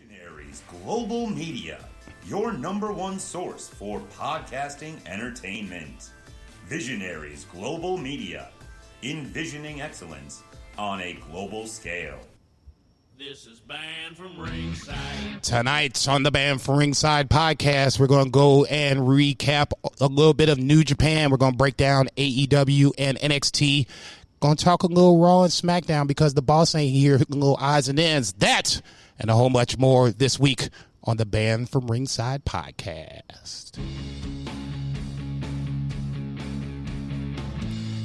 Visionaries Global Media, your number one source for podcasting entertainment. Visionaries Global Media, envisioning excellence on a global scale. This is Banned from Ringside. Tonight on the Banned from Ringside podcast, we're going to go and recap a little bit of New Japan. We're going to break down AEW and NXT. Going to talk a little Raw and SmackDown because the boss ain't here. A little odds and ends. That and a whole much more this week on the Banned from Ringside podcast.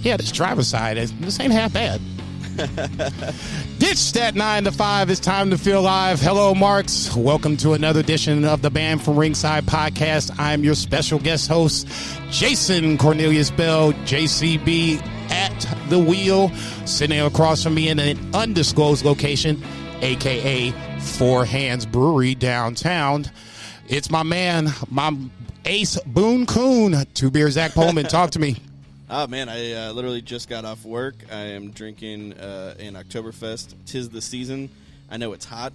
Yeah, this driver's side, this ain't half bad. Ditch that 9 to 5. It's time to feel live. Hello, Marks. Welcome to another edition of the Banned from Ringside podcast. I'm your special guest host, Jason Cornelius Bell, JCB at the wheel, sitting across from me in an undisclosed location, a.k.a. Four Hands Brewery downtown. It's my man, my ace, Boone Coon. Two beers, Zach Pullman. Talk to me. Oh, man, I literally just got off work. I am drinking an Oktoberfest. 'Tis the season. I know it's hot.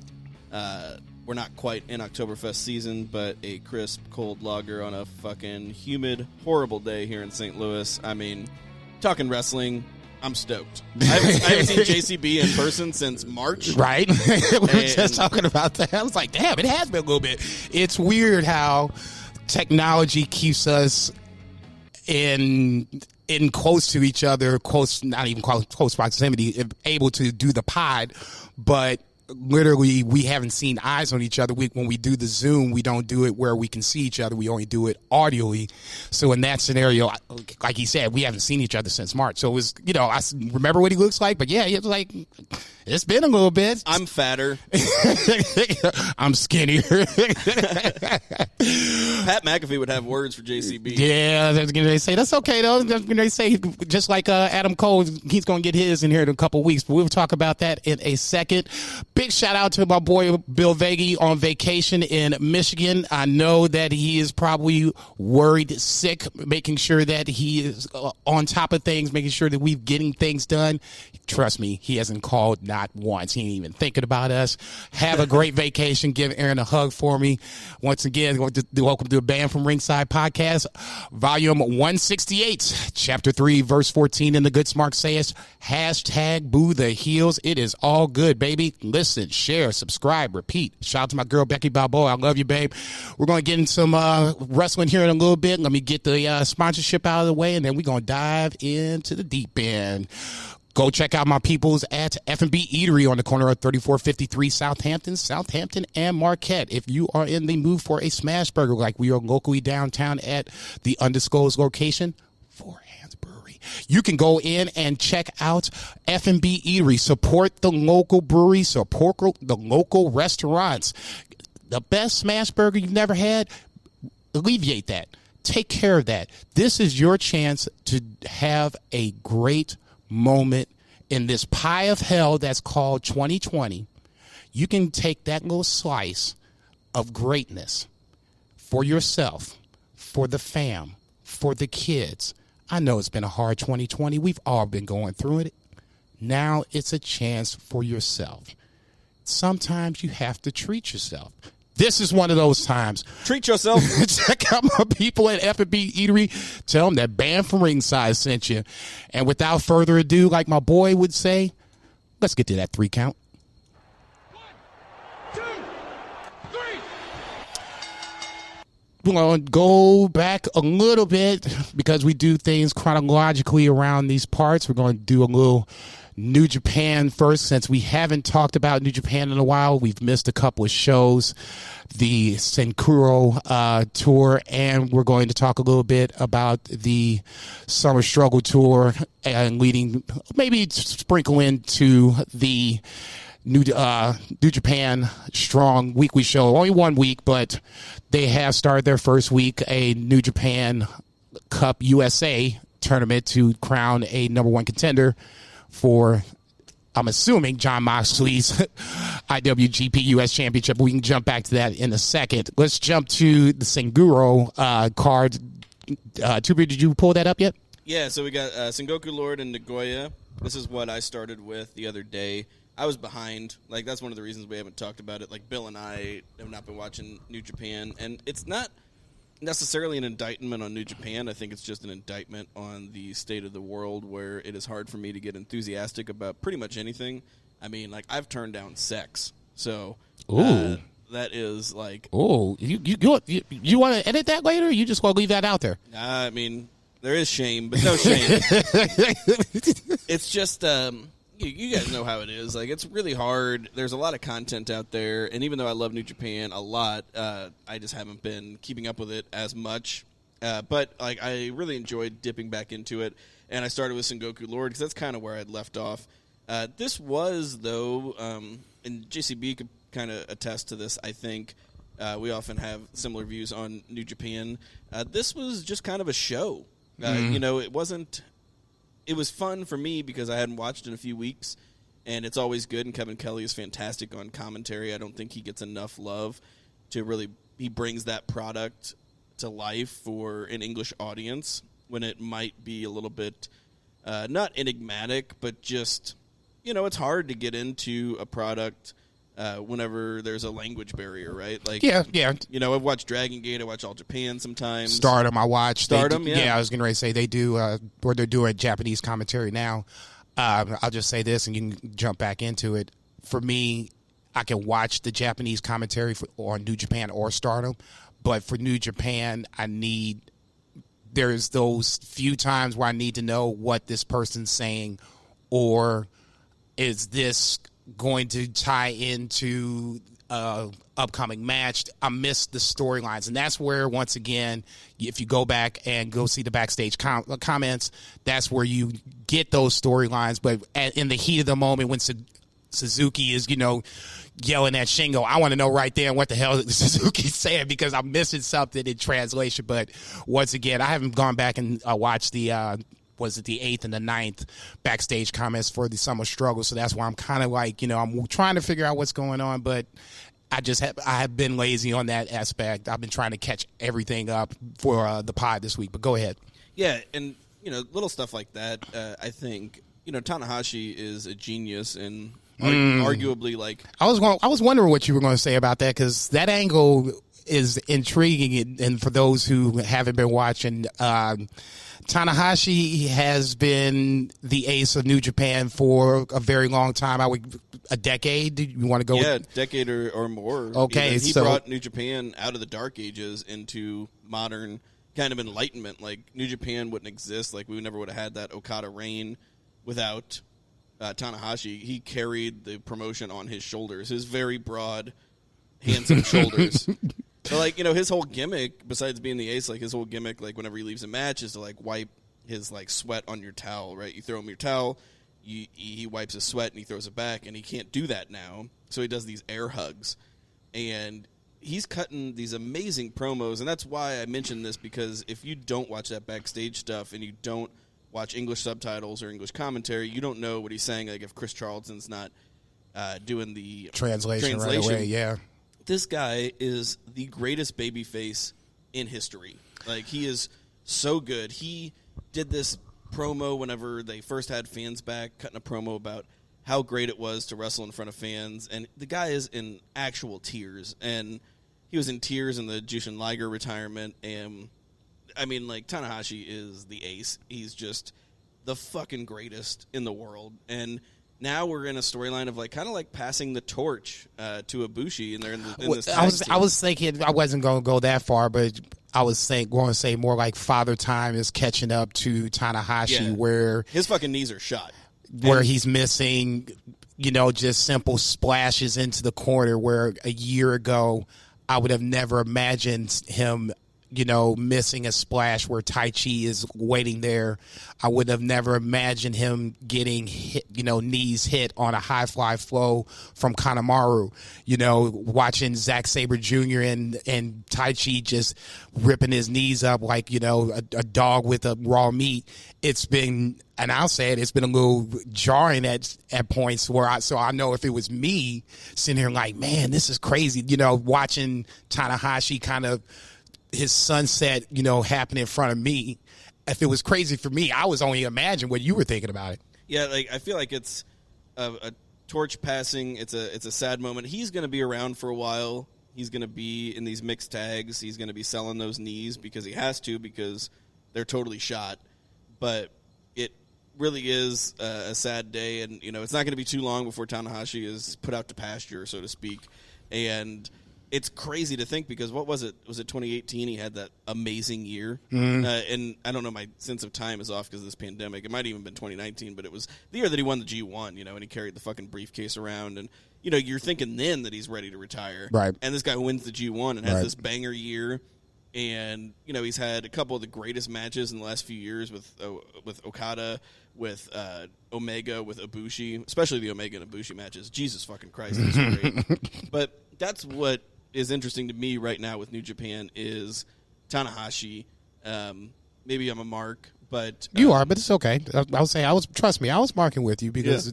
We're not quite in Oktoberfest season, but a crisp, cold lager on a fucking humid, horrible day here in St. Louis. I mean, talking wrestling, I'm stoked. I haven't seen JCB in person since March. Right? We were just talking about that. I was like, damn, it has been a little bit. It's weird how technology keeps us in close to each other, not even close proximity, able to do the pod, but literally we haven't seen eyes on each other. When we do the Zoom, we don't do it where we can see each other. We only do it audibly. So in that scenario, like he said, we haven't seen each other since March. So it was, I remember what he looks like, but yeah, it was like, it's been a little bit. I'm fatter. I'm skinnier. Pat McAfee would have words for JCB. Yeah, they say that's okay though. They say just like Adam Cole, he's going to get his in here in a couple weeks. But we'll talk about that in a second. Big shout out to my boy Bill Vagey on vacation in Michigan. I know that he is probably worried, sick, making sure that he is on top of things, making sure that we're getting things done. Trust me, he hasn't called not once. He ain't even thinking about us. Have a great vacation. Give Aaron a hug for me. Once again, welcome to the Banned from Ringside podcast, volume 168, chapter 3, verse 14. And the good smart says, #boo the heels. It is all good, baby. Listen, share, subscribe, repeat. Shout out to my girl, Becky Balboa. I love you, babe. We're going to get into some wrestling here in a little bit. Let me get the sponsorship out of the way, and then we're going to dive into the deep end. Go check out my peoples at F&B Eatery on the corner of 3453 Southampton and Marquette. If you are in the mood for a smash burger like we are locally downtown at the undisclosed location, Four Hands Brewery, you can go in and check out F&B Eatery. Support the local brewery, support the local restaurants. The best smash burger you've never had, alleviate that. Take care of that. This is your chance to have a great moment in this pie of hell that's called 2020. You can take that little slice of greatness for yourself, for the fam, for the kids. I know it's been a hard 2020. We've all been going through it. Now it's a chance for yourself. Sometimes you have to treat yourself. This is one of those times. Treat yourself. Check out my people at F&B Eatery. Tell them that Banned from Ringside sent you. And without further ado, like my boy would say, let's get to that 3 count. 1, 2, 3. We're going to go back a little bit because we do things chronologically around these parts. We're going to do a little New Japan first, since we haven't talked about New Japan in a while. We've missed a couple of shows, the Senkuro tour, and we're going to talk a little bit about the Summer Struggle tour and maybe sprinkle into the New Japan Strong weekly show. Only 1 week, but they have started their first week, a New Japan Cup USA tournament to crown a number 1 contender for, I'm assuming, Jon Moxley's IWGP US Championship. We can jump back to that in a second. Let's jump to the Senkuro card. Tuber, did you pull that up yet? Yeah, so we got Sengoku Lord and Nagoya. This is what I started with the other day. I was behind. Like, that's one of the reasons we haven't talked about it. Like, Bill and I have not been watching New Japan, and it's not necessarily an indictment on New Japan. I think it's just an indictment on the state of the world, where it is hard for me to get enthusiastic about pretty much anything. I mean, like, I've turned down sex, so that is like. Oh, you want to edit that later? Or you just want to leave that out there? I mean, there is shame, but no shame. It's just. You guys know how it is. Like, it's really hard. There's a lot of content out there, and even though I love New Japan a lot, I just haven't been keeping up with it as much. But like, I really enjoyed dipping back into it, and I started with Sengoku Lord because that's kind of where I'd left off. This was, though, and JCB could kind of attest to this, I think. We often have similar views on New Japan. This was just kind of a show. You know, it wasn't... It was fun for me because I hadn't watched in a few weeks, and it's always good, and Kevin Kelly is fantastic on commentary. I don't think he gets enough love to really... He brings that product to life for an English audience when it might be a little bit, not enigmatic, but just, you know, it's hard to get into a product whenever there's a language barrier, right? Like, yeah. You know, I've watched Dragon Gate, I watch All Japan sometimes. Stardom, I watch. Stardom, yeah. I was going to say they do, or they're doing Japanese commentary now. I'll just say this, and you can jump back into it. For me, I can watch the Japanese commentary on New Japan or Stardom, but for New Japan, there's those few times where I need to know what this person's saying, or is this going to tie into upcoming match. I missed the storylines, and that's where, once again, if you go back and go see the backstage comments, that's where you get those storylines. But in the heat of the moment, when Suzuki is, you know, yelling at Shingo, I want to know right there what the hell Suzuki's saying, because I'm missing something in translation. But once again, I haven't gone back and watched the was it the 8th and the 9th backstage comments for the Summer Struggle. So that's why I'm kind of like, you know, I'm trying to figure out what's going on, but I have been lazy on that aspect. I've been trying to catch everything up for the pod this week, but go ahead. Yeah, and, you know, little stuff like that, I think, you know, Tanahashi is a genius, and arguably, like... I was wondering what you were going to say about that, because that angle is intriguing, and for those who haven't been watching... Tanahashi has been the ace of New Japan for a very long time. A decade. Do you want to go? Yeah, a decade or more. Okay, he brought New Japan out of the Dark Ages into modern kind of enlightenment. Like, New Japan wouldn't exist. Like, we never would have had that Okada reign without Tanahashi. He carried the promotion on his shoulders. His very broad, handsome shoulders. So, like, you know, his whole gimmick, besides being the ace, like, his whole gimmick, like, whenever he leaves a match, is to, like, wipe his, like, sweat on your towel, right? You throw him your towel, he wipes his sweat, and he throws it back, and he can't do that now. So he does these air hugs. And he's cutting these amazing promos, and that's why I mentioned this, because if you don't watch that backstage stuff and you don't watch English subtitles or English commentary, you don't know what he's saying. Like, if Chris Charlton's not doing the translation right away, yeah. This guy is the greatest babyface in history. Like, he is so good. He did this promo whenever they first had fans back, cutting a promo about how great it was to wrestle in front of fans. And the guy is in actual tears. And he was in tears in the Jushin Liger retirement. And, I mean, like, Tanahashi is the ace. He's just the fucking greatest in the world. And now we're in a storyline of, like, kind of like passing the torch to Ibushi, and they're in this. I was thinking I wasn't going to go that far, but I was going to say more like Father Time is catching up to Tanahashi, where his fucking knees are shot, where he's missing, you know, just simple splashes into the corner. Where a year ago, I would have never imagined him, you know, missing a splash where Tai Chi is waiting there. I would have never imagined him getting hit, you know, knees hit on a high fly flow from Kanemaru. You know, watching Zack Sabre Jr. and Tai Chi just ripping his knees up like, you know, a dog with a raw meat. It's been, and I'll say it, it's been a little jarring at points where I know if it was me sitting here like, man, this is crazy. You know, watching Tanahashi kind of his sunset, you know, happen in front of me. If it was crazy for me, I was only imagining what you were thinking about it. Yeah, like, I feel like it's a torch passing. It's a sad moment. He's going to be around for a while. He's going to be in these mixed tags. He's going to be selling those knees because he has to, because they're totally shot. But it really is a sad day, and it's not going to be too long before Tanahashi is put out to pasture, so to speak. And it's crazy to think, because what was it? Was it 2018? He had that amazing year. And I don't know, my sense of time is off because of this pandemic. It might have even been 2019, but it was the year that he won the G1, and he carried the fucking briefcase around. And, you're thinking then that he's ready to retire. Right. And this guy wins the G1 and has this banger year. And, he's had a couple of the greatest matches in the last few years with Okada, with Omega, with Ibushi, especially the Omega and Ibushi matches. Jesus fucking Christ, that's great. But that's what is interesting to me right now with New Japan is Tanahashi. Maybe I'm a mark, but you are, but it's okay. I'll say trust me, I was marking with you, because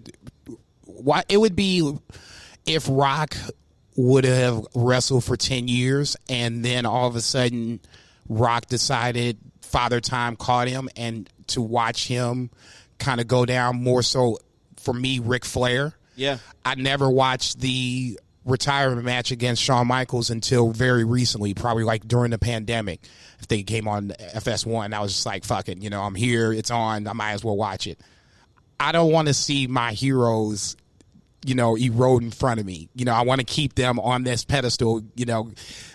why it would be if Rock would have wrestled for 10 years and then all of a sudden Rock decided Father Time caught him, and to watch him kind of go down more so for me, Ric Flair. Yeah. I never watched the retirement match against Shawn Michaels until very recently, probably like during the pandemic. If they came on FS1, I was just like, fuck it, I'm here, it's on, I might as well watch it. I don't want to see my heroes erode in front of me. I want to keep them on this pedestal,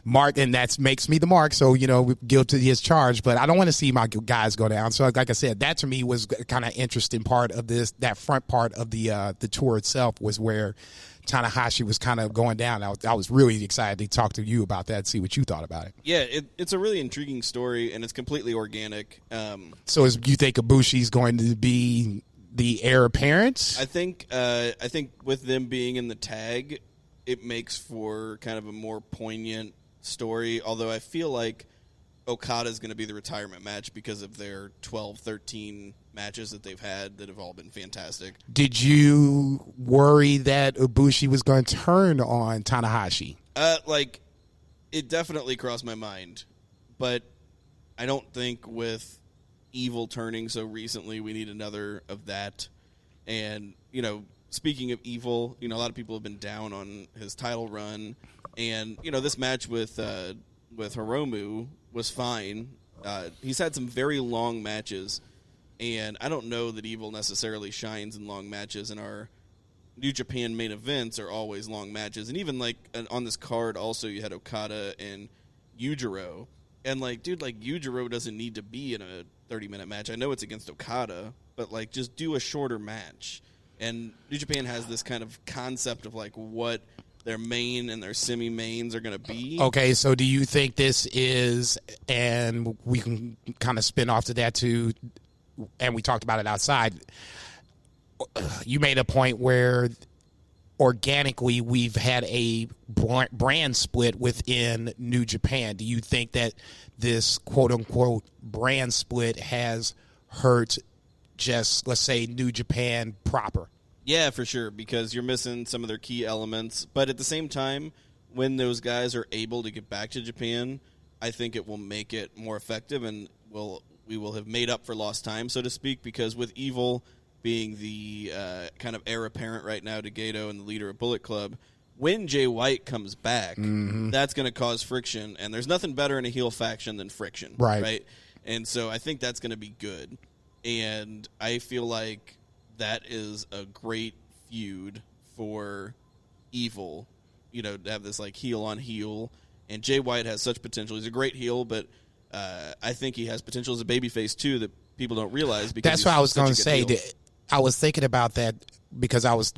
mark, and that makes me the mark. So, guilty his charge, but I don't want to see my guys go down. So like I said, that to me was kind of interesting part of this, that front part of the tour itself was where Tanahashi was kind of going down. I was really excited to talk to you about that, see what you thought about it. Yeah, it's a really intriguing story, and it's completely organic. So you think Ibushi's going to be the heir apparent? I think with them being in the tag, it makes for kind of a more poignant story, although I feel like Okada's going to be the retirement match because of their 12, 13 matches that they've had that have all been fantastic. Did you worry that Ibushi was going to turn on Tanahashi? It definitely crossed my mind, but I don't think with Evil turning so recently, we need another of that. And, speaking of Evil, a lot of people have been down on his title run. And, this match with Hiromu was fine. He's had some very long matches, and I don't know that Evil necessarily shines in long matches, and our New Japan main events are always long matches. And even, on this card also, you had Okada and Yujiro. And, Yujiro doesn't need to be in a 30-minute match. I know it's against Okada, but, just do a shorter match. And New Japan has this kind of concept of, what their main and their semi-mains are going to be. Okay, so do you think this is, and we can kind of spin off to that too, and we talked about it outside, you made a point where organically we've had a brand split within New Japan. Do you think that this quote-unquote brand split has hurt just, let's say, New Japan proper? Yeah, for sure, because you're missing some of their key elements. But at the same time, when those guys are able to get back to Japan, I think it will make it more effective, and we will have made up for lost time, so to speak, because with Evil being the kind of heir apparent right now to Gato and the leader of Bullet Club, when Jay White comes back, that's going to cause friction, and there's nothing better in a heel faction than friction, right? And so I think that's going to be good, and I feel like that is a great feud for Evil, to have this heel on heel, and Jay White has such potential. He's a great heel, but I think he has potential as a babyface too that people don't realize. Because that's what I was going to say. I was thinking about that because I was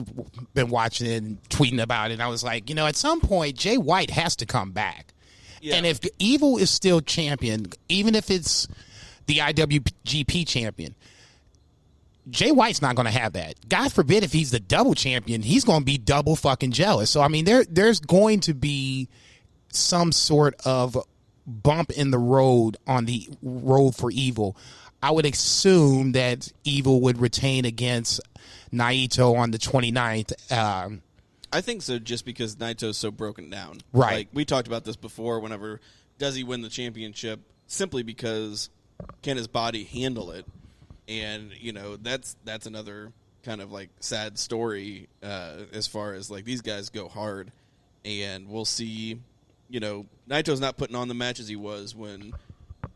been watching it and tweeting about it, and I was like, at some point Jay White has to come back. Yeah. And if Evil is still champion, even if it's the IWGP champion, Jay White's not going to have that. God forbid if he's the double champion, he's going to be double fucking jealous. So, I mean, there's going to be some sort of bump in the road on the road for Evil. I would assume that Evil would retain against Naito on the 29th. I think so, just because Naito's so broken down. Right. We talked about this before. Whenever does he win the championship? Simply because can his body handle it? And that's another kind of like sad story as far as like these guys go hard, and we'll see. You know, Naito's not putting on the matches he was when,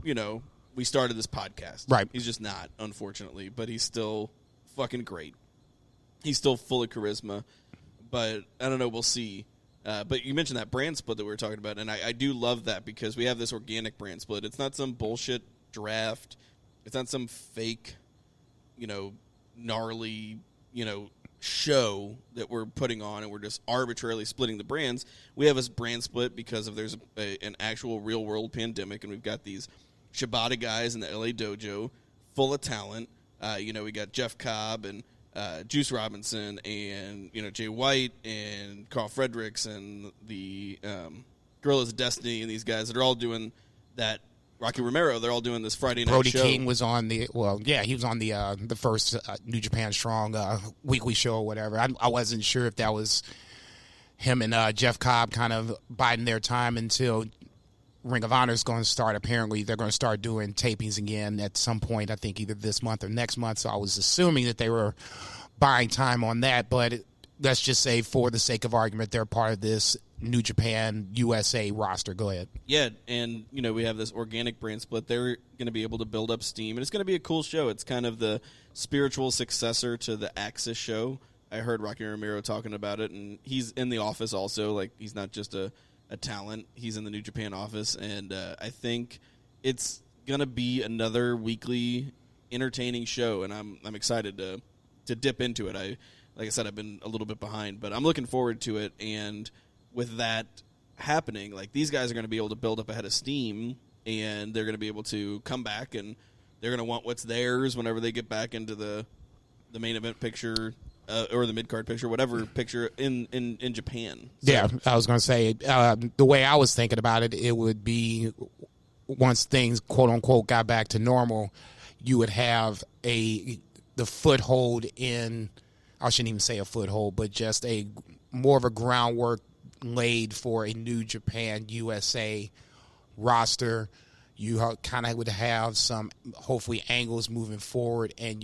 you know, we started this podcast. Right. He's just not, unfortunately, but he's still fucking great. He's still full of charisma, but I don't know. We'll see. But you mentioned that brand split that we were talking about, and I do love that because we have this organic brand split. It's not some bullshit draft. It's not some fake, you know, gnarly, you know, show that we're putting on and we're just arbitrarily splitting the brands. We have a brand split because of there's an actual real-world pandemic, and we've got these Shibata guys in the LA dojo full of talent. You know, we got Jeff Cobb and Juice Robinson and, you know, Jay White and Carl Fredericks and the Gorillas of Destiny and these guys that are all doing that. Rocky Romero, they're all doing this Friday night Brody show. King was on he was on the first New Japan Strong weekly show or whatever. I wasn't sure if that was him and Jeff Cobb kind of biding their time until Ring of Honor is going to start. Apparently, they're going to start doing tapings again at some point, I think either this month or next month. So I was assuming that they were buying time on that. But let's just say, for the sake of argument, they're part of this New Japan USA roster. Go ahead. Yeah, and, you know, we have this organic brand split. They're going to be able to build up steam, and it's going to be a cool show. It's kind of the spiritual successor to the Axis show. I heard Rocky Romero talking about it, and he's in the office also. Like, he's not just a talent. He's in the New Japan office, and I think it's going to be another weekly entertaining show, and I'm excited to dip into it. Like I said, I've been a little bit behind, but I'm looking forward to it, and with that happening, like, these guys are going to be able to build up a head of steam, and they're going to be able to come back, and they're going to want what's theirs whenever they get back into the main event picture or the mid-card picture, whatever picture in Japan. So. Yeah, I was going to say, the way I was thinking about it, it would be once things, quote-unquote, got back to normal, you would have the foothold in, I shouldn't even say a foothold, but just more of a groundwork laid for a New Japan USA roster. You kind of would have some, hopefully, angles moving forward, and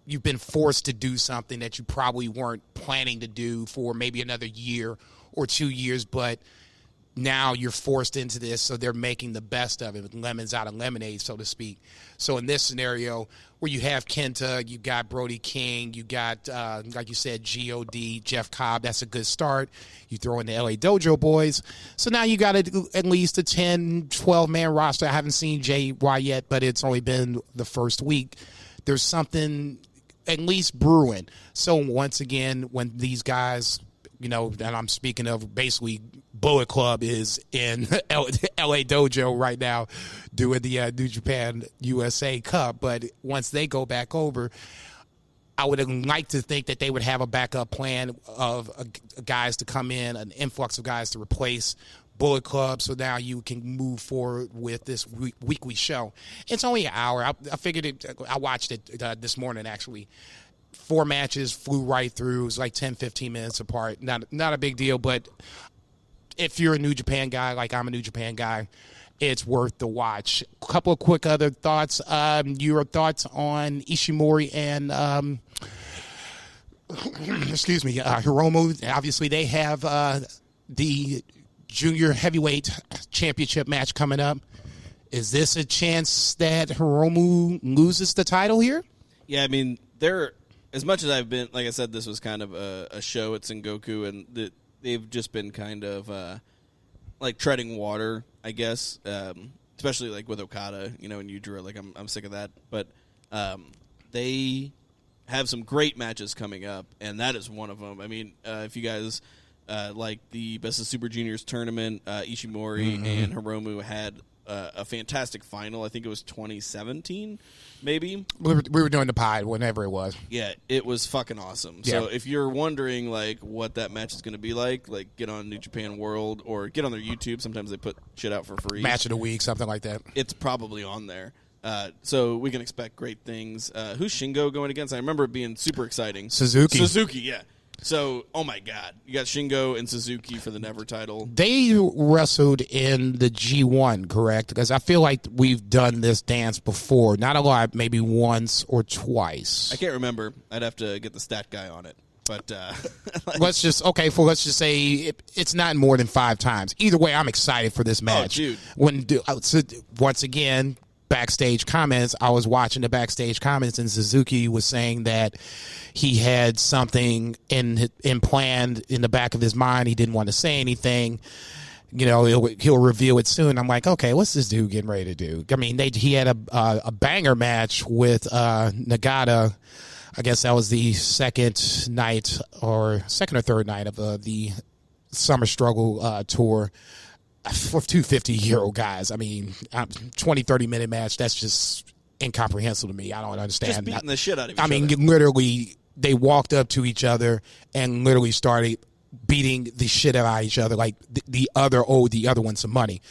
you've been forced to do something that you probably weren't planning to do for maybe another year or 2 years, but now you're forced into this, so they're making the best of it, with lemons out of lemonade, so to speak. So in this scenario, where you have Kenta, you got Brody King, you got, like you said, G.O.D., Jeff Cobb, that's a good start. You throw in the LA Dojo boys. So now you got at least a 10, 12-man roster. I haven't seen JY yet, but it's only been the first week. There's something at least brewing. So once again, when these guys, you know, and I'm speaking of basically Bullet Club is in LA Dojo right now doing the New Japan USA Cup. But once they go back over, I would like to think that they would have a backup plan of guys to come in, an influx of guys to replace Bullet Club, so now you can move forward with this weekly show. It's only an hour. I figured it. I watched it this morning, actually. 4 matches, flew right through. It was like 10, 15 minutes apart. Not a big deal, but if you're a New Japan guy, like I'm a New Japan guy, it's worth the watch. A couple of quick other thoughts. Your thoughts on Ishimori and, excuse me, Hiromu. Obviously, they have the Junior Heavyweight Championship match coming up. Is this a chance that Hiromu loses the title here? Yeah, I mean, as much as I've been, like I said, this was kind of a show at Sengoku, and they've just been kind of like treading water, I guess, especially like with Okada, you know, and Yujiro. Like, I'm sick of that. But they have some great matches coming up, and that is one of them. I mean, if you guys like the Best of Super Juniors tournament, Ishimori and Hiromu had a fantastic final. I think it was 2017, maybe. We were doing the pod whenever it was. Yeah, it was fucking awesome. Yeah. So if you're wondering like what that match is going to be like get on New Japan World or get on their YouTube. Sometimes they put shit out for free. Match of the week, something like that. It's probably on there. So we can expect great things. Who's Shingo going against? I remember it being super exciting. Suzuki, yeah. So, oh my God, you got Shingo and Suzuki for the Never title. They wrestled in the G1, correct? Because I feel like we've done this dance before. Not a lot, maybe once or twice. I can't remember. I'd have to get the stat guy on it. But let's just say it's not more than 5 times. Either way, I'm excited for this match. Oh, dude. Once again, backstage comments. I was watching the backstage comments, and Suzuki was saying that he had something in planned in the back of his mind. He didn't want to say anything. You know, he'll reveal it soon. I'm like, okay, what's this dude getting ready to do? I mean, he had a banger match with Nagata. I guess that was the second or third night of the Summer Struggle tour for 2 50-year-old guys. I mean, 20, 30-minute match, that's just incomprehensible to me. I don't understand. Just beating the shit out of each other. I mean, literally, they walked up to each other and literally started beating the shit out of each other like the other owed the other one some money.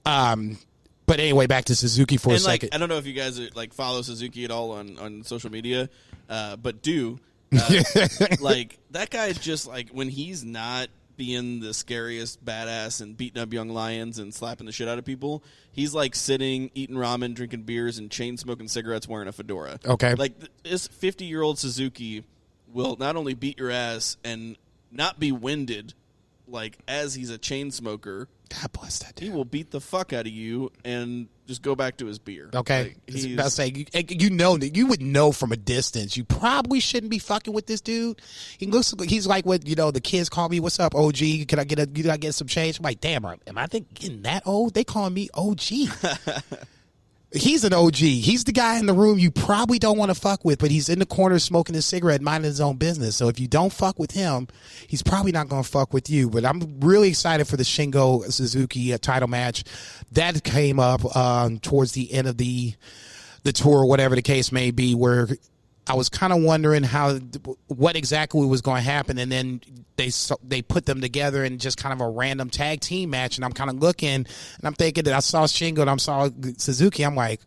But anyway, back to Suzuki for a second. I don't know if you guys follow Suzuki at all on social media, but do. Like, that guy is just like, when he's not being the scariest badass and beating up young lions and slapping the shit out of people, he's like sitting, eating ramen, drinking beers, and chain smoking cigarettes, wearing a fedora. Okay. Like, this 50-year-old Suzuki will not only beat your ass and not be winded, like, as he's a chain smoker. God bless that dude. He will beat the fuck out of you and just go back to his beer. Okay. Like, I was saying, you know that you would know from a distance you probably shouldn't be fucking with this dude. He looks like he's like what, the kids call me, what's up, OG? Can I get some change? I'm like, damn, am I getting that old? They calling me OG. He's an OG. He's the guy in the room you probably don't want to fuck with, but he's in the corner smoking his cigarette, minding his own business. So if you don't fuck with him, he's probably not going to fuck with you. But I'm really excited for the Shingo Suzuki title match. That came up towards the end of the tour, whatever the case may be, where I was kind of wondering what exactly was going to happen, and then they put them together in just kind of a random tag team match, and I'm kind of looking, and I'm thinking that I saw Shingo and I saw Suzuki. I'm like,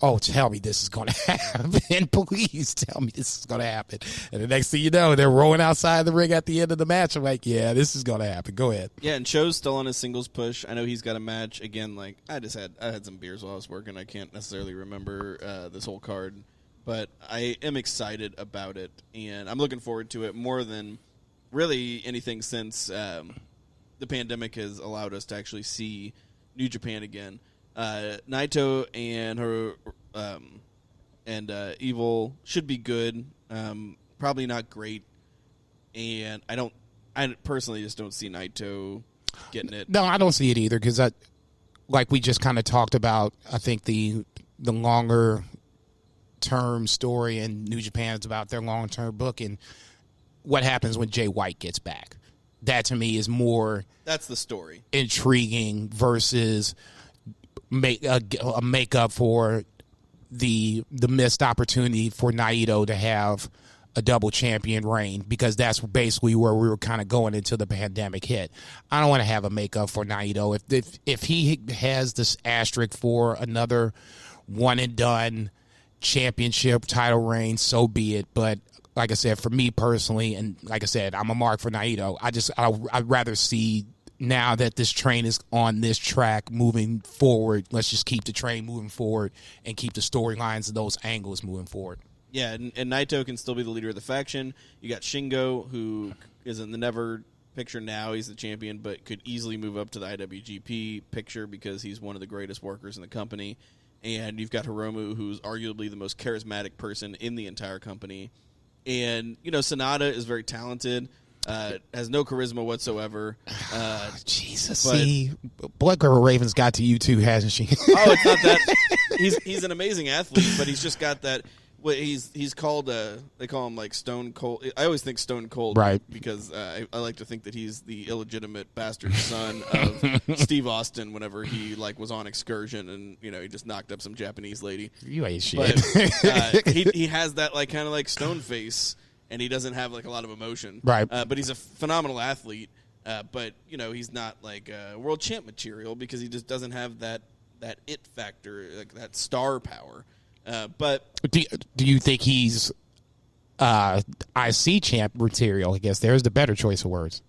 oh, tell me this is going to happen. Please tell me this is going to happen. And the next thing you know, they're rolling outside the ring at the end of the match. I'm like, yeah, this is going to happen. Go ahead. Yeah, and Cho's still on his singles push. I know he's got a match. Again, like, I had some beers while I was working. I can't necessarily remember this whole card. But I am excited about it, and I'm looking forward to it more than really anything since the pandemic has allowed us to actually see New Japan again. Naito and her Evil should be good, probably not great, and I personally just don't see Naito getting it. No, I don't see it either, because like we just kind of talked about, I think the longer term story in New Japan is about their long-term book and what happens when Jay White gets back. That to me is more, that's the story, intriguing versus a makeup for the missed opportunity for Naito to have a double champion reign, because that's basically where we were kind of going until the pandemic hit. I don't want to have a makeup for Naito. If he has this asterisk for another one and done championship title reign, so be it. But like I said, for me personally, and like I said, I'm a mark for Naito. I'd rather see, now that this train is on this track moving forward, let's just keep the train moving forward and keep the storylines and those angles moving forward. Yeah, and Naito can still be the leader of the faction. You got Shingo, who is in the Never picture now. He's the champion, but could easily move up to the IWGP picture because he's one of the greatest workers in the company. And you've got Hiromu, who's arguably the most charismatic person in the entire company. And, Sonata is very talented, has no charisma whatsoever. Jesus, see, Blood Girl Raven's got to you too, hasn't she? Oh, it's not that. He's an amazing athlete, but he's just got that. Well, he's called. They call him like Stone Cold. I always think Stone Cold, right? Because I like to think that he's the illegitimate bastard son of Steve Austin. Whenever he was on excursion and he just knocked up some Japanese lady. You ain't shit. But, he has that kind of stone face, and he doesn't have a lot of emotion, right? But he's a phenomenal athlete. But he's not world champ material because he just doesn't have that it factor, that star power. But do you think he's IC champ material. I guess there's the better choice of words.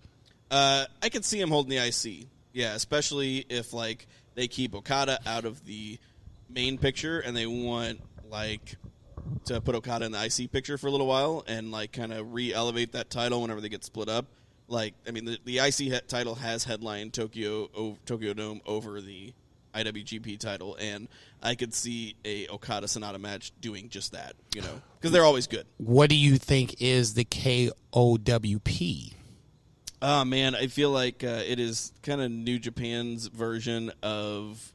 I could see him holding the IC. Yeah, especially if like they keep Okada out of the main picture and they want like to put Okada in the IC picture for a little while and like kind of re-elevate that title whenever they get split up. Like, I mean, the IC title has headlined Tokyo Dome over the IWGP title, and I could see a Okada Sonata match doing just that, you know, because they're always good. What do you think is the KOWP? Oh, man, I feel like it is kind of New Japan's version of,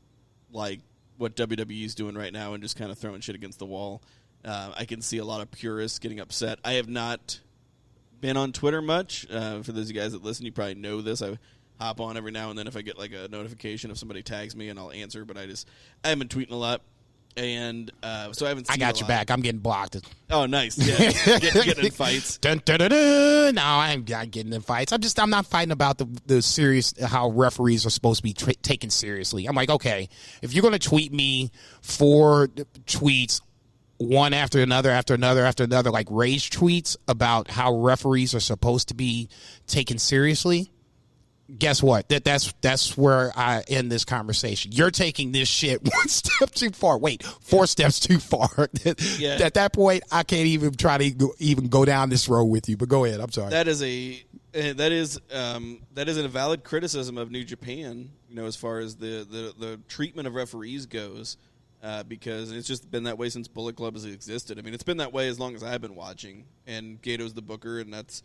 like, what WWE is doing right now and just kind of throwing shit against the wall. I can see a lot of purists getting upset. I have not been on Twitter much. For those of you guys that listen, you probably know this. I hop on every now and then if I get, like, a notification if somebody tags me, and I'll answer, but I haven't been tweeting a lot. And so I haven't seen I got your back. I'm getting blocked. Oh, nice. Yeah. Getting in fights. Dun, dun, dun, dun. No, I'm not getting in fights. I'm not fighting about the serious, how referees are supposed to be taken seriously. I'm like, okay, if you're going to tweet me 4 tweets, one after another, like rage tweets about how referees are supposed to be taken seriously, guess what? That's where I end this conversation. You're taking this shit 1 step too far. Wait, 4 steps too far. Yeah. At that point, I can't even try to go down this road with you. But go ahead. I'm sorry. That is a valid criticism of New Japan. You know, as far as the treatment of referees goes, because it's just been that way since Bullet Club has existed. I mean, it's been that way as long as I've been watching. And Gato's the booker, and that's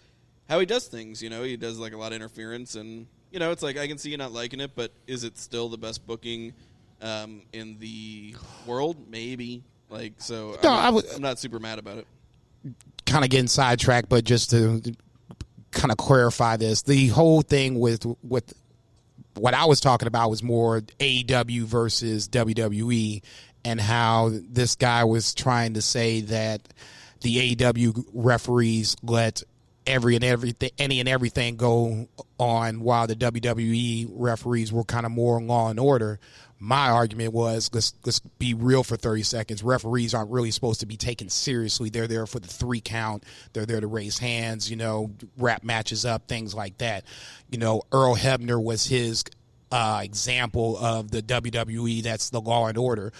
how he does things. You know, he does like a lot of interference and. You know, it's like I can see you not liking it, but is it still the best booking in the world? Maybe. Like, so no, I'm not super mad about it. Kind of getting sidetracked, but just to kind of clarify this, the whole thing with what I was talking about was more AEW versus WWE, and how this guy was trying to say that the AEW referees let any and everything go on, while the WWE referees were kind of more law and order. My argument was, let's be real for 30 seconds. Referees aren't really supposed to be taken seriously. They're there for the 3 count. They're there to raise hands, you know, wrap matches up, things like that. You know, Earl Hebner was his example of the WWE. That's the law and order.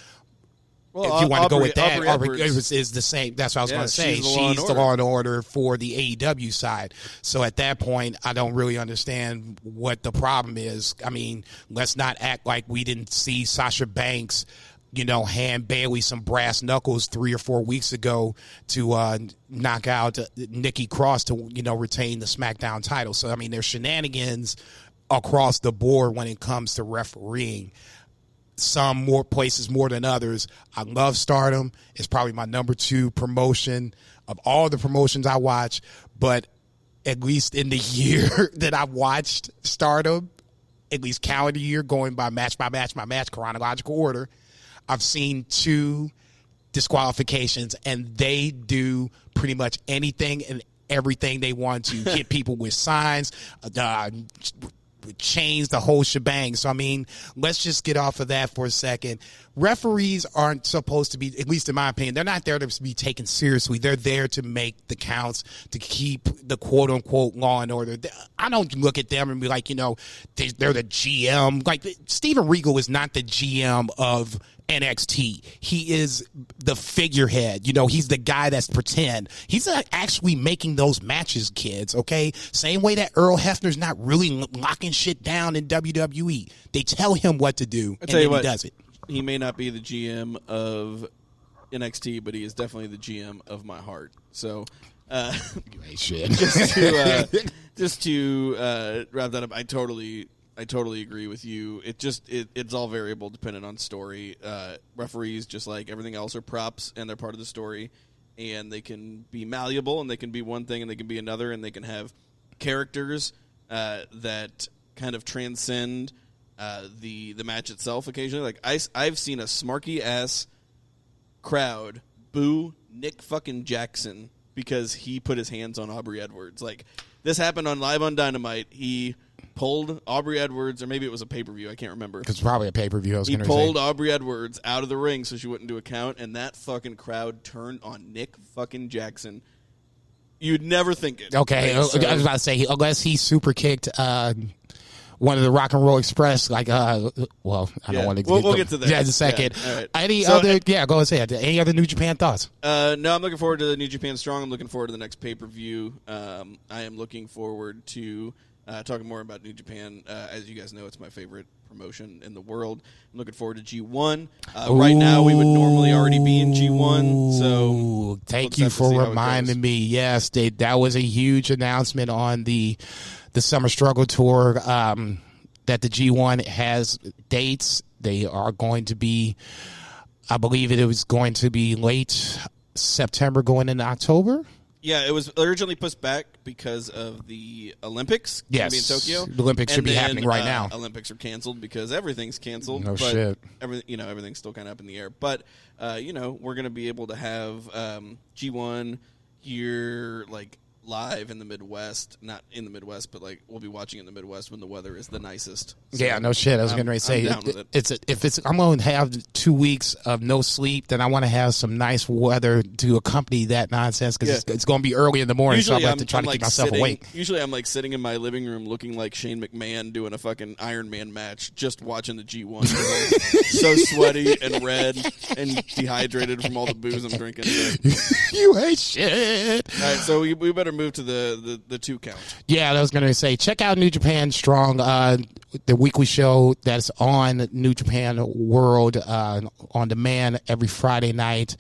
Well, if you want to go with that, Aubrey is the same. That's what I was going to say. She's the law and order for the AEW side. So at that point, I don't really understand what the problem is. I mean, let's not act like we didn't see Sasha Banks, you know, hand Bayley some brass knuckles 3 or 4 weeks ago to knock out Nikki Cross to, you know, retain the SmackDown title. So, I mean, there's shenanigans across the board when it comes to refereeing. Some more places more than others. I love Stardom. It's probably my number 2 promotion of all the promotions I watch. But at least in the year that I watched Stardom, at least calendar year, going by match, chronological order, I've seen 2 disqualifications, and they do pretty much anything and everything they want to. Hit people with signs, chains, the whole shebang. So, I mean, let's just get off of that for a second. Referees aren't supposed to be, at least in my opinion, they're not there to be taken seriously. They're there to make the counts, to keep the quote-unquote law and order. I don't look at them and be like, you know, they're the GM. Like, Steven Regal is not the GM of NXT. He is the figurehead. You know, he's the guy that's pretend. He's not actually making those matches, kids, okay? Same way that Earl Hebner's not really locking shit down in WWE. They tell him what to do, and then he does it. He may not be the GM of NXT, but he is definitely the GM of my heart. So, shit. just to wrap that up, I totally agree with you. It's all variable dependent on story. Referees, just like everything else, are props, and they're part of the story. And they can be malleable, and they can be one thing, and they can be another, and they can have characters that kind of transcend the match itself occasionally. Like, I've seen a smarky-ass crowd boo Nick fucking Jackson because he put his hands on Aubrey Edwards. Like, this happened live on Dynamite. He pulled Aubrey Edwards, or maybe it was a pay-per-view. I can't remember. It's probably a pay-per-view. He pulled Aubrey Edwards out of the ring so she wouldn't do a count, and that fucking crowd turned on Nick fucking Jackson You'd never think it. Okay, Right? So- I was about to say, unless he super kicked one of the Rock and Roll Express, like, well, I don't want to. We'll get to that. Yeah, in a second. Yeah, all right. Any So, other? Go ahead. Any other New Japan thoughts? No, I'm looking forward to the New Japan Strong. I'm looking forward to the next pay-per-view. I am looking forward to talking more about New Japan. As you guys know, it's my favorite promotion in the world. I'm looking forward to G1. Right now, we would normally already be in G1. So thank we'll you just have to see for how it reminding goes. me. Yes, that was a huge announcement on the Summer Struggle Tour, that the G1 has dates. They are going to be, I believe it was going to be late September going into October. Yeah, it was originally pushed back because of the Olympics. Yes, Gonna be in Tokyo. the Olympics should And be then, happening right now. Olympics are canceled because everything's canceled. No but shit. Everything's still kind of up in the air. But we're gonna be able to have G1 here, like live in the Midwest. Not in the Midwest, but like we'll be watching in the Midwest when the weather is the nicest. So Yeah, no shit. I was going to say, I'm down with it. if I'm going to have 2 weeks of no sleep, then I want to have some nice weather to accompany that nonsense because it's going to be early in the morning, so I'm going to have to try to keep myself awake. Usually I'm like sitting in my living room looking like Shane McMahon doing a fucking Iron Man match, just watching the G1. So sweaty and red and dehydrated from all the booze I'm drinking. You hate shit. All right, so we better move to the 2 count. Yeah, I was going to say, check out New Japan Strong, the weekly show that's on New Japan World on demand every Friday night.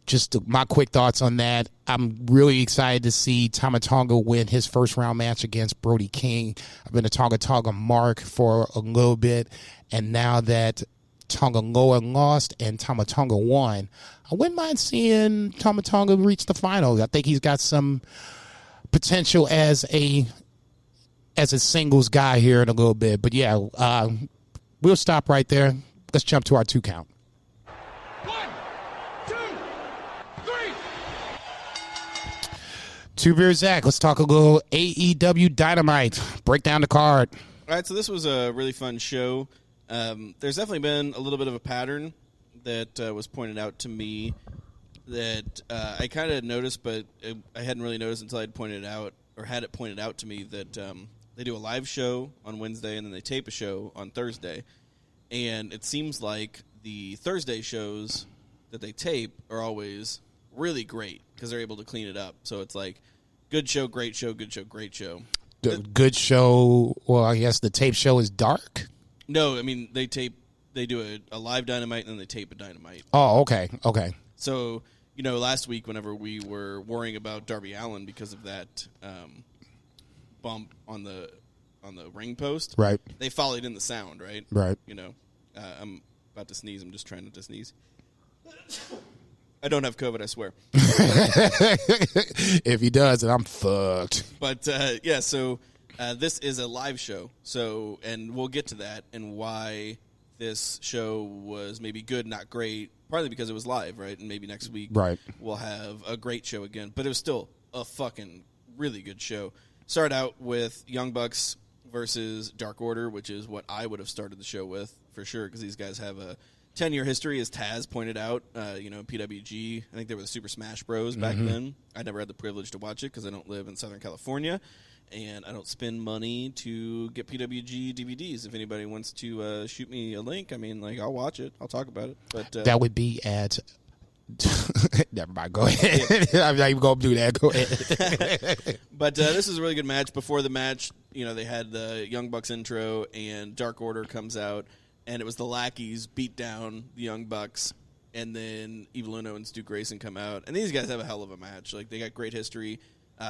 Just my quick thoughts on that. I'm really excited to see Tama Tonga win his first round match against Brody King. I've been a Tonga Tonga mark for a little bit, and now that Tonga Loa lost and Tama Tonga won, I wouldn't mind seeing Tama Tonga reach the final. I think he's got some potential as a singles guy here in a little bit. But yeah, we'll stop right there. Let's jump to our 2 count. 1, 2, 3. Two Beer Zach. Let's talk a little AEW Dynamite. Break down the card. All right, so this was a really fun show. There's definitely been a little bit of a pattern that was pointed out to me that I kind of noticed, but I hadn't really noticed until I'd pointed out, or had it pointed out to me, that they do a live show on Wednesday and then they tape a show on Thursday. And it seems like the Thursday shows that they tape are always really great because they're able to clean it up. So it's like good show, great show, good show, great show. The good show. Well, I guess the tape show is dark. No, I mean they do a live Dynamite and then they tape a Dynamite. Oh, okay. So, last week whenever we were worrying about Darby Allin because of that bump on the ring post, Right. they followed in the sound, right? Right. I'm about to sneeze. I'm just trying not to sneeze. I don't have COVID, I swear. If he does, then I'm fucked. But, so this is a live show. So, and we'll get to that and why this show was maybe good, not great, partly because it was live, right? And maybe next week we'll have a great show again. But it was still a fucking really good show. Started out with Young Bucks versus Dark Order, which is what I would have started the show with for sure, because these guys have a 10-year history, as Taz pointed out. PWG, I think they were the Super Smash Bros. Back then. I never had the privilege to watch it because I don't live in Southern California, and I don't spend money to get PWG DVDs. If anybody wants to shoot me a link, I'll watch it. I'll talk about it. But that would be at... Never mind. Go ahead. Yeah. I'm not even going to do that. Go ahead. But this is a really good match. Before the match, they had the Young Bucks intro, and Dark Order comes out, and it was the lackeys beat down the Young Bucks, and then Evil Uno and Stu Grayson come out. And these guys have a hell of a match. Like, they got great history.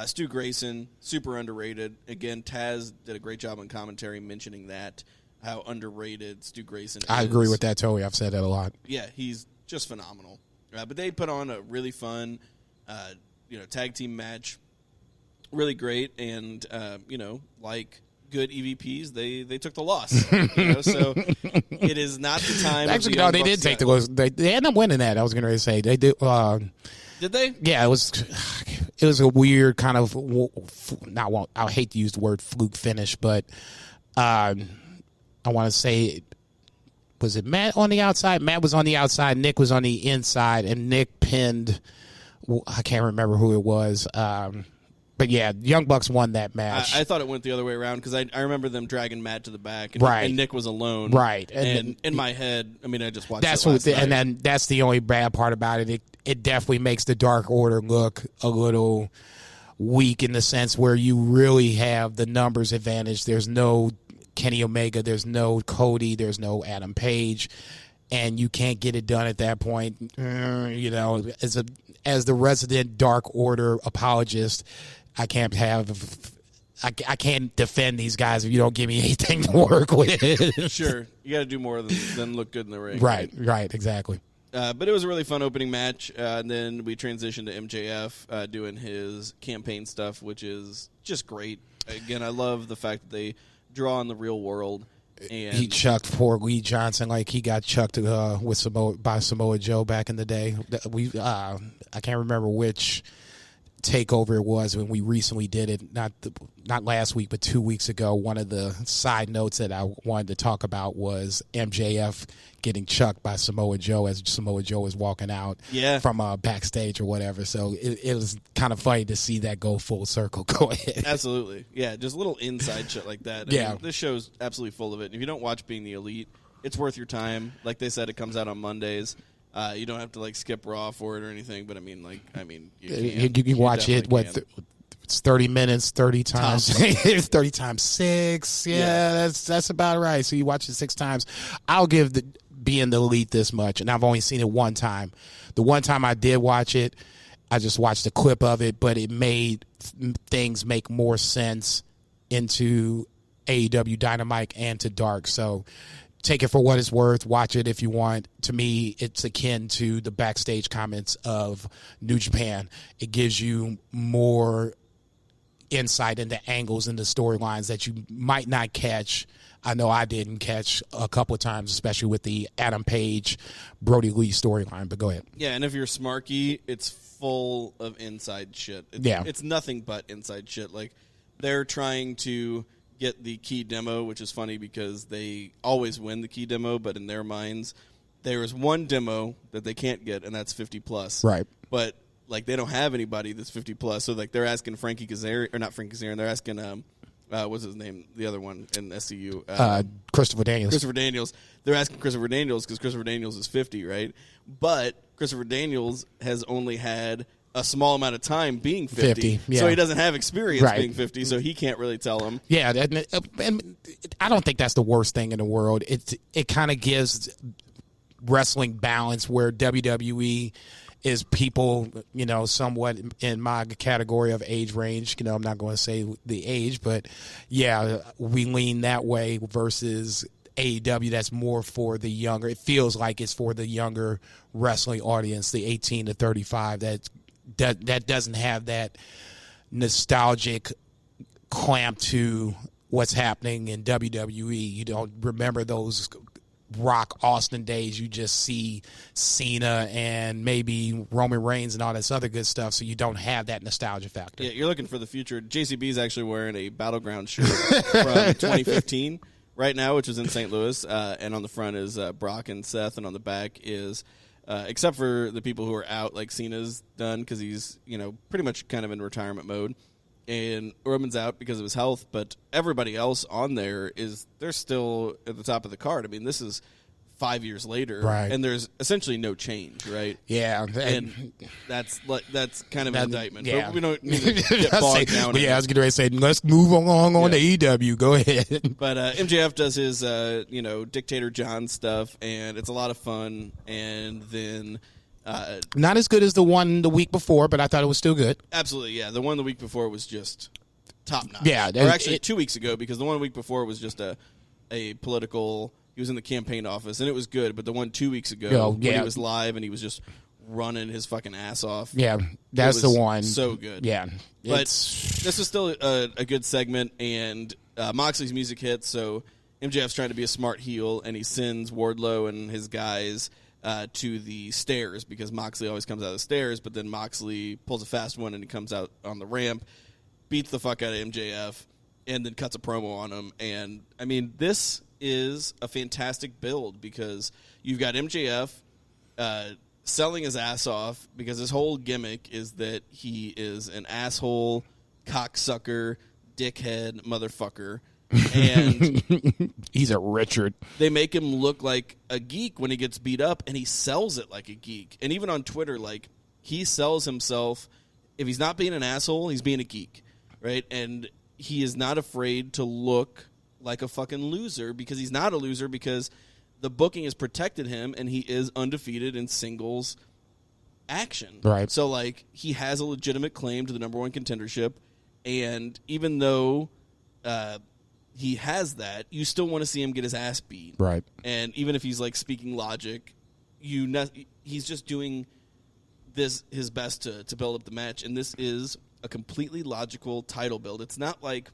Stu Grayson, super underrated. Again, Taz did a great job on commentary mentioning that, how underrated Stu Grayson is. I agree with that, totally. I've said that a lot. Yeah, he's just phenomenal. But they put on a really fun, tag team match. Really great. And, like good EVPs, they took the loss. So it is not the time. Actually, no, they did take the loss. They ended up winning that. I was going to say they did. Did they? Yeah, it was a weird kind of. I hate to use the word fluke finish, but I want to say. Was it Matt on the outside? Matt was on the outside. Nick was on the inside, and Nick pinned I can't remember who it was. But yeah, Young Bucks won that match. I thought it went the other way around because I remember them dragging Matt to the back, and, Right. and Nick was alone. Right. And in my head, I mean, I just watched that's it last night. and then that's the only bad part about it. It definitely makes the Dark Order look a little weak in the sense where you really have the numbers advantage. There's no Kenny Omega, there's no Cody, there's no Adam Page, and you can't get it done at that point. You know, as the resident Dark Order apologist, I can't defend these guys if you don't give me anything to work with. Sure, you got to do more than look good in the ring. Right, exactly. But it was a really fun opening match, and then we transitioned to MJF doing his campaign stuff, which is just great. Again, I love the fact that they draw on the real world. And he chucked poor Lee Johnson like he got chucked by Samoa Joe back in the day. I can't remember which takeover it was when we recently did it, not last week but 2 weeks ago. One of the side notes that I wanted to talk about was MJF getting chucked by Samoa Joe as Samoa Joe was walking out from backstage or whatever. So it was kind of funny to see that go full circle. Go ahead. Absolutely. Yeah, just little inside shit like that. I mean, this show's absolutely full of it. If you don't watch Being the Elite, it's worth your time. Like they said, it comes out on Mondays. You don't have to skip Raw for it or anything, but you can watch it. It's 30 minutes, 30 times, 30 times 6. Yeah, that's about right. So you watch it 6 times. I'll give Being the Elite this much, and I've only seen it one time. The one time I did watch it, I just watched a clip of it, but it made things make more sense into AEW Dynamite and to Dark. So take it for what it's worth. Watch it if you want. To me, it's akin to the backstage comments of New Japan. It gives you more insight into angles and the storylines that you might not catch. I know I didn't catch a couple of times, especially with the Adam Page, Brody Lee storyline. But go ahead. Yeah, and if you're Smarky, it's full of inside shit. It's nothing but inside shit. Like, they're trying to get the key demo, which is funny because they always win the key demo, but in their minds, there is one demo that they can't get, and that's 50 plus. Right. But they don't have anybody that's 50 plus, so they're asking Frankie Kazarian, or not Frankie Kazarian, they're asking what's his name, the other one in SCU, Christopher Daniels. They're asking Christopher Daniels because Christopher Daniels is 50, right? But Christopher Daniels has only had a small amount of time being 50 so he doesn't have experience being 50, so he can't really tell him. Yeah, and I don't think that's the worst thing in the world. It kind of gives wrestling balance where WWE is people, somewhat in my category of age range. I'm not going to say the age, but yeah, we lean that way versus AEW that's more for the younger. It feels like it's for the younger wrestling audience, the 18 to 35 that doesn't have that nostalgic clamp to what's happening in WWE. You don't remember those Rock Austin days. You just see Cena and maybe Roman Reigns and all this other good stuff, so you don't have that nostalgia factor. Yeah, you're looking for the future. JCB is actually wearing a Battleground shirt from 2015 right now, which is in St. Louis, and on the front is Brock and Seth, and on the back is except for the people who are out, like Cena's done because he's pretty much kind of in retirement mode, and Roman's out because of his health. But everybody else on there they're still at the top of the card. I mean, this is 5 years later, right? And there's essentially no change, right? Yeah, and that's kind of an indictment. Yeah, but we don't need to get bogged down. Yeah, I was going to say let's move along on to EW. Go ahead. But MJF does his Dictator John stuff, and it's a lot of fun. And then not as good as the one the week before, but I thought it was still good. Absolutely, yeah. The one the week before was just top notch. Yeah, or actually 2 weeks ago, because the one week before was just a political. He was in the campaign office, and it was good. But the one 2 weeks ago, when he was live and he was just running his fucking ass off. Yeah, that's the one. So good. Yeah. But this is still a good segment, and Moxley's music hits, so MJF's trying to be a smart heel, and he sends Wardlow and his guys to the stairs because Moxley always comes out of the stairs, but then Moxley pulls a fast one and he comes out on the ramp, beats the fuck out of MJF, and then cuts a promo on him. And, I mean, this is a fantastic build because you've got MJF selling his ass off because his whole gimmick is that he is an asshole, cocksucker, dickhead, motherfucker. And he's a Richard. They make him look like a geek when he gets beat up, and he sells it like a geek. And even on Twitter, like, he sells himself. If he's not being an asshole, he's being a geek, right? And he is not afraid to look like a fucking loser because he's not a loser because the booking has protected him and he is undefeated in singles action. Right. So, like, he has a legitimate claim to the number one contendership, and even though he has that, you still want to see him get his ass beat. Right. And even if he's, like, speaking logic, he's just doing his best to build up the match, and this is a completely logical title build. It's not like,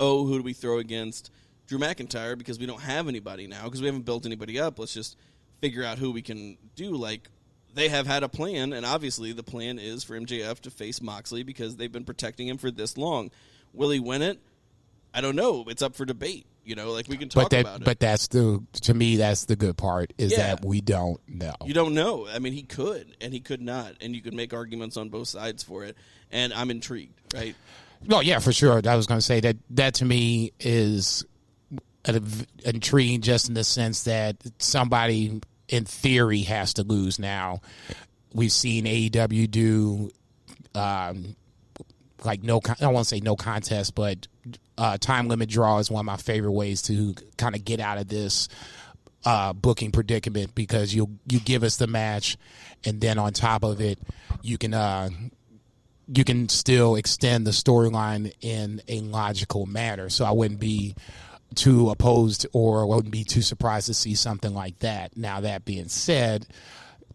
oh, who do we throw against Drew McIntyre because we don't have anybody now because we haven't built anybody up. Let's just figure out who we can do. Like, they have had a plan, and obviously the plan is for MJF to face Moxley because they've been protecting him for this long. Will he win it? I don't know. It's up for debate. You know, like, we can talk about it. But to me, that's the good part, is that we don't know. You don't know. I mean, he could, and he could not, and you could make arguments on both sides for it, and I'm intrigued, right? No, yeah, for sure. I was going to say that to me is intriguing just in the sense that somebody, in theory, has to lose now. We've seen AEW do, I don't want to say no contest, but time limit draw is one of my favorite ways to kind of get out of this booking predicament, because you give us the match, and then on top of it, you can still extend the storyline in a logical manner. So I wouldn't be too opposed or wouldn't be too surprised to see something like that. Now, that being said,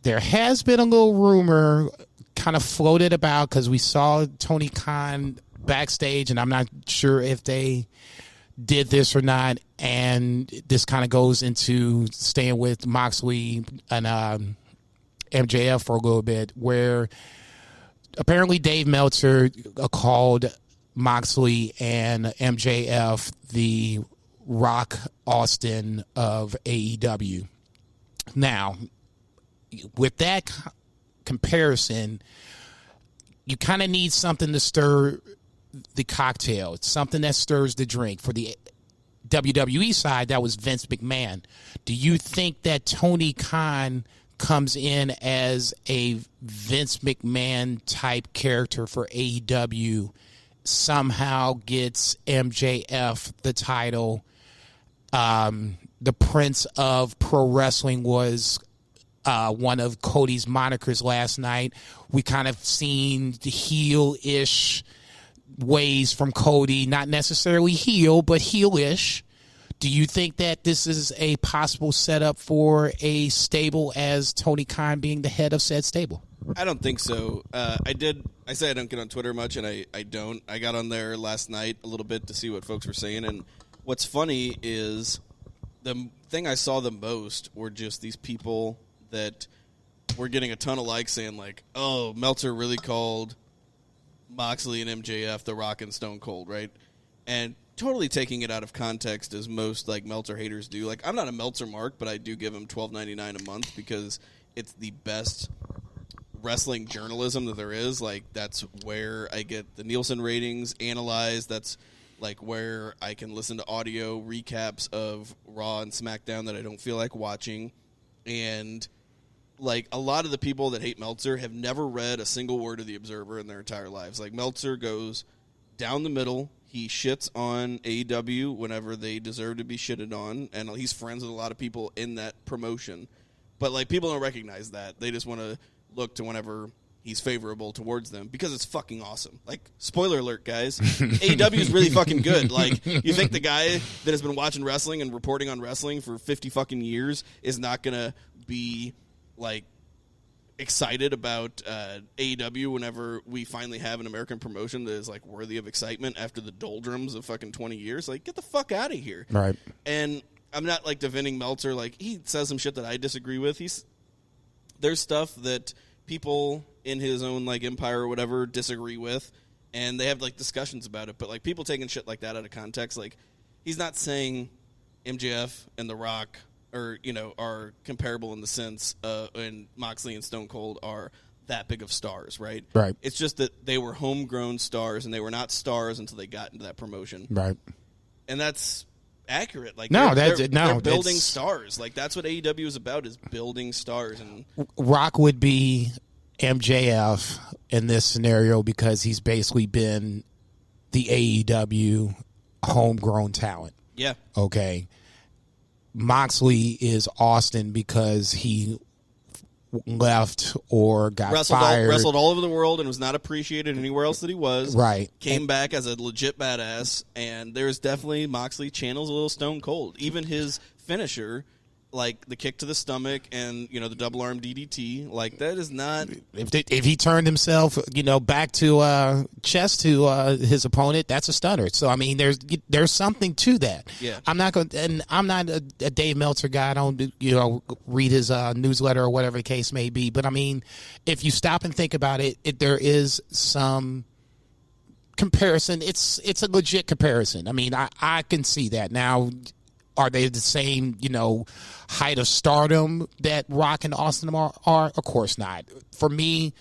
there has been a little rumor kind of floated about, because we saw Tony Khan backstage, and I'm not sure if they did this or not, and this kind of goes into staying with Moxley and MJF for a little bit, where apparently Dave Meltzer called Moxley and MJF the Rock Austin of AEW. Now, with that comparison, you kind of need something to stir the cocktail. It's something that stirs the drink. For the WWE side, that was Vince McMahon. Do you think that Tony Khan comes in as a Vince McMahon type character for AEW, somehow gets MJF the title? The Prince of Pro Wrestling was one of Cody's monikers last night. We kind of seen the heel-ish ways from Cody, not necessarily heel, but heel-ish. Do you think that this is a possible setup for a stable, as Tony Khan being the head of said stable? I don't think so. I say I don't get on Twitter much, and I don't. I got on there last night a little bit to see what folks were saying, and what's funny is the thing I saw the most were just these people that were getting a ton of likes saying, like, oh, Meltzer really called Moxley and MJF the Rock and Stone Cold, right? And totally taking it out of context, as most, like, Meltzer haters do. Like, I'm not a Meltzer mark, but I do give him $12.99 a month because it's the best wrestling journalism that there is. Like, that's where I get the Nielsen ratings analyzed. That's, like, where I can listen to audio recaps of Raw and SmackDown that I don't feel like watching. And, like, a lot of the people that hate Meltzer have never read a single word of The Observer in their entire lives. Like, Meltzer goes down the middle. He shits on AEW whenever they deserve to be shitted on, and he's friends with a lot of people in that promotion. But, like, people don't recognize that. They just want to look to whenever he's favorable towards them, because it's fucking awesome. Like, spoiler alert, guys, AEW is really fucking good. Like, you think the guy that has been watching wrestling and reporting on wrestling for 50 fucking years is not going to be, like, excited about AEW whenever we finally have an American promotion that is, like, worthy of excitement after the doldrums of fucking 20 years? Like, get the fuck out of here. Right. And I'm not, like, defending Meltzer. Like, he says some shit that I disagree with. There's stuff that people in his own, like, empire or whatever disagree with, and they have, like, discussions about it. But, like, people taking shit like that out of context, like, he's not saying MJF and The Rock or are comparable in the sense and Moxley and Stone Cold are that big of stars, right? Right. It's just that they were homegrown stars, and they were not stars until they got into that promotion. Right. And that's accurate. Like they're building stars. Like that's what AEW is about, is building stars. And Rock would be MJF in this scenario because he's basically been the AEW homegrown talent. Yeah. Okay. Moxley is Austin because he left or got fired. Wrestled all over the world and was not appreciated anywhere else that he was. Right. Came back as a legit badass, and there's definitely Moxley channels a little Stone Cold. Even his finisher, like the kick to the stomach and the double arm DDT, like that is not. If he turned himself, back to chest to his opponent, that's a stunner. So I mean, there's something to that. Yeah. I'm not a Dave Meltzer guy. I don't read his newsletter or whatever the case may be. But I mean, if you stop and think about it, there is some comparison. It's a legit comparison. I mean, I can see that now. Are they the same, height of stardom that Rock and Austin are? Of course not. For me,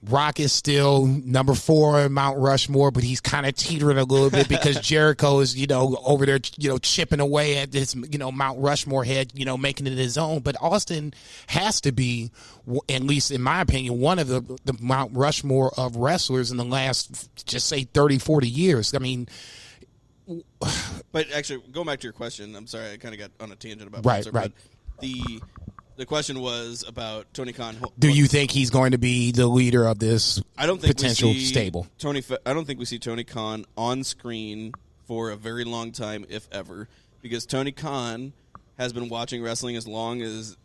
Rock is still number 4 in Mount Rushmore, but he's kind of teetering a little bit because Jericho is, over there, chipping away at this, Mount Rushmore head, making it his own. But Austin has to be, at least in my opinion, one of the Mount Rushmore of wrestlers in the last, just say 30, 40 years. I mean, but actually, going back to your question, I'm sorry, I kind of got on a tangent about Meltzer, right. But the question was about Tony Khan. Do you think he's going to be the leader of this potential stable? I don't think we see Tony Khan on screen for a very long time, if ever, because Tony Khan has been watching wrestling as long as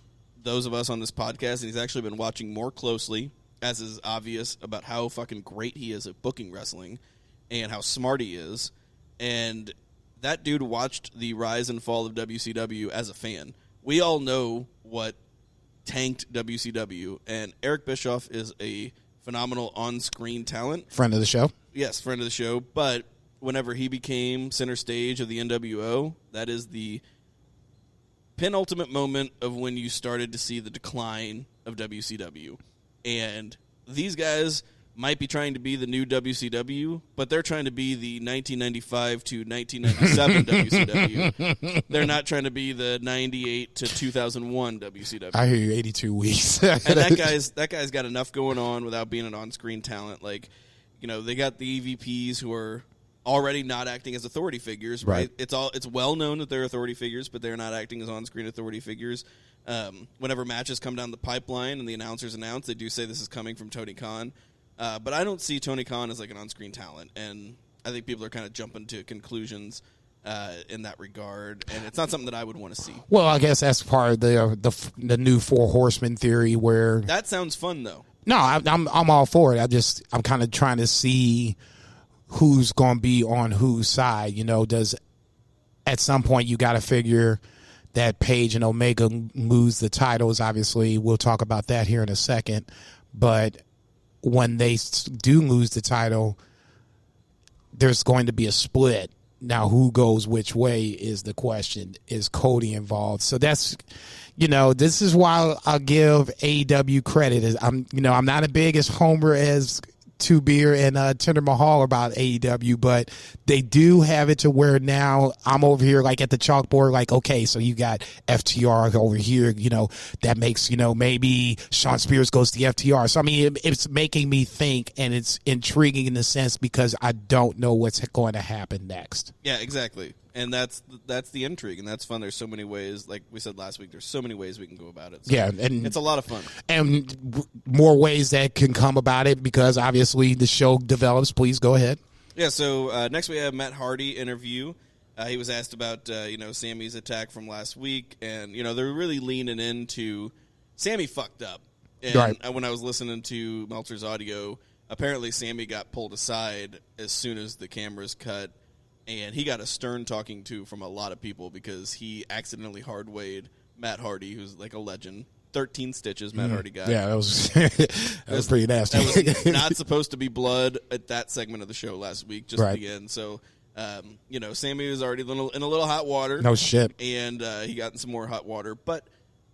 those of us on this podcast, and he's actually been watching more closely, as is obvious, about how fucking great he is at booking wrestling and how smart he is. And that dude watched the rise and fall of WCW as a fan. We all know what tanked WCW, and Eric Bischoff is a phenomenal on-screen talent. Friend of the show? Yes, friend of the show. But whenever he became center stage of the NWO, that is the penultimate moment of when you started to see the decline of WCW. And these guys might be trying to be the new WCW, but they're trying to be the 1995 to 1997 WCW. They're not trying to be the 98 to 2001 WCW. I hear you, 82 weeks. And that guy's got enough going on without being an on-screen talent. Like, they got the EVPs who are already not acting as authority figures, right? It's well known that they're authority figures, but they're not acting as on-screen authority figures. Whenever matches come down the pipeline and the announcers announce, they do say this is coming from Tony Khan. But I don't see Tony Khan as like an on-screen talent, and I think people are kind of jumping to conclusions in that regard, and it's not something that I would want to see. Well, I guess that's part of the new 4 Horsemen theory, where that sounds fun though. No, I'm all for it. I'm kind of trying to see who's going to be on whose side. Does at some point you got to figure that Page and Omega lose the titles. Obviously, we'll talk about that here in a second, but when they do lose the title, there's going to be a split. Now, who goes which way is the question. Is Cody involved? So that's, this is why I'll give AEW credit. I'm not as big as homer as Two Beer and Tinder Mahal about AEW, but they do have it to where now I'm over here like at the chalkboard, like, okay, so you got FTR over here, that makes, maybe Shawn Spears goes to the FTR. So, I mean, it's making me think, and it's intriguing in the sense because I don't know what's going to happen next. Yeah, exactly. And that's the intrigue, and that's fun. There's so many ways, like we said last week, there's so many ways we can go about it. So yeah, and it's a lot of fun. And more ways that can come about it because obviously the show develops. Please go ahead. Yeah, so next we have Matt Hardy interview. He was asked about, Sammy's attack from last week, and, they're really leaning into Sammy fucked up. And right. When I was listening to Meltzer's audio, apparently Sammy got pulled aside as soon as the cameras cut. And he got a stern talking to from a lot of people because he accidentally hard-weighed Matt Hardy, who's like a legend. 13 stitches Matt Hardy got. Yeah, that was was pretty nasty. That was not supposed to be blood at that segment of the show last week, just right. at the end. So Sammy was already in a little hot water. No shit. And he got in some more hot water. But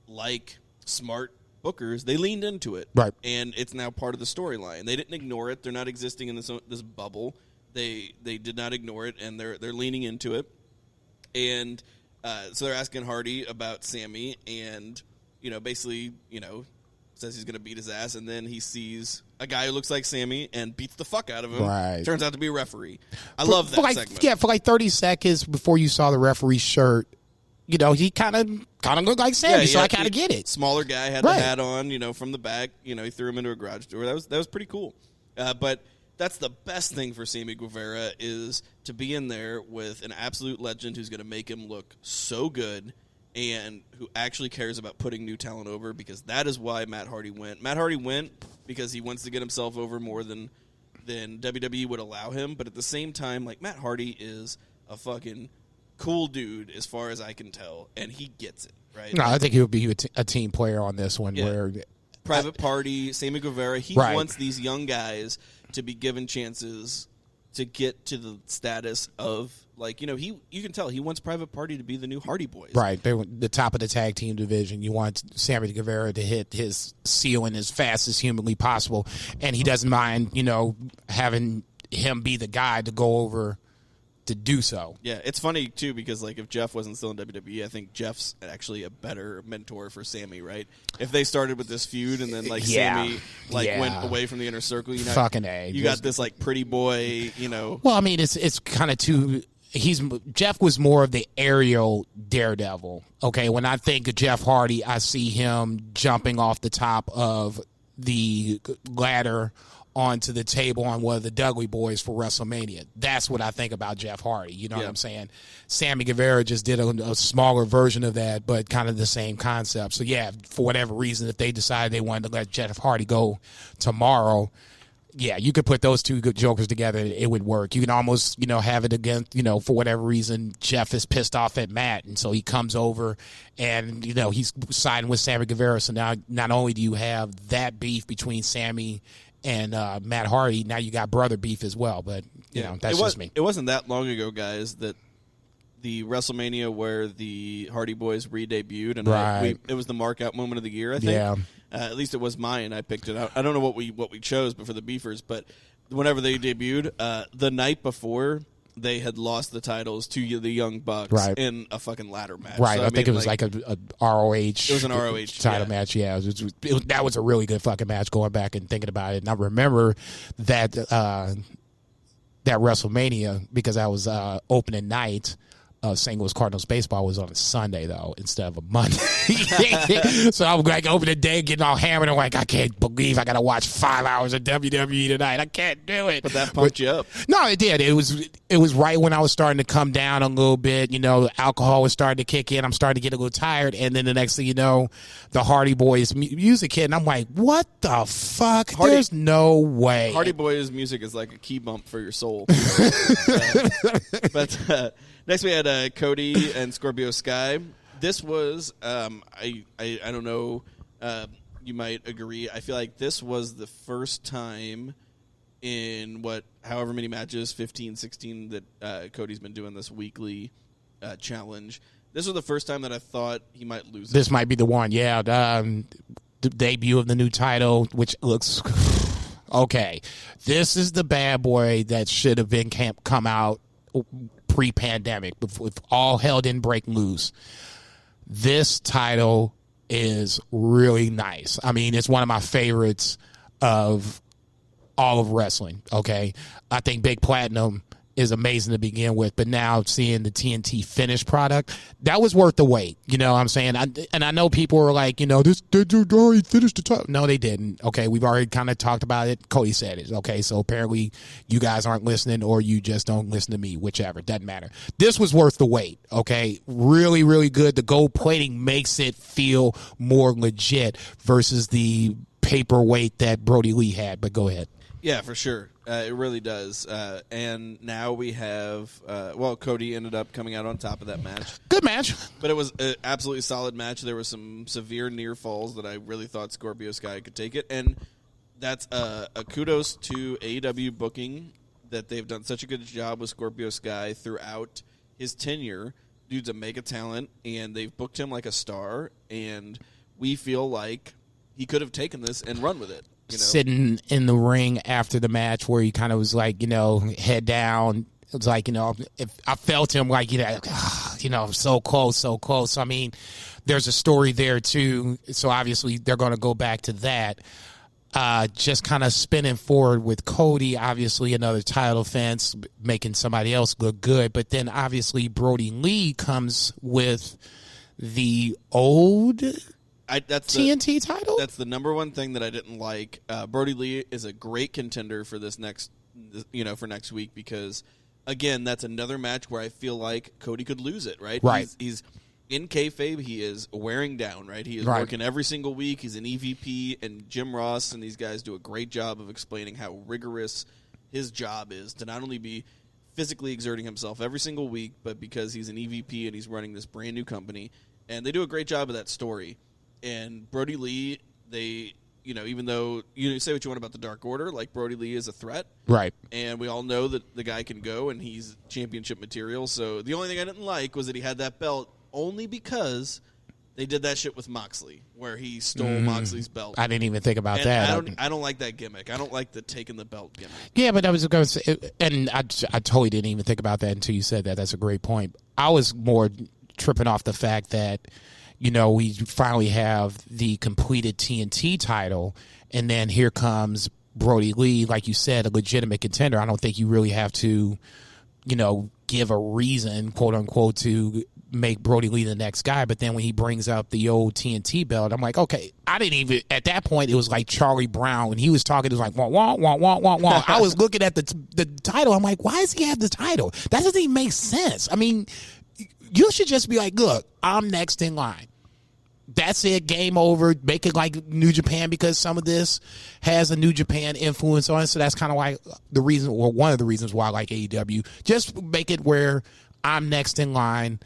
like smart bookers, they leaned into it. Right. And it's now part of the storyline. They didn't ignore it. They're not existing in this bubble. They did not ignore it, and they're leaning into it. And so they're asking Hardy about Sammy, and basically says he's going to beat his ass, and then he sees a guy who looks like Sammy and beats the fuck out of him. Right. Turns out to be a referee. I love that segment. Yeah, for like 30 seconds before you saw the referee's shirt, he kind of looked like Sammy, so I kind of get it. Smaller guy, had the hat on, from the back. He threw him into a garage door. That was pretty cool. But that's the best thing for Sammy Guevara, is to be in there with an absolute legend who's going to make him look so good and who actually cares about putting new talent over, because that is why Matt Hardy went. Matt Hardy went because he wants to get himself over more than WWE would allow him. But at the same time, like, Matt Hardy is a fucking cool dude as far as I can tell, and he gets it, right? No, I think he'll be a team player on this one. Yeah. Where Private Party, Sammy Guevara, he wants these young guys to be given chances to get to the status of, like, you can tell he wants Private Party to be the new Hardy Boys. Right. They were the top of the tag team division. You want Sammy Guevara to hit his ceiling as fast as humanly possible, and he doesn't mind, having him be the guy to go over to do so. Yeah, it's funny, too, because, like, if Jeff wasn't still in WWE, I think Jeff's actually a better mentor for Sammy, right? If they started with this feud and then, like, Sammy, went away from the inner circle, fucking A. You got this, like, pretty boy, Well, I mean, it's kind of too... Jeff was more of the aerial daredevil. Okay, when I think of Jeff Hardy, I see him jumping off the top of the ladder onto the table on one of the Dudley Boys for WrestleMania. That's what I think about Jeff Hardy. You know what I'm saying? Sammy Guevara just did a smaller version of that, but kind of the same concept. So, yeah, for whatever reason, if they decided they wanted to let Jeff Hardy go tomorrow, yeah, you could put those two good jokers together. It would work. You can almost, have it against, for whatever reason, Jeff is pissed off at Matt, and so he comes over and, he's siding with Sammy Guevara. So now not only do you have that beef between Sammy and Matt Hardy, now you got brother beef as well. But, that's just me. It wasn't that long ago, guys, that the WrestleMania where the Hardy Boys re-debuted, and it was the mark-out moment of the year, I think. Yeah. At least it was mine. I picked it out. I don't know what we chose, but for the Beefers, but whenever they debuted, the night before, they had lost the titles to the Young Bucks in a fucking ladder match. Right. So, I think it was like a ROH. It was an ROH title match. Yeah. That was a really good fucking match, going back and thinking about it. And I remember that WrestleMania, because I was opening night. St. Louis Cardinals baseball was on a Sunday, though, instead of a Monday. So I'm like, over the day, getting all hammered. I'm like, I can't believe I got to watch 5 hours of WWE tonight. I can't do it. But that pumped you up. No, it did. It was right when I was starting to come down a little bit. The alcohol was starting to kick in. I'm starting to get a little tired. And then the next thing you know, the Hardy Boys music hit. And I'm like, what the fuck? There's no way. Hardy Boys music is like a key bump for your soul. But next we had Cody and Scorpio Sky. This was, I don't know, you might agree. I feel like this was the first time in however many matches, 15, 16, that Cody's been doing this weekly challenge. This was the first time that I thought he might lose it. This might be the one, yeah. The debut of the new title, which looks... Okay, this is the bad boy that should have been come out pre-pandemic, if all hell didn't break loose. This title is really nice. I mean, it's one of my favorites of all of wrestling, okay? I think Big Platinum is amazing to begin with, but now seeing the TNT finished product, that was worth the wait. You know what I'm saying? And I know people were like, this dude already finished the title. No, they didn't. Okay, we've already kind of talked about it. Cody said it. Okay, so apparently you guys aren't listening, or you just don't listen to me, whichever. Doesn't matter. This was worth the wait, okay? Really, really good. The gold plating makes it feel more legit versus the paperweight that Brody Lee had, but go ahead. Yeah, for sure. It really does. And now we have, Cody ended up coming out on top of that match. Good match. But it was an absolutely solid match. There were some severe near falls that I really thought Scorpio Sky could take it. And that's a kudos to AEW booking that they've done such a good job with Scorpio Sky throughout his tenure. Dude's a mega talent, and they've booked him like a star, and we feel like he could have taken this and run with it. You know? Sitting in the ring after the match where he kind of was like, head down. It was like, if I felt him like, so close, so close. I mean, there's a story there too. So obviously they're going to go back to that. Just kind of spinning forward with Cody, obviously another title defense, making somebody else look good. But then obviously Brody Lee comes with the old TNT title. That's the number one thing that I didn't like. Brody Lee is a great contender for this for next week because, again, that's another match where I feel like Cody could lose it, right? Right. He's in kayfabe, he is wearing down, right? He is working every single week. He's an EVP, and Jim Ross and these guys do a great job of explaining how rigorous his job is to not only be physically exerting himself every single week, but because he's an EVP and he's running this brand new company. And they do a great job of that story. And Brody Lee, even though you say what you want about the Dark Order, like Brody Lee is a threat. Right. And we all know that the guy can go and he's championship material. So the only thing I didn't like was that he had that belt only because they did that shit with Moxley, where he stole Moxley's belt. I didn't even think about that. I don't like that gimmick. I don't like the taking the belt gimmick. Yeah, but I was going to say, and I totally didn't even think about that until you said that. That's a great point. I was more tripping off the fact that, we finally have the completed TNT title, and then here comes Brody Lee, like you said, a legitimate contender. I don't think you really have to, give a reason, quote unquote, to make Brody Lee the next guy. But then when he brings up the old TNT belt, I'm like, okay, I didn't even, at that point, it was like Charlie Brown. When he was talking, it was like, wah, wah, wah, wah, wah, wah. I was looking at the title. I'm like, why does he have the title? That doesn't even make sense. I mean, you should just be like, look, I'm next in line. That's it, game over. Make it like New Japan because some of this has a New Japan influence on it. So that's kind of why one of the reasons why I like AEW. Just make it where I'm next in line.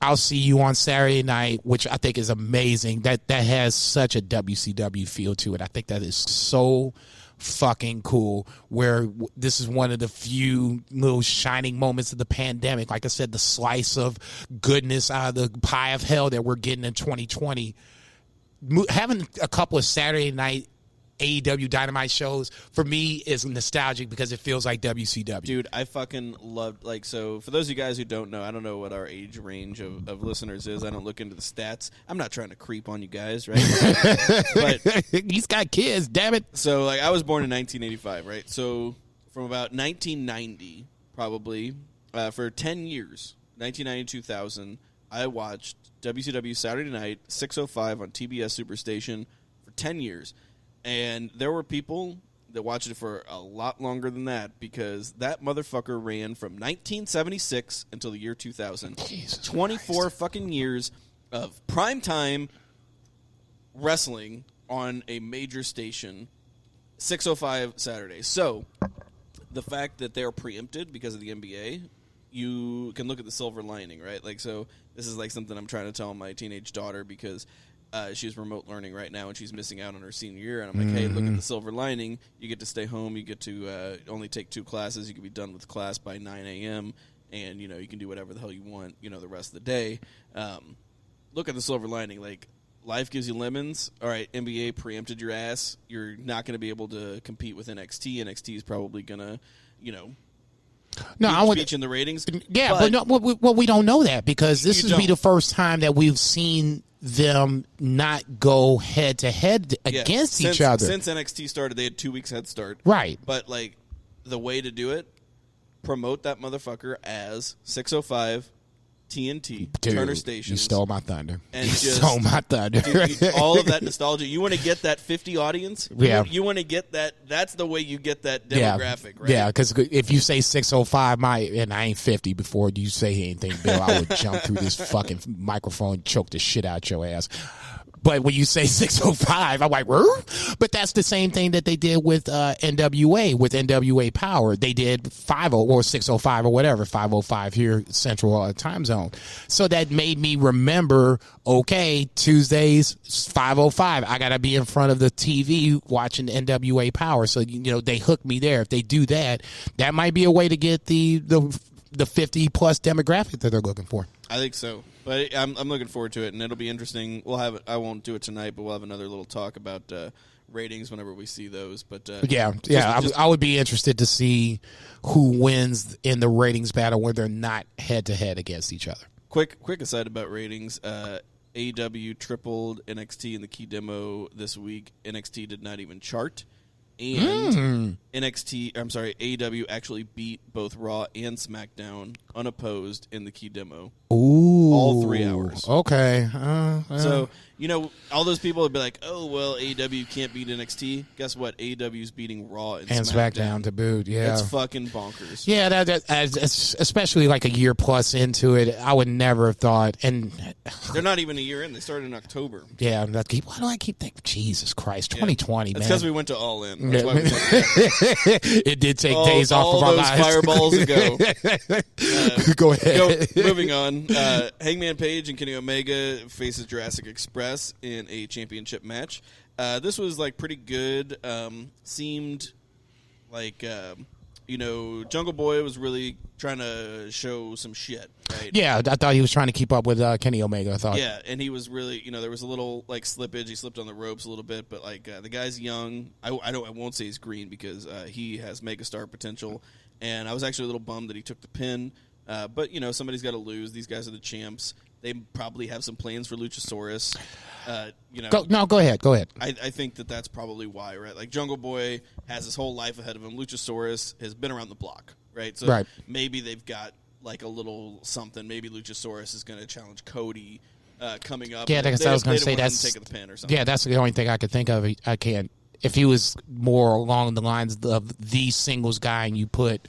I'll see you on Saturday night, which I think is amazing. That has such a WCW feel to it. I think that is so fucking cool, where this is one of the few little shining moments of the pandemic. Like I said, the slice of goodness out of the pie of hell that we're getting in 2020. Having a couple of Saturday night AEW Dynamite shows, for me, is nostalgic because it feels like WCW. Dude, I fucking loved, so for those of you guys who don't know, I don't know what our age range of listeners is. I don't look into the stats. I'm not trying to creep on you guys, right? But he's got kids, damn it. So, I was born in 1985, right? So, from about 1990, probably, for 10 years, 1990 2000, I watched WCW Saturday Night, 6:05 on TBS Superstation for 10 years. And there were people that watched it for a lot longer than that because that motherfucker ran from 1976 until the year 2000. Jesus 24 Christ. fucking years of primetime wrestling on a major station, 6:05 Saturday. So the fact that they're preempted because of the NBA, you can look at the silver lining, right? So this is something I'm trying to tell my teenage daughter because she's remote learning right now, and she's missing out on her senior year. And I'm like, hey, look at the silver lining. You get to stay home. You get to only take 2 classes. You can be done with class by 9 a.m., and, you can do whatever the hell you want, the rest of the day. Look at the silver lining. Life gives you lemons. All right, NBA preempted your ass. You're not going to be able to compete with NXT. NXT is probably going to, speech in the ratings. Yeah, but no, we don't know that because this would be the first time that we've seen them not go head to head against each other. Since NXT started, they had 2 weeks head start. Right. But the way to do it, promote that motherfucker as 6:05 TNT, Dude, Turner Station. You stole my thunder. And you stole my thunder. Dude, all of that nostalgia. You want to get that 50 audience? Yeah. You want to get that. That's the way you get that demographic, right? Yeah, because if you say 6:05, and I ain't 50 before you say anything, Bill, I would jump through this fucking microphone and choke the shit out your ass. But when you say 605, I'm like, "Where?" But that's the same thing that they did with NWA, with NWA Power. They did 50 or 605 or whatever, 505 here, Central Time Zone. So that made me remember, okay, Tuesdays, 505. I got to be in front of the TV watching NWA Power. So, they hooked me there. If they do that, that might be a way to get the 50-plus demographic that they're looking for. I think so. But I'm looking forward to it, and it'll be interesting. We'll have it. I won't do it tonight, but we'll have another little talk about ratings whenever we see those. But I would be interested to see who wins in the ratings battle where they're not head-to-head against each other. Quick aside about ratings. AEW tripled NXT in the key demo this week. NXT did not even chart. And AEW actually beat both Raw and SmackDown unopposed in the key demo. Ooh. All 3 hours. Okay. So, all those people would be like, oh, well, AEW can't beat NXT. Guess what? AEW's beating Raw and SmackDown to boot, yeah. It's fucking bonkers. Yeah, that especially like a year plus into it, I would never have thought. And they're not even a year in. They started in October. Yeah, why do I keep thinking, Jesus Christ, 2020, man. It's because we went to All In. That's why we it did take days off of our lives. All those fireballs ago. Go ahead. Moving on. Hangman Page and Kenny Omega faces Jurassic Express in a championship match. This was pretty good. Seemed like Jungle Boy was really trying to show some shit, right? Yeah, I thought he was trying to keep up with Kenny Omega. I thought. Yeah, and he was really, there was a little slippage. He slipped on the ropes a little bit, but the guy's young. I won't say he's green because he has megastar potential. And I was actually a little bummed that he took the pin. But somebody's got to lose. These guys are the champs. They probably have some plans for Luchasaurus. Go ahead. I think that's probably why, right? Jungle Boy has his whole life ahead of him. Luchasaurus has been around the block, right? So maybe they've got a little something. Maybe Luchasaurus is going to challenge Cody coming up. Yeah, I was going to say that's take the pin or something. Yeah, that's the only thing I could think of. I can't. If he was more along the lines of the singles guy, and you put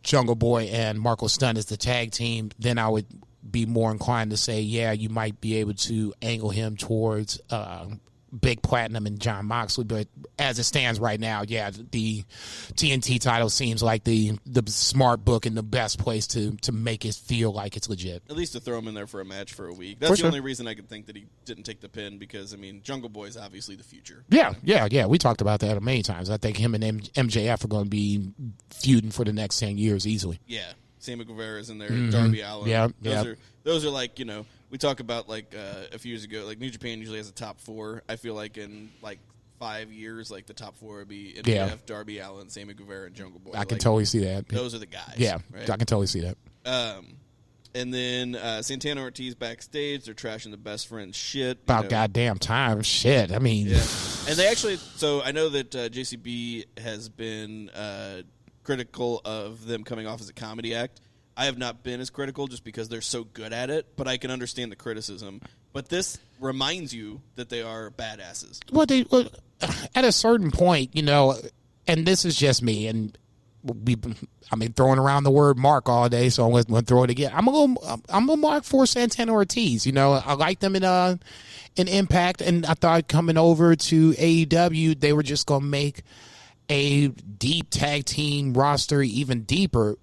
Jungle Boy and Marco Stunt as the tag team, then I would be more inclined to say, yeah, you might be able to angle him towards Big Platinum and John Moxley. But as it stands right now, yeah, the TNT title seems like the smart book and the best place to make it feel like it's legit. At least to throw him in there for a match for a week. That's the only reason I could think that he didn't take the pin because, Jungle Boy is obviously the future. Yeah. We talked about that many times. I think him and MJF are going to be feuding for the next 10 years easily. Yeah. Sammy Guevara's in there, Darby Allin. Those are we talk about a few years ago, New Japan usually has a top 4. I feel like in 5 years, the top 4 would be MJF, Darby Allin, Sammy Guevara, and Jungle Boy. I can totally see that. Those are the guys. Yeah, right? I can totally see that. And then Santana Ortiz backstage, they're trashing the best friend's shit. About goddamn time, shit. And they actually, so I know that JCB has been critical of them coming off as a comedy act. I have not been as critical just because they're so good at it, but I can understand the criticism. But this reminds you that they are badasses. Well, at a certain point, and this is just me, and I've been throwing around the word mark all day, so I'm going to throw it again. I'm gonna mark for Santana Ortiz. I like them in Impact, and I thought coming over to AEW, they were just going to make a deep tag team roster even deeper.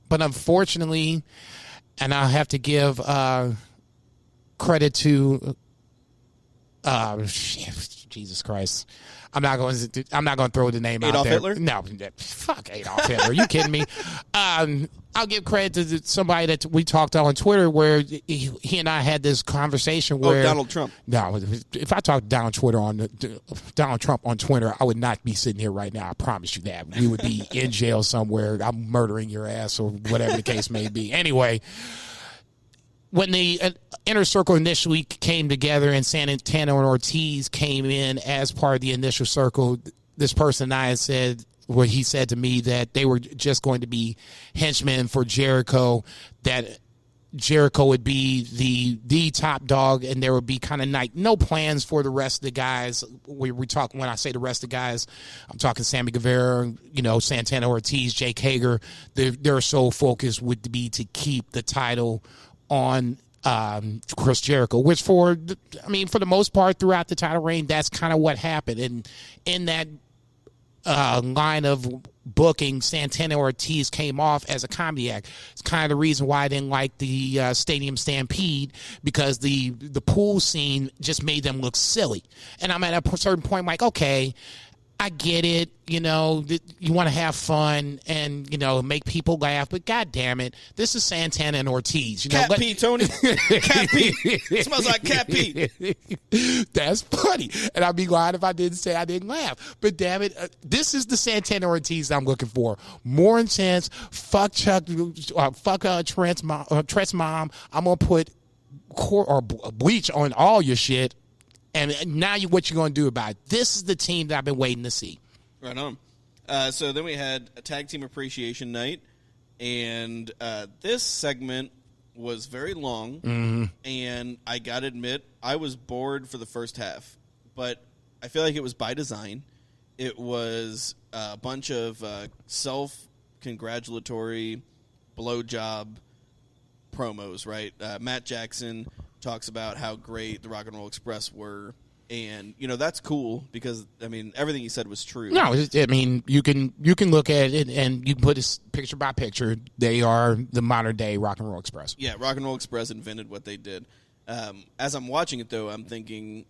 But unfortunately, and I have to give credit to Jesus Christ. I'm not going to throw the name Adolf out there. Hitler? No, fuck Adolf Hitler. Are you kidding me? I'll give credit to somebody that we talked on Twitter where he and I had this conversation where Donald Trump. No, if I talked Donald Trump on Twitter, I would not be sitting here right now. I promise you that. We would be in jail somewhere. I'm murdering your ass or whatever the case may be. Anyway, when the Inner Circle initially came together and Santana and Ortiz came in as part of the Initial Circle, this person and I had said, where he said to me that they were just going to be henchmen for Jericho, that Jericho would be the top dog, and there would be kind of no plans for the rest of the guys. We talk, when I say the rest of the guys, I'm talking Sammy Guevara, Santana Ortiz, Jake Hager. Their sole focus would be to keep the title on Chris Jericho, which for the most part throughout the title reign, that's kind of what happened. And in that line of booking, Santana Ortiz came off as a comedy act. It's kind of the reason why I didn't like the Stadium Stampede, because the pool scene just made them look silly. And I'm at a certain point, like, okay, I get it, you want to have fun and, make people laugh, but God damn it, this is Santana and Ortiz. Cat pee, Tony. Cat pee. It smells like cat pee. That's funny. And I'd be lying if I didn't say I didn't laugh. But damn it, this is the Santana Ortiz I'm looking for. More intense, fuck Chuck, fuck Trent's mom. I'm going to put bleach on all your shit. And now what you going to do about it? This is the team that I've been waiting to see. Right on. So then we had a tag team appreciation night, and this segment was very long, and I got to admit, I was bored for the first half, but I feel like it was by design. It was a bunch of self-congratulatory blowjob promos, right? Matt Jackson talks about how great the Rock and Roll Express were, and that's cool because everything he said was true. No, you can look at it and you can put it picture by picture. They are the modern day Rock and Roll Express. Yeah, Rock and Roll Express invented what they did. As I'm watching it though, I'm thinking,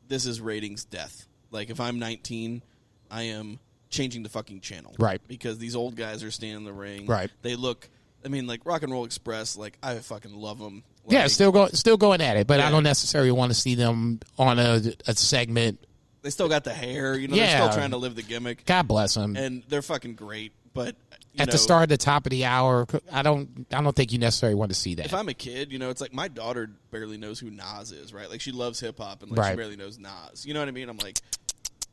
this is ratings death. Like if I'm 19, I am changing the fucking channel, right? Because these old guys are standing in the ring, right? They look. Like Rock and Roll Express, like I fucking love them. Like, yeah, still going at it, but yeah. I don't necessarily want to see them on a segment. They still got the hair, they're still trying to live the gimmick. God bless them, and they're fucking great. But at the start, the top of the hour, I don't think you necessarily want to see that. If I'm a kid, it's like my daughter barely knows who Nas is, right? Like she loves hip hop, and she barely knows Nas. You know what I mean? I'm like,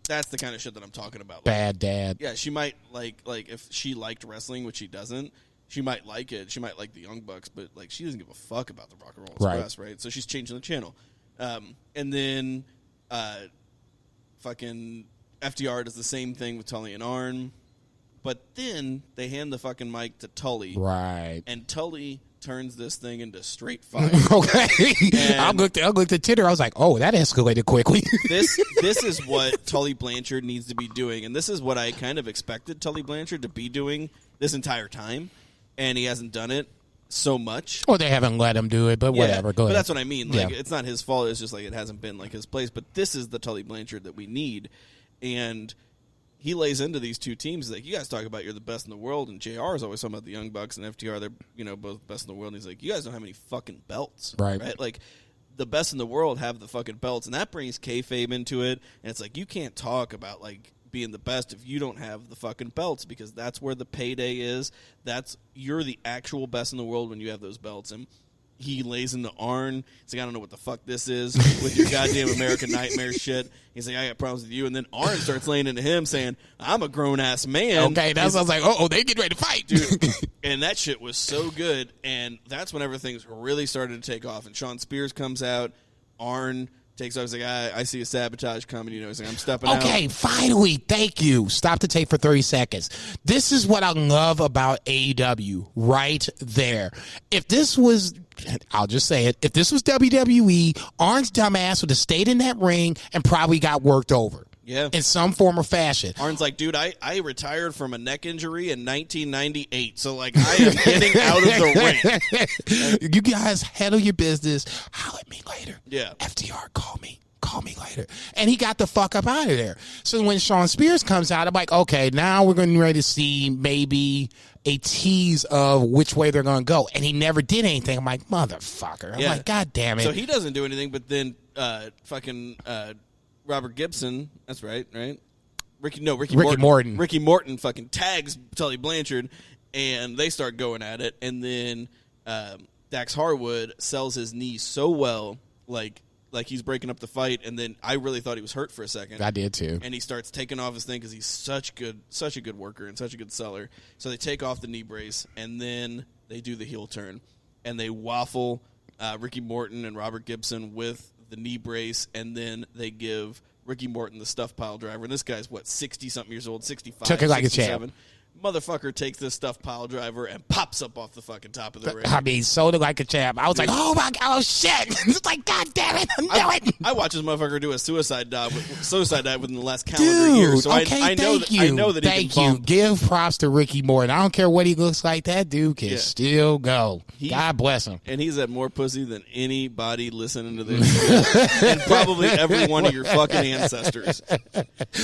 that's the kind of shit that I'm talking about. Like, bad dad. Yeah, she might like if she liked wrestling, which she doesn't. She might like it. She might like the Young Bucks, but she doesn't give a fuck about the Rock and Roll Express, right? So she's changing the channel. And then fucking FDR does the same thing with Tully and Arn. But then they hand the fucking mic to Tully. Right. And Tully turns this thing into straight fire. Okay. I looked at Tinder. I was like, oh, that escalated quickly. This is what Tully Blanchard needs to be doing. And this is what I kind of expected Tully Blanchard to be doing this entire time. And he hasn't done it so much. Or they haven't let him do it, but whatever. Go ahead. But that's what I mean. Like, it's not his fault. It's just like it hasn't been like his place. But this is the Tully Blanchard that we need. And he lays into these two teams. He's like, you guys talk about you're the best in the world. And JR is always talking about the Young Bucks and FTR. They're, both best in the world. And he's like, you guys don't have any fucking belts. Right? Like, the best in the world have the fucking belts. And that brings kayfabe into it. And it's like, you can't talk about, like, being the best if you don't have the fucking belts, because that's where the payday is. You're the actual best in the world when you have those belts. And he lays into Arn. He's like, I don't know what the fuck this is with your goddamn American Nightmare shit. He's like, I got problems with you. And then Arn starts laying into him saying, I'm a grown-ass man. Okay, that sounds like, they get ready to fight. Dude. And that shit was so good. And that's when everything's really started to take off. And Sean Spears comes out. Arn takes off. He's like, I see a sabotage coming. He's like, I'm stepping out. Okay, finally. Thank you. Stop the tape for 30 seconds. This is what I love about AEW right there. If this was, I'll just say it, if this was WWE, Arn's dumbass would have stayed in that ring and probably got worked over. Yeah. In some form or fashion. Arn's like, dude, I retired from a neck injury in 1998, so, like, I am getting out of the ring. You guys handle your business. Holler at me later. Yeah. FDR, call me later. And he got the fuck up out of there. So when Sean Spears comes out, I'm like, okay, now we're going to be ready to see maybe a tease of which way they're going to go. And he never did anything. I'm like, motherfucker. I'm like, God damn it. So he doesn't do anything, but then Robert Gibson, that's right? Ricky Morton. Ricky Morton fucking tags Tully Blanchard, and they start going at it. And then Dax Harwood sells his knee so well, like he's breaking up the fight. And then I really thought he was hurt for a second. I did too. And he starts taking off his thing because he's such a good worker and such a good seller. So they take off the knee brace, and then they do the heel turn, and they waffle Ricky Morton and Robert Gibson with the knee brace, and then they give Ricky Morton the stuff pile driver. And this guy's, 60-something years old, 65, Took it like 67. a champ. Motherfucker takes this stuffed pile driver and pops up off the fucking top of the ring. I mean, soda like a champ. I was like, oh my god, oh shit! It's like, god damn it, I knew it. I watched this motherfucker do a suicide dive within the last calendar year. So okay, I know that he can bump. Give props to Ricky Morton. I don't care what he looks like. That dude can still go. God bless him. And he's had more pussy than anybody listening to this shit. And probably every one of your fucking ancestors.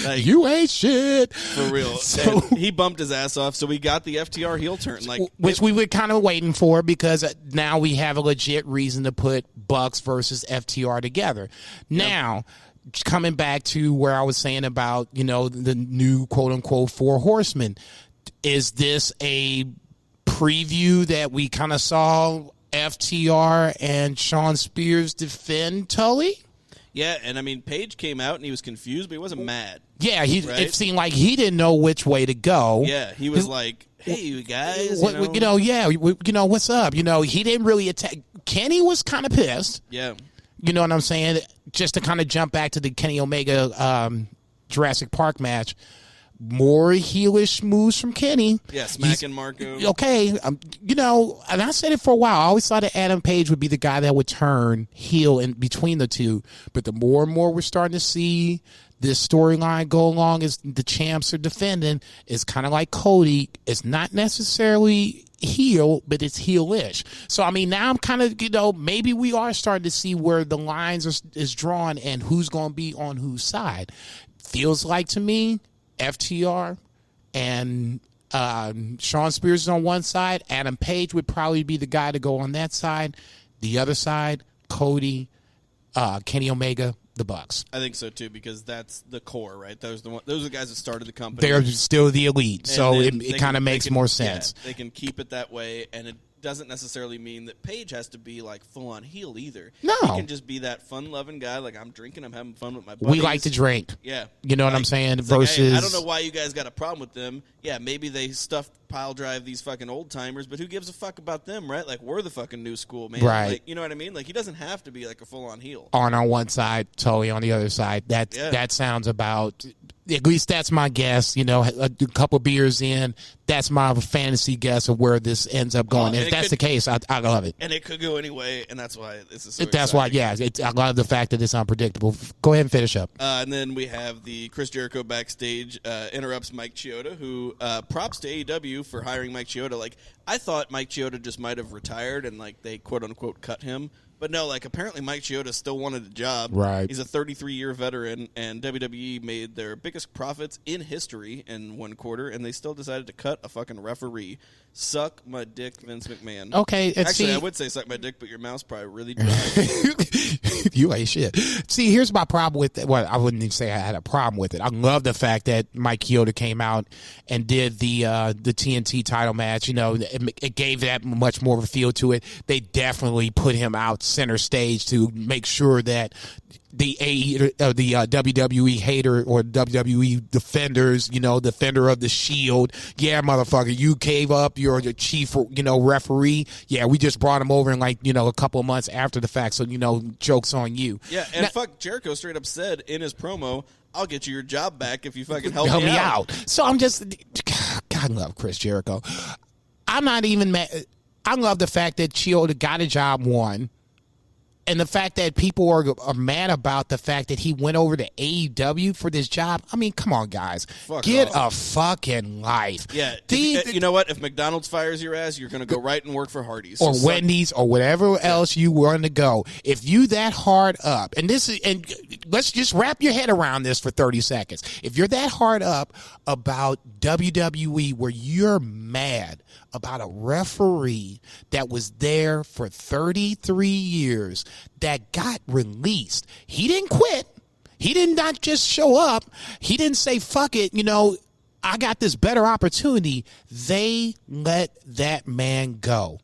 Like, you ain't shit. For real. So, and he bumped his ass off, so we got the FTR heel turn. Which we were kind of waiting for, because now we have a legit reason to put Bucks versus FTR together. Now, coming back to where I was saying about, the new quote-unquote Four Horsemen, is this a preview that we kind of saw FTR and Shawn Spears defend Tully? Yeah, and I mean, Paige came out and he was confused, but he wasn't mad. Yeah, it seemed like he didn't know which way to go. Yeah, he was like, hey, you guys. What's up? He didn't really attack. Kenny was kind of pissed. Yeah. You know what I'm saying? Just to kind of jump back to the Kenny Omega Jurassic Park match, more heelish moves from Kenny. Yeah, smacking Marco. Okay, and I said it for a while. I always thought that Adam Page would be the guy that would turn heel in between the two. But the more and more we're starting to see this storyline go along as the champs are defending, it's kind of like Cody. It's not necessarily heel, but it's heelish. So, I mean, now I'm kind of, maybe we are starting to see where the lines is drawn and who's going to be on whose side. Feels like to me, FTR and Shawn Spears is on one side. Adam Page would probably be the guy to go on that side. The other side, Cody, Kenny Omega, the Bucks. I think so too, because that's the core, right? Those are the guys that started the company. They're still the elite, so it kind of makes more sense. Yeah, they can keep it that way, and it doesn't necessarily mean that Paige has to be like full on heel either. No, he can just be that fun loving guy. Like, I'm drinking, I'm having fun with my buddies. We like to drink. Yeah, you know what I'm saying. Versus, like, hey, I don't know why you guys got a problem with them. Yeah, maybe they stuffed pile drive these fucking old timers, but who gives a fuck about them, right? Like, we're the fucking new school, man. Right? Like, you know what I mean? Like, he doesn't have to be like a full on heel. On one side, Tully on the other side. That sounds about. At least that's my guess. A couple beers in, that's my fantasy guess of where this ends up going. If that's the case, I love it. And it could go anyway, and that's why this is so That's exciting. why, I love the fact that it's unpredictable. Go ahead and finish up. And then we have the Chris Jericho backstage interrupts Mike Chioda, who props to AEW for hiring Mike Chioda. Like, I thought Mike Chioda just might have retired and, like, they quote-unquote cut him. But no, like, apparently Mike Chioda still wanted a job. Right. He's a 33-year veteran, and WWE made their biggest profits in history in one quarter, and they still decided to cut a fucking referee. Suck my dick, Vince McMahon. Okay. Actually, I would say suck my dick, but your mouth's probably really dry. You ain't shit. See, here's my problem with it. Well, I wouldn't even say I had a problem with it. I love the fact that Mike Chioda came out and did the TNT title match. It gave that much more of a feel to it. They definitely put him out center stage to make sure that the WWE hater or WWE defenders, defender of the Shield. Yeah, motherfucker, you gave up your chief, referee. Yeah, we just brought him over in a couple of months after the fact. So, joke's on you. Yeah, and fuck, Jericho straight up said in his promo, I'll get you your job back if you fucking help me out. So I'm just, God, I love Chris Jericho. I'm not even mad. I love the fact that Chioda got a job, one. And the fact that people are mad about the fact that he went over to AEW for this job. I mean, come on, guys. Get a fucking life. Yeah. You know what? If McDonald's fires your ass, you're going to go right and work for Hardee's. Or Wendy's or whatever else you want to go. If you that hard up, and let's just wrap your head around this for 30 seconds. If you're that hard up about WWE where you're mad about a referee that was there for 33 years that got released. He didn't quit. He did not just show up. He didn't say, fuck it, I got this better opportunity. They let that man go.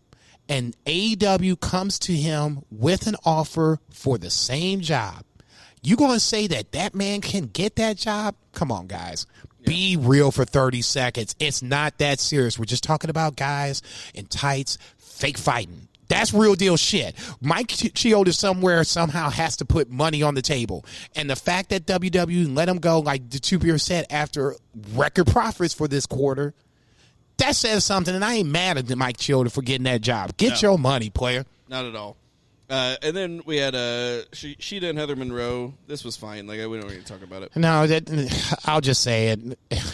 And AEW comes to him with an offer for the same job. You going to say that man can get that job? Come on, guys. Be real for 30 seconds. It's not that serious. We're just talking about guys in tights, fake fighting. That's real deal shit. Mike Chioda somewhere somehow has to put money on the table. And the fact that WWE let him go, like the two beer said, after record profits for this quarter, That says something, and I ain't mad at Mike Childer for getting that job. Get your money, player. Not at all. And then we had Sheeta and Heather Monroe. This was fine. Like, we don't need to talk about it. No, I'll just say it.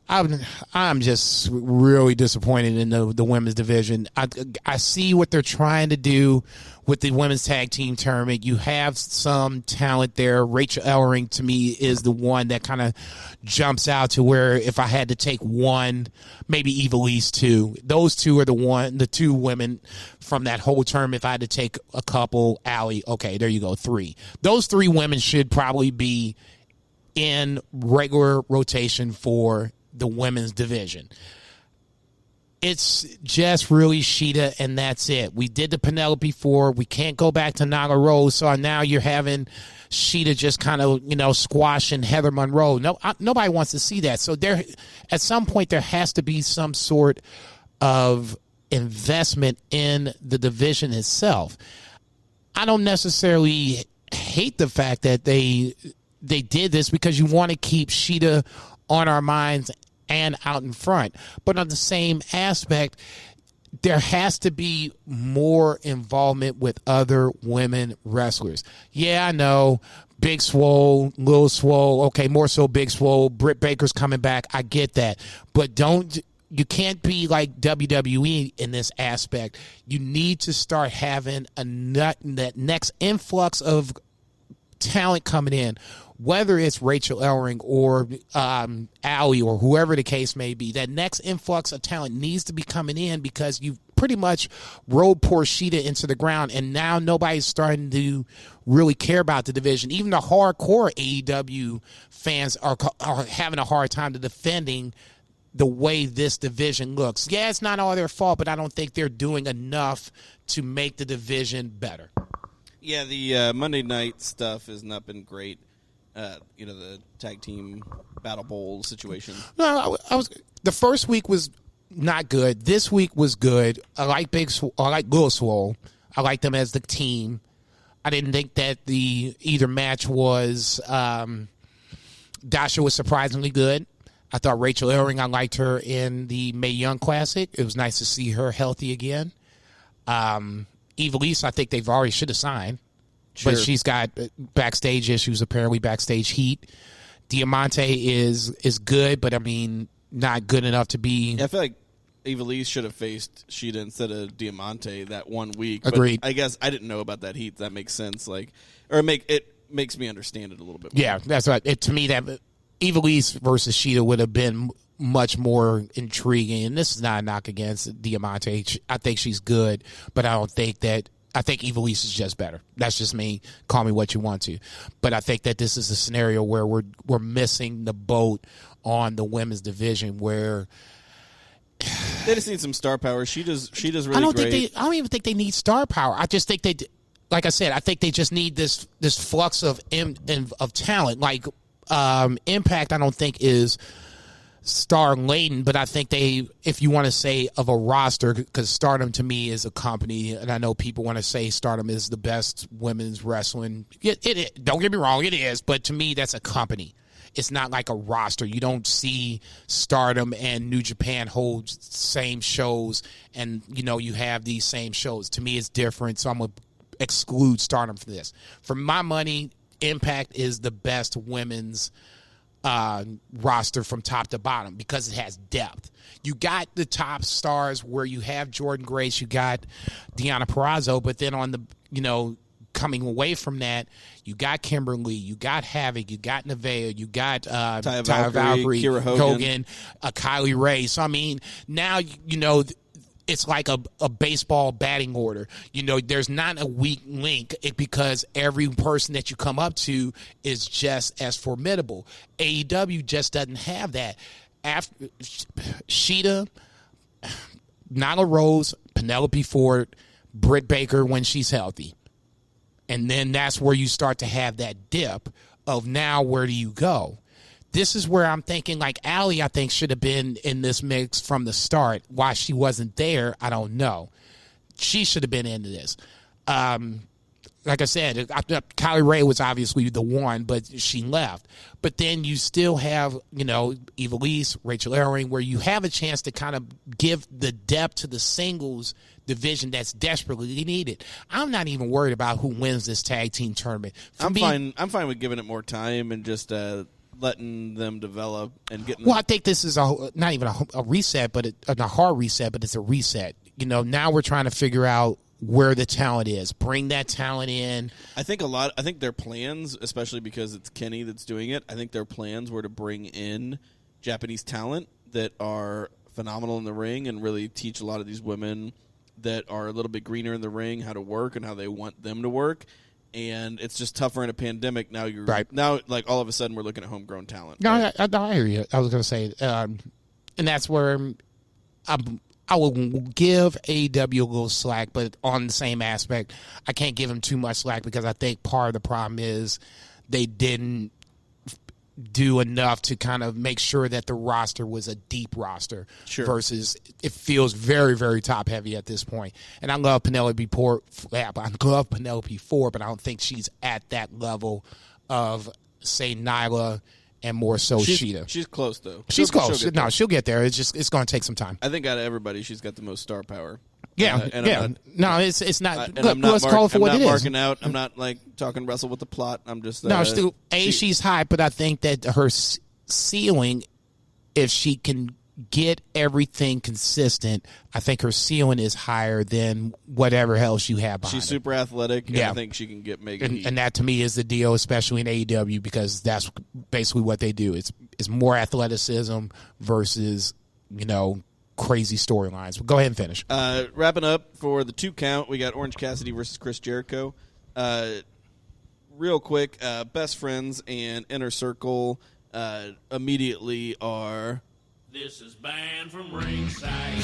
I'm just really disappointed in the women's division. I see what they're trying to do with the women's tag team tournament. You have some talent there. Rachel Ellering, to me, is the one that kind of jumps out to where if I had to take one, maybe Evilise two. Those two are the two women from that whole tournament. If I had to take a couple, Allie, okay, there you go, 3. Those 3 women should probably be in regular rotation for the women's division. It's just really Sheeta, and that's it. We did the Penelope 4. We can't go back to Nyla Rose, so now you're having Sheeta just kind of, squashing Heather Monroe. No, nobody wants to see that. So there, at some point, there has to be some sort of investment in the division itself. I don't necessarily hate the fact that they did this because you want to keep Sheeta on our minds and out in front. But on the same aspect, there has to be more involvement with other women wrestlers. Yeah, I know. Big Swole, Lil Swole, okay, more so Big Swole. Britt Baker's coming back. I get that. But you can't be like WWE in this aspect. You need to start having that next influx of talent coming in, whether it's Rachel Ellering or Allie or whoever the case may be. That next influx of talent needs to be coming in because you've pretty much rolled poor Sheeta into the ground, and now nobody's starting to really care about the division. Even the hardcore AEW fans are having a hard time to defending the way this division looks. Yeah, it's not all their fault, but I don't think they're doing enough to make the division better. Yeah, the Monday night stuff has not been great. The tag team battle bowl situation. No, the first week was not good. This week was good. I like Lil Swole. I like them as the team. I didn't think that either match was Dasha was surprisingly good. I thought Rachel Ellering, I liked her in the Mae Young Classic. It was nice to see her healthy again. Evilise, I think they've already should have signed. Sure. But she's got backstage issues, apparently backstage heat. Diamante is good, but I mean, not good enough to be. Yeah, I feel like Evilise should have faced Sheeta instead of Diamante that 1 week. Agreed. But I guess I didn't know about that heat. That makes sense. It makes me understand it a little bit more. Yeah, that's right. To me, that Evilise versus Sheeta would have been much more intriguing. And this is not a knock against Diamante. I think she's good, but I think Evilise is just better. That's just me. Call me what you want to. But I think that this is a scenario where we're missing the boat on the women's division where they just need some star power. Sheeta's really great. I don't even think they need star power. I just think like I said, I think they just need this flux of talent. Like Impact, I don't think is star laden, but I think if you want to say of a roster, because Stardom to me is a company, and I know people want to say Stardom is the best women's wrestling. It don't get me wrong, it is, but to me that's a company. It's not like a roster. You don't see Stardom and New Japan hold same shows, and you have these same shows. To me, it's different, so I'm gonna exclude Stardom for this. For my money, Impact is the best women's roster from top to bottom because it has depth. You got the top stars where you have Jordan Grace, you got Deonna Purrazzo, but then on the coming away from that, you got Kimberly, you got Havoc, you got Nevaeh, you got Taya Valkyrie, Kira Hogan, Kylie Ray. So I mean, now it's like a baseball batting order. There's not a weak link because every person that you come up to is just as formidable. AEW just doesn't have that. After Sheeta, Nyla Rose, Penelope Ford, Britt Baker when she's healthy. And then that's where you start to have that dip of now where do you go? This is where I'm thinking, like, Allie, I think, should have been in this mix from the start. Why she wasn't there, I don't know. She should have been into this. like I said, Kylie Ray was obviously the one, but she left. But then you still have, Evilise, Rachel Ellering, where you have a chance to kind of give the depth to the singles division that's desperately needed. I'm not even worried about who wins this tag team tournament. I'm fine with giving it more time and just letting them develop and getting. Well, I think this is not even a reset, but a hard reset, but it's a reset. Now we're trying to figure out where the talent is. Bring that talent in. I think their plans, especially because it's Kenny that's doing it, I think their plans were to bring in Japanese talent that are phenomenal in the ring and really teach a lot of these women that are a little bit greener in the ring how to work and how they want them to work. And it's just tougher in a pandemic. Now now like all of a sudden we're looking at homegrown talent. No, right? I hear you. I was going to say, and that's where I will give AEW a little slack, but on the same aspect, I can't give them too much slack because I think part of the problem is they didn't do enough to kind of make sure that the roster was a deep roster versus it feels very, very top heavy at this point. And I love Penelope Ford, but I don't think she's at that level of, say, Nyla and more so Sheeta. She's close, though. She's close. She'll get there. It's going to take some time. I think out of everybody, she's got the most star power. Yeah, it's not. Let's call it for what it is. I'm not marking out. I'm not like talking wrestle with the plot. I'm just she's high, but I think that her ceiling, if she can get everything consistent, I think her ceiling is higher than whatever else you have behind her. She's super athletic, and I think she can get mega heat. And that to me is the deal, especially in AEW, because that's basically what they do. It's more athleticism versus crazy storylines. Go ahead and finish. Wrapping up for the 2 count, we got Orange Cassidy versus Chris Jericho. Real quick, Best Friends and Inner Circle immediately are. This is banned from ringside.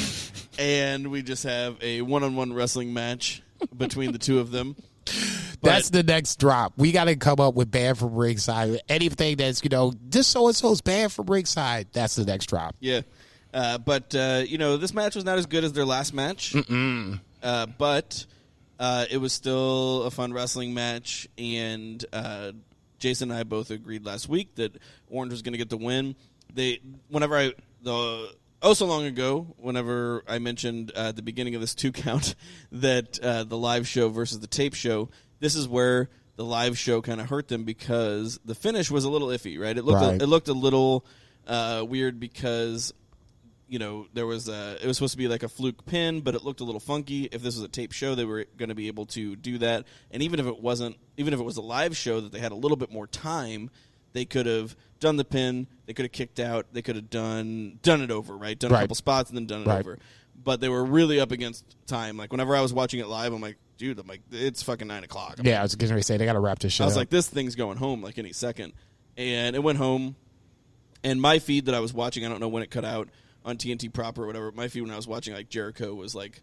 And we just have a one-on-one wrestling match between the two of them. That's the next drop. We got to come up with banned from ringside. Anything that's, this so-and-so's banned from ringside, that's the next drop. Yeah. But this match was not as good as their last match. But it was still a fun wrestling match. And Jason and I both agreed last week that Orange was going to get the win. So long ago, whenever I mentioned at the beginning of this 2 count that the live show versus the tape show, this is where the live show kind of hurt them because the finish was a little iffy, right? It looked a little weird because it was supposed to be like a fluke pin, but it looked a little funky. If this was a tape show, they were going to be able to do that. And even if it was a live show that they had a little bit more time, they could have done the pin, they could have kicked out, they could have done it over, right? Done a couple spots and then done it over. But they were really up against time. Like, whenever I was watching it live, I'm like, it's fucking 9 o'clock. I was getting ready to say, they got to wrap this shit up. I was like, this thing's going home like any second. And it went home. And my feed that I was watching, I don't know when it cut out on TNT proper or whatever, my feed when I was watching, like, Jericho was, like,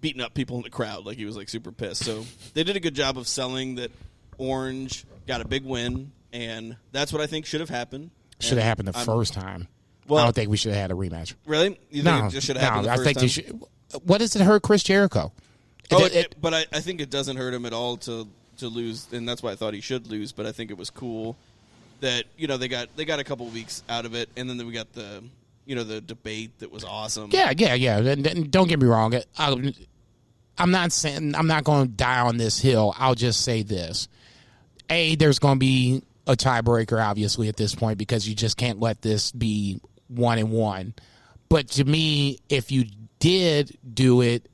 beating up people in the crowd. Like, he was, like, super pissed. So they did a good job of selling that Orange got a big win. And that's what I think should have happened. Should have happened the first time. Well, I don't think we should have had a rematch. Really? You think it just should have happened the first time? What does it hurt Chris Jericho? But I think it doesn't hurt him at all to lose, and that's why I thought he should lose. But I think it was cool that they got a couple weeks out of it, and then we got the the debate that was awesome. Yeah. And don't get me wrong. I'm not saying I'm not going to die on this hill. I'll just say this: there's going to be a tiebreaker, obviously, at this point, because you just can't let this be 1-1. But to me, if you did do it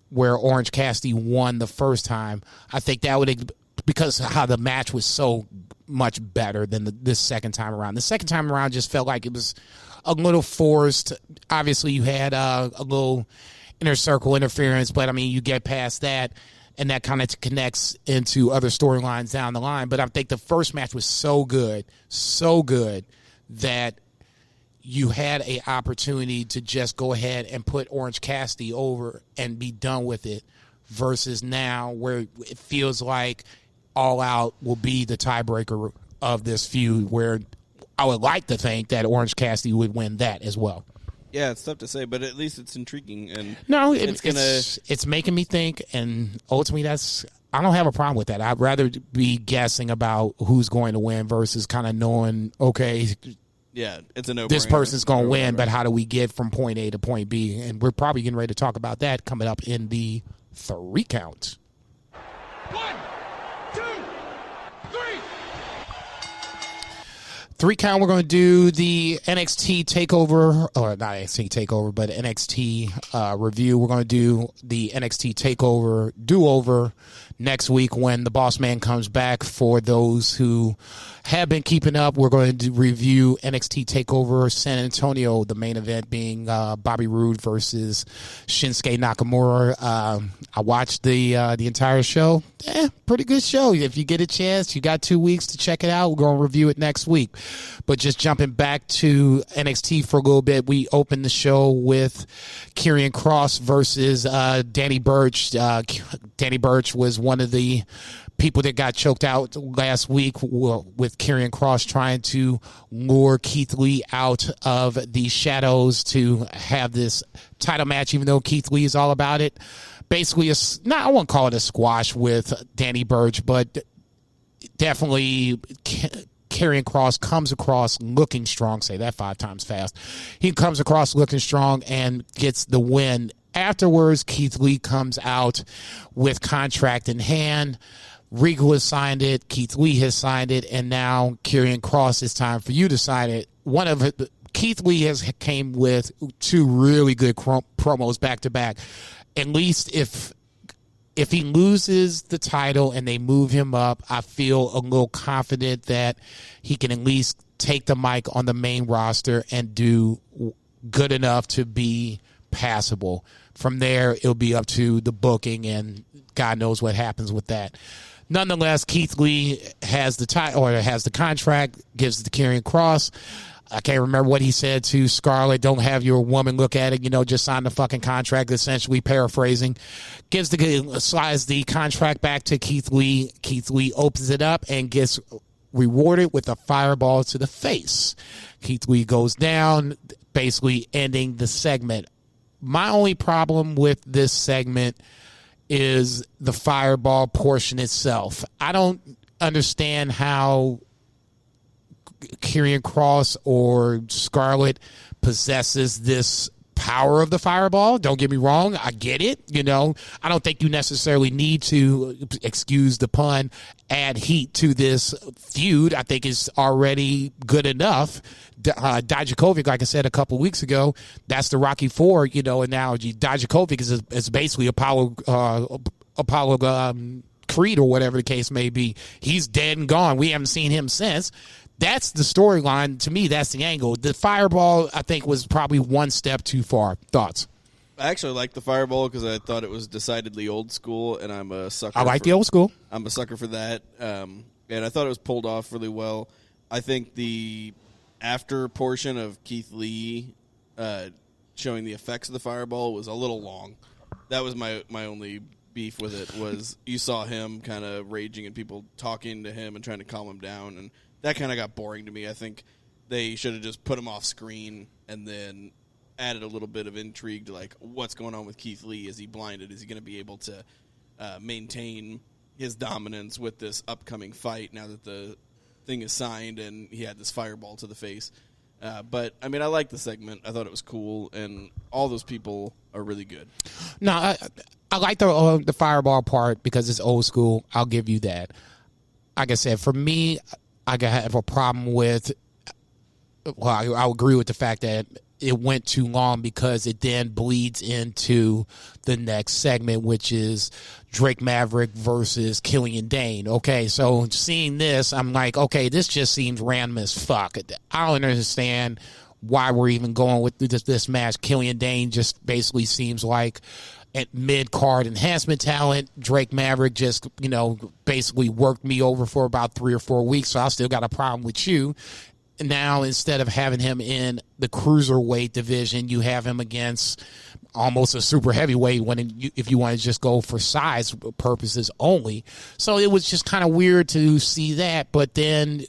where Orange Cassidy won the first time, I think that would, because how the match was so much better than this second time around. The second time around just felt like it was a little forced. Obviously, you had a little Inner Circle interference, but I mean, you get past that, and that kind of connects into other storylines down the line. But I think the first match was so good that you had an opportunity to just go ahead and put Orange Cassidy over and be done with it, versus now where it feels like All Out will be the tiebreaker of this feud, where I would like to think that Orange Cassidy would win that as well. Yeah, it's tough to say, but at least it's intriguing. And no, it's making me think, and ultimately I don't have a problem with that. I'd rather be guessing about who's going to win versus kind of knowing, okay, yeah, it's a no-brainer. This person's going to win, but how do we get from point A to point B? And we're probably getting ready to talk about that coming up in the 3 count. 1, 2, 3. 3 count, we're going to do the NXT TakeOver, or not NXT TakeOver, but NXT review. We're going to do the NXT TakeOver do-over next week when the boss man comes back. For those who have been keeping up, we're going to review NXT TakeOver San Antonio, the main event being Bobby Roode versus Shinsuke Nakamura. I watched the entire show. Pretty good show. If you get a chance, you got 2 weeks to check it out. We're going to review it next week. But just jumping back to NXT for a little bit, we opened the show with Karrion Kross versus Danny Burch. Danny Burch was one of the people that got choked out last week with Karrion Kross trying to lure Keith Lee out of the shadows to have this title match, even though Keith Lee is all about it. Basically, I won't call it a squash with Danny Burch, but definitely Karrion Kross comes across looking strong. Say that 5 times fast. He comes across looking strong and gets the win. Afterwards, Keith Lee comes out with contract in hand. Regal has signed it. Keith Lee has signed it. And now, Karrion Kross, it's time for you to sign it. Keith Lee came with 2 really good promos back to back. At least if he loses the title and they move him up, I feel a little confident that he can at least take the mic on the main roster and do good enough to be passable. From there, it'll be up to the booking, and God knows what happens with that. Nonetheless, Keith Lee has the title, or has the contract, gives it to Karrion Kross. I can't remember what he said to Scarlett. Don't have your woman look at it. Just sign the fucking contract, essentially paraphrasing. Slides the contract back to Keith Lee. Keith Lee opens it up and gets rewarded with a fireball to the face. Keith Lee goes down, basically ending the segment. My only problem with this segment is the fireball portion itself. I don't understand how Karrion Kross or Scarlett possesses this power of the fireball. Don't get me wrong. I get it. I don't think you necessarily need to, excuse the pun, add heat to this feud. I think it's already good enough. Dijakovic, like I said a couple weeks ago, that's the Rocky IV, analogy. Dijakovic is basically Apollo Creed or whatever the case may be. He's dead and gone. We haven't seen him since. That's the storyline. To me, that's the angle. The fireball, I think, was probably one step too far. Thoughts? I actually like the fireball because I thought it was decidedly old school, and I'm a sucker. I like the old school. I'm a sucker for that, and I thought it was pulled off really well. I think the after portion of Keith Lee showing the effects of the fireball was a little long. That was my only beef with it, was you saw him kind of raging and people talking to him and trying to calm him down, and that kind of got boring to me. I think they should have just put him off screen and then added a little bit of intrigue to, like, what's going on with Keith Lee? Is he blinded? Is he going to be able to maintain his dominance with this upcoming fight now that the thing is signed and he had this fireball to the face? But, I mean, I like the segment. I thought it was cool, and all those people are really good. No, I like the fireball part because it's old school. I'll give you that. Like I said, for me, I have a problem with, well, I agree with the fact that it went too long because it then bleeds into the next segment, which is Drake Maverick versus Killian Dane. Okay, so seeing this, I'm like, okay, this just seems random as fuck. I don't understand why we're even going with this match. Killian Dane just basically seems like at mid-card enhancement talent. Drake Maverick just, basically worked me over for about 3 or 4 weeks, so I still got a problem with you. Now, instead of having him in the cruiserweight division, you have him against almost a super heavyweight if you want to just go for size purposes only. So it was just kind of weird to see that. But then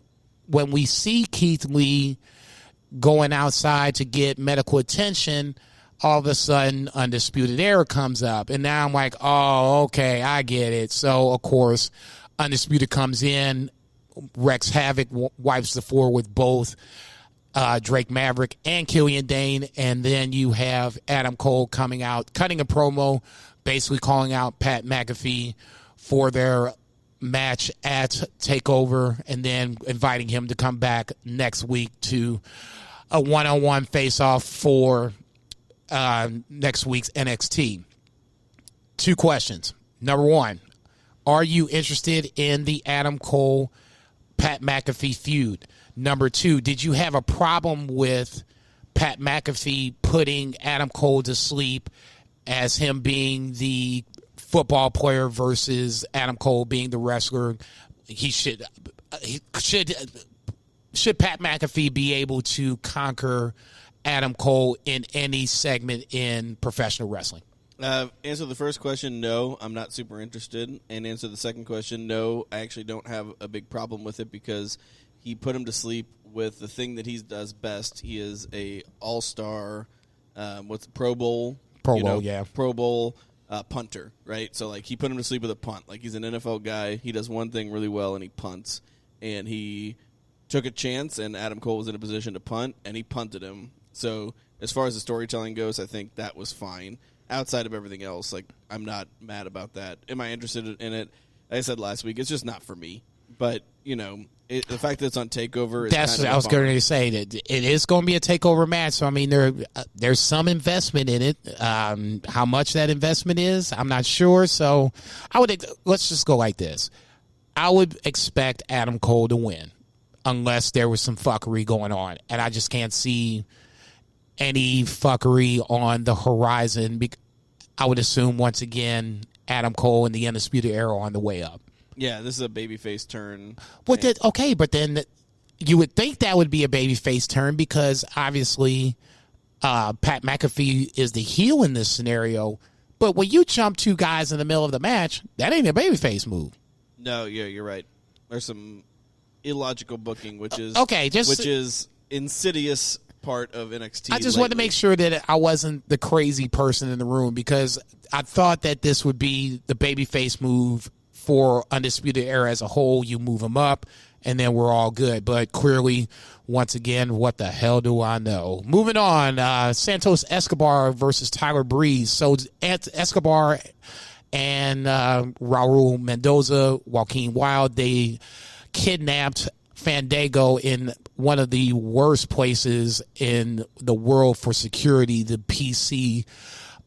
when we see Keith Lee going outside to get medical attention, all of a sudden Undisputed Era comes up. And now I'm like, oh, okay, I get it. So, of course, Undisputed comes in, wreaks havoc, wipes the floor with both Drake Maverick and Killian Dane. And then you have Adam Cole coming out, cutting a promo, basically calling out Pat McAfee for their match at TakeOver, and then inviting him to come back next week to a one-on-one face-off for next week's NXT. 2 questions. Number 1, are you interested in the Adam Cole Pat McAfee feud? Number 2, did you have a problem with Pat McAfee putting Adam Cole to sleep as him being the football player versus Adam Cole being the wrestler? Should Pat McAfee be able to conquer Adam Cole in any segment in professional wrestling? Answer the first question, no, I'm not super interested. And answer the second question, no, I actually don't have a big problem with it because he put him to sleep with the thing that he does best. He is a all-star, Pro Bowl? Pro Bowl, yeah. Pro Bowl punter, right? So, like, he put him to sleep with a punt. Like, he's an NFL guy. He does one thing really well, and he punts. And he took a chance, and Adam Cole was in a position to punt, and he punted him. So, as far as the storytelling goes, I think that was fine. Outside of everything else, like, I'm not mad about that. Am I interested in it? Like I said last week, it's just not for me. But, you know, the fact that it's on TakeOver is that's kind of I was going to say that it is going to be a TakeOver match. So I mean, there's some investment in it. How much that investment is, I'm not sure. So let's just go like this. I would expect Adam Cole to win unless there was some fuckery going on, and I just can't see any fuckery on the horizon. I would assume once again Adam Cole and the Undisputed Era on the way up. Yeah, this is a babyface turn. Well, okay, but then you would think that would be a babyface turn because obviously Pat McAfee is the heel in this scenario. But when you jump 2 guys in the middle of the match, that ain't a babyface move. No, yeah, you're right. There's some illogical booking, which is insidious part of NXT. I just wanted to make sure that I wasn't the crazy person in the room because I thought that this would be the babyface move for Undisputed Era as a whole. You move them up, and then we're all good. But clearly, once again, what the hell do I know? Moving on, Santos Escobar versus Tyler Breeze. So Escobar and Raul Mendoza, Joaquin Wilde, they kidnapped Fandango in one of the worst places in the world for security, the PC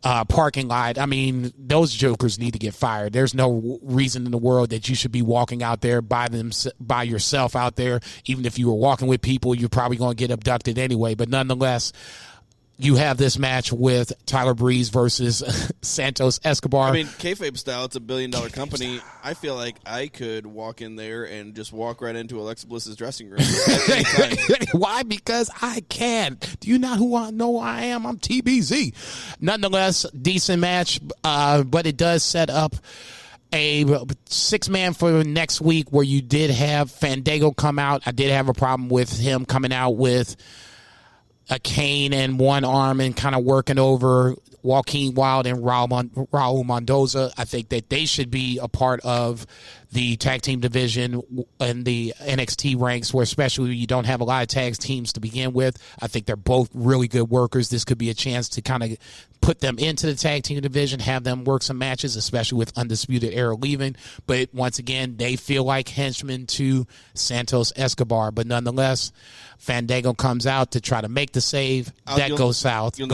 parking lot. I mean, those jokers need to get fired. There's no reason in the world that you should be walking out there by yourself out there. Even if you were walking with people, you're probably going to get abducted anyway. But nonetheless, you have this match with Tyler Breeze versus Santos Escobar. I mean, kayfabe style, it's $1 billion company. I feel like I could walk in there and just walk right into Alexa Bliss's dressing room. Why? Because I can. Do you not know who I am? I'm TBZ. Nonetheless, decent match, but it does set up a 6-man for next week where you did have Fandango come out. I did have a problem with him coming out with a cane and one arm and kind of working over Joaquin Wilde and Raul Mendoza. I think that they should be a part of the tag team division in the NXT ranks, where especially you don't have a lot of tag teams to begin with. I think they're both really good workers. This could be a chance to kind of put them into the tag team division, have them work some matches, especially with Undisputed Era leaving. But once again, they feel like henchmen to Santos Escobar. But nonetheless, Fandango comes out to try to make the save. That goes south. You'll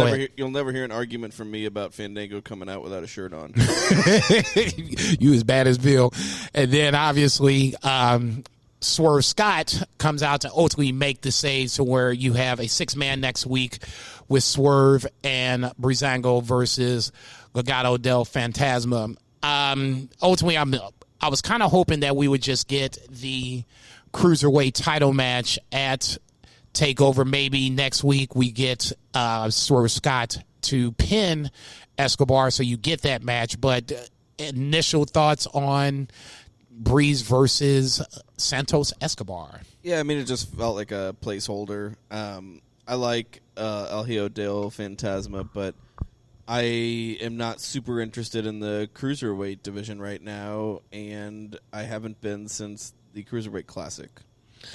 never hear an argument from me about Fandango coming out without a shirt on. You as bad as Bill. And then obviously Swerve Scott comes out to ultimately make the save, to where you have a 6-man next week with Swerve and Breezango versus Legado del Fantasma. Ultimately, I was kind of hoping that we would just get the Cruiserweight title match at TakeOver. Maybe next week we get Swerve Scott to pin Escobar, so you get that match. But initial thoughts on Breeze versus Santos Escobar? Yeah, I mean, it just felt like a placeholder. I like El Hijo del Fantasma, but I am not super interested in the Cruiserweight division right now, and I haven't been since the Cruiserweight Classic.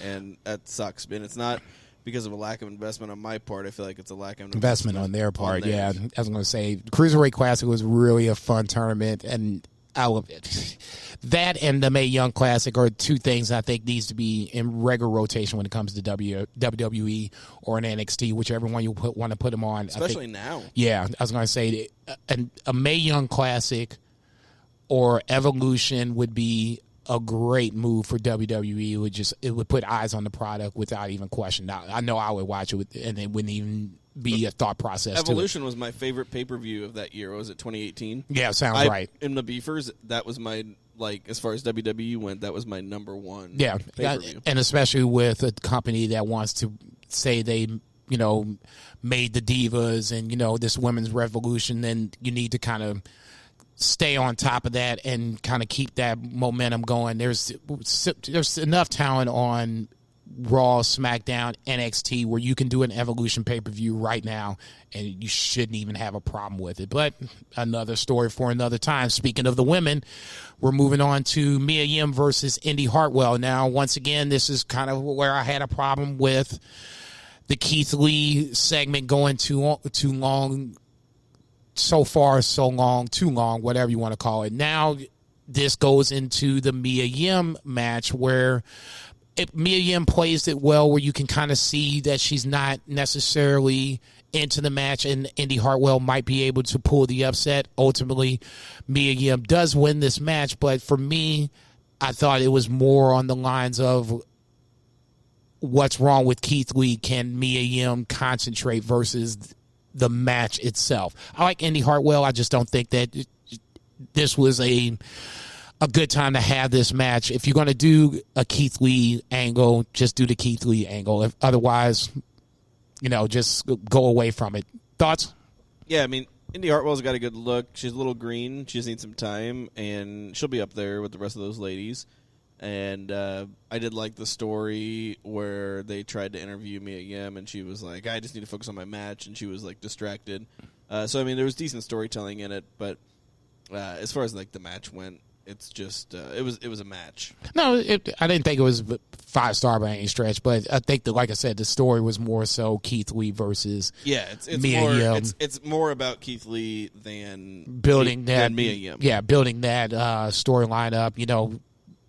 And that sucks. And it's not because of a lack of investment on my part. I feel like it's a lack of investment on their part. Yeah, I was going to say, Cruiserweight Classic was really a fun tournament, and I love it. That and the Mae Young Classic are two things I think needs to be in regular rotation when it comes to WWE or an NXT, whichever one you want to put them on. Especially now. Yeah, I was going to say a Mae Young Classic or Evolution would be a great move for WWE. It would put eyes on the product without even question. I know I would watch it, and it wouldn't even be a thought process. Evolution was my favorite pay-per-view of that year. Was it 2018? Yeah, sounds right. In the Beefers, that was my, as far as WWE went, that was my number one. Yeah, pay-per-view. And especially with a company that wants to say they, made the Divas and this women's revolution, then you need to kind of stay on top of that and kind of keep that momentum going. There's enough talent on Raw, SmackDown, NXT where you can do an Evolution pay-per-view right now and you shouldn't even have a problem with it. But another story for another time. Speaking of the women, we're moving on to Mia Yim versus Indy Hartwell. Now, once again, this is kind of where I had a problem with the Keith Lee segment going too long, so far, so long, too long, whatever you want to call it. Now, this goes into the Mia Yim match where Mia Yim plays it well, where you can kind of see that she's not necessarily into the match, and Indy Hartwell might be able to pull the upset. Ultimately, Mia Yim does win this match, but for me, I thought it was more on the lines of what's wrong with Keith Lee. Can Mia Yim concentrate versus the match itself? I like Indy Hartwell. I just don't think that this was a good time to have this match. If you're going to do a Keith Lee angle, just do the Keith Lee angle. Otherwise, just go away from it. Thoughts? Yeah, I mean, Indy Hartwell's got a good look. She's a little green. She just needs some time, and she'll be up there with the rest of those ladies. And I did like the story where they tried to interview Mia Yim, and she was like, I just need to focus on my match, and she was, distracted. So, I mean, there was decent storytelling in it, but as far as, the match went, it's just it was a match. No, I didn't think it was 5-star by any stretch, but I think that, like I said, the story was more so Keith Lee versus Mia Yim. It's more about Keith Lee than building than Mia Yim. Yeah, building that storyline up.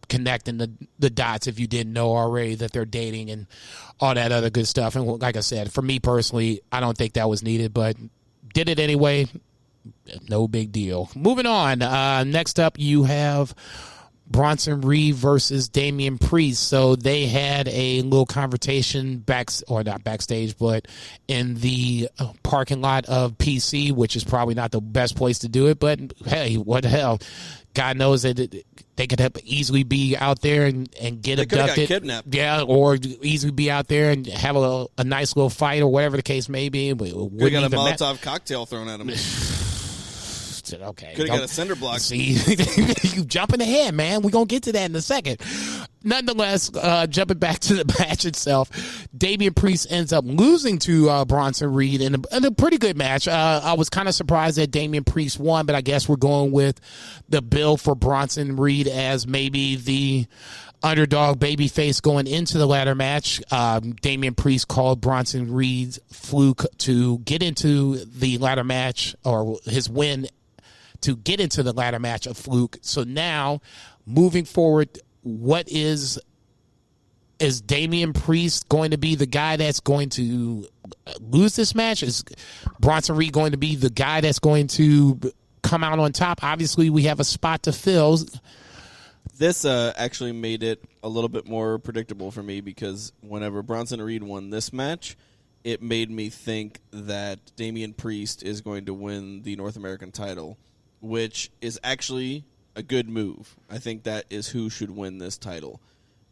Connecting the dots if you didn't know already that they're dating and all that other good stuff. And like I said, for me personally, I don't think that was needed, but did it anyway. No big deal. Moving on. Next up, you have Bronson Reed versus Damian Priest. So they had a little conversation not backstage, but in the parking lot of PC, which is probably not the best place to do it. But hey, what the hell? God knows that they could have easily be out there and get abducted. Got kidnapped. Yeah, or easily be out there and have a nice little fight or whatever the case may be. Could have got a Molotov cocktail thrown at him. Okay. Could have got a cinder block. See, you jumping ahead, man. We're going to get to that in a second. Nonetheless, jumping back to the match itself, Damian Priest ends up losing to Bronson Reed in a pretty good match. I was kind of surprised that Damian Priest won, but I guess we're going with the bill for Bronson Reed as maybe the underdog babyface going into the ladder match. Damian Priest called Bronson Reed's fluke to get into the ladder match, or his win to get into the ladder match a fluke. So now, moving forward, what is Damian Priest going to be the guy that's going to lose this match? Is Bronson Reed going to be the guy that's going to come out on top? Obviously, we have a spot to fill. This actually made it a little bit more predictable for me, because whenever Bronson Reed won this match, it made me think that Damian Priest is going to win the North American title, which is actually a good move. I think that is who should win this title.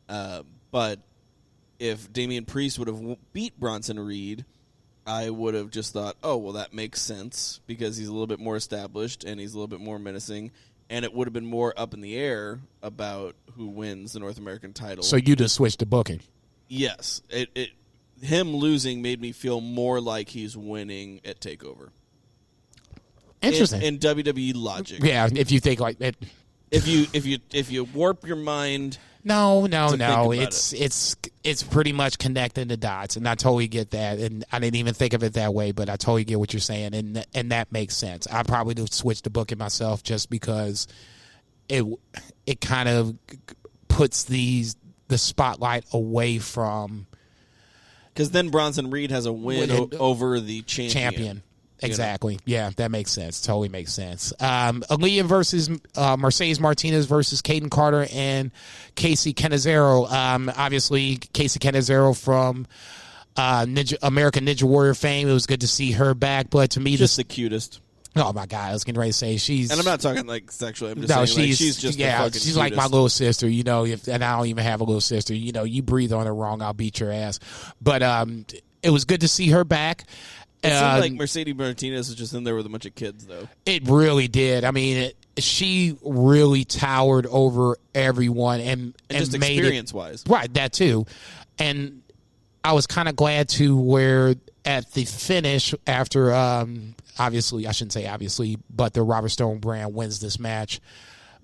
But if Damian Priest would have beat Bronson Reed, I would have just thought, oh, well, that makes sense, because he's a little bit more established and he's a little bit more menacing, and it would have been more up in the air about who wins the North American title. So you just switched the booking. Yes. Him losing made me feel more like he's winning at TakeOver. Interesting. In WWE logic. Yeah, if you think like it. If you warp your mind. No. It's It's pretty much connecting the dots, and I totally get that. And I didn't even think of it that way, but I totally get what you're saying, and that makes sense. I probably would switch the book it myself just because it kind of puts the spotlight away from. Because then Bronson Reed has a win over the champion. Exactly. You know? Yeah, that makes sense. Totally makes sense. Aaliyah versus Mercedes Martinez versus Kaden Carter and Casey Canizero. Obviously, Casey Canizero from American Ninja Warrior fame. It was good to see her back, but to me, just the cutest. Oh my God! I was getting ready to say she's, and I'm not talking like sexually. I'm just saying she's just the fucking she's cutest. like my little sister. You know, and I don't even have a little sister. You know, you breathe on her wrong, I'll beat your ass. But it was good to see her back. It seemed like Mercedes Martinez was just in there with a bunch of kids, though. It really did. I mean, she really towered over everyone and just made experience-wise. Right, that too. And I was kind of glad to where at the finish after, obviously, I shouldn't say obviously, but the Robert Stone brand wins this match.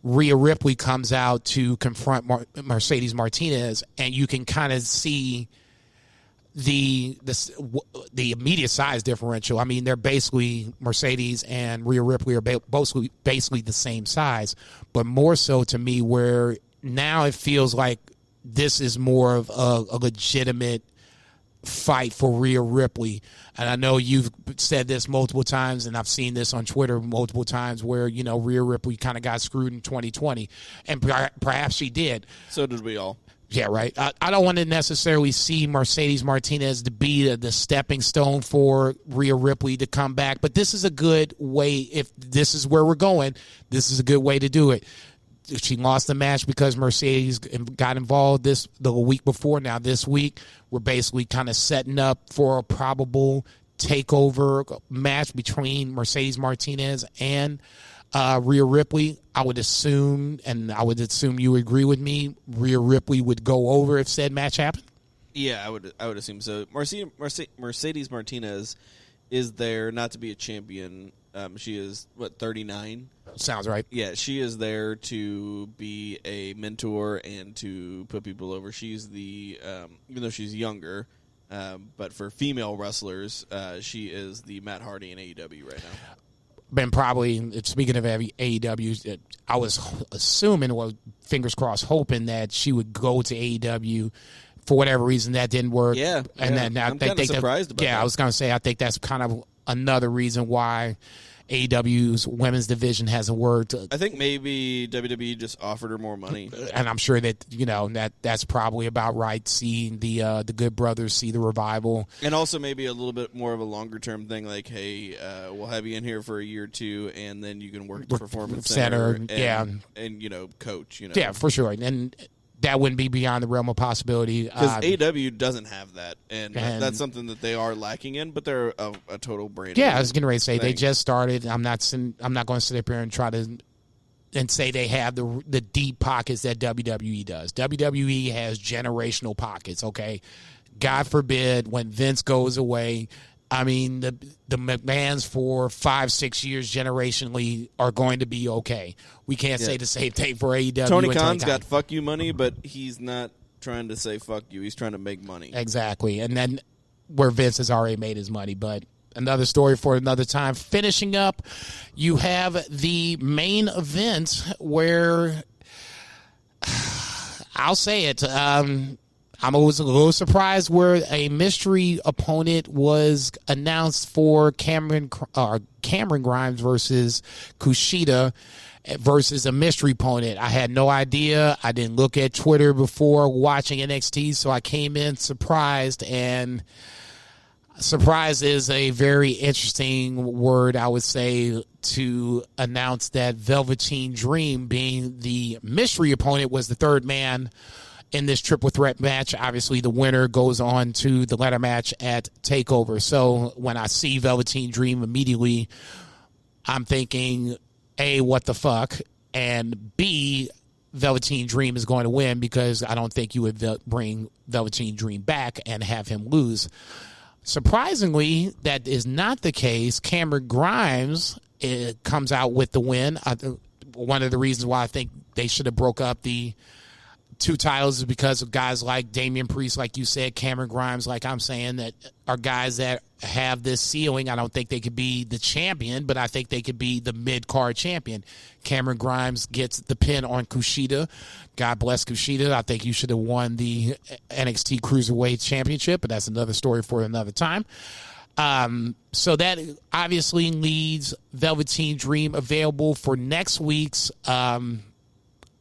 Rhea Ripley comes out to confront Mercedes Martinez, and you can kind of see the immediate size differential. I mean, they're basically Mercedes and Rhea Ripley are basically the same size, but more so to me where now it feels like this is more of a legitimate fight for Rhea Ripley. And I know you've said this multiple times, and I've seen this on Twitter multiple times where, you know, Rhea Ripley kind of got screwed in 2020, and perhaps she did. So did we all. Yeah, right. I don't want to necessarily see Mercedes Martinez to be the stepping stone for Rhea Ripley to come back, but this is a good way. If this is where we're going, this is a good way to do it. She lost the match because Mercedes got involved the week before. Now this week, we're basically kind of setting up for a probable takeover match between Mercedes Martinez and Rhea Ripley. I would assume, and I would assume you agree with me, Rhea Ripley would go over if said match happened? Yeah, I would assume so. Mercedes Martinez is there not to be a champion. She is, 39? Sounds right. Yeah, she is there to be a mentor and to put people over. She's the, even though she's younger, but for female wrestlers, she is the Matt Hardy in AEW right now. Been probably, speaking of AEW, I was assuming, well, fingers crossed, hoping that she would go to AEW. For whatever reason, that didn't work. Yeah, and then I'm kind of surprised about that. Yeah, I was going to say, I think that's kind of another reason why AEW's women's division hasn't worked. I think maybe WWE just offered her more money, and I'm sure that that's probably about right. Seeing the Good Brothers, see the revival, and also maybe a little bit more of a longer term thing, like, hey, we'll have you in here for a year or two, and then you can work the Performance Center, and coach, yeah, for sure, and that wouldn't be beyond the realm of possibility. Because AEW doesn't have that, and that's something that they are lacking in, but they're a total brand. Yeah, I was getting ready to say, they just started. I'm not going to sit up here and try to and say they have the deep pockets that WWE does. WWE has generational pockets, okay? God forbid when Vince goes away, I mean, the McMahons for 5-6 years generationally are going to be okay. We can't say the same thing for AEW. Tony Khan's got fuck you money, but he's not trying to say fuck you. He's trying to make money. Exactly. And then where Vince has already made his money, but another story for another time. Finishing up, you have the main event where I'll say it. I was a little surprised where a mystery opponent was announced for Cameron Grimes versus Kushida versus a mystery opponent. I had no idea. I didn't look at Twitter before watching NXT, so I came in surprised, and surprise is a very interesting word, I would say, to announce that Velveteen Dream, being the mystery opponent, was the third man in this triple threat match. Obviously, the winner goes on to the ladder match at TakeOver. So when I see Velveteen Dream, immediately I'm thinking, A, what the fuck? And B, Velveteen Dream is going to win, because I don't think you would bring Velveteen Dream back and have him lose. Surprisingly, that is not the case. Cameron Grimes it comes out with the win. One of the reasons why I think they should have broke up the 2 titles is because of guys like Damian Priest, like you said, Cameron Grimes, like I'm saying, that are guys that have this ceiling. I don't think they could be the champion, but I think they could be the mid-card champion. Cameron Grimes gets the pin on Kushida. God bless Kushida. I think you should have won the NXT Cruiserweight Championship, but that's another story for another time. So that obviously leaves Velveteen Dream available for next week's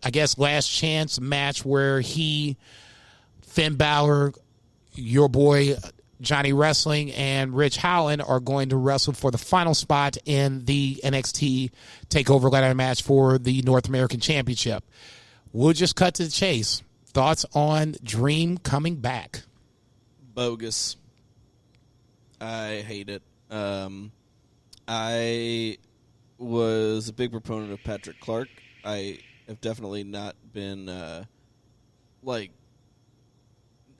I guess last chance match where Finn Balor, your boy Johnny Wrestling, and Rich Howland are going to wrestle for the final spot in the NXT TakeOver ladder match for the North American Championship. We'll just cut to the chase. Thoughts on Dream coming back? Bogus. I hate it. I was a big proponent of Patrick Clark. I have definitely not been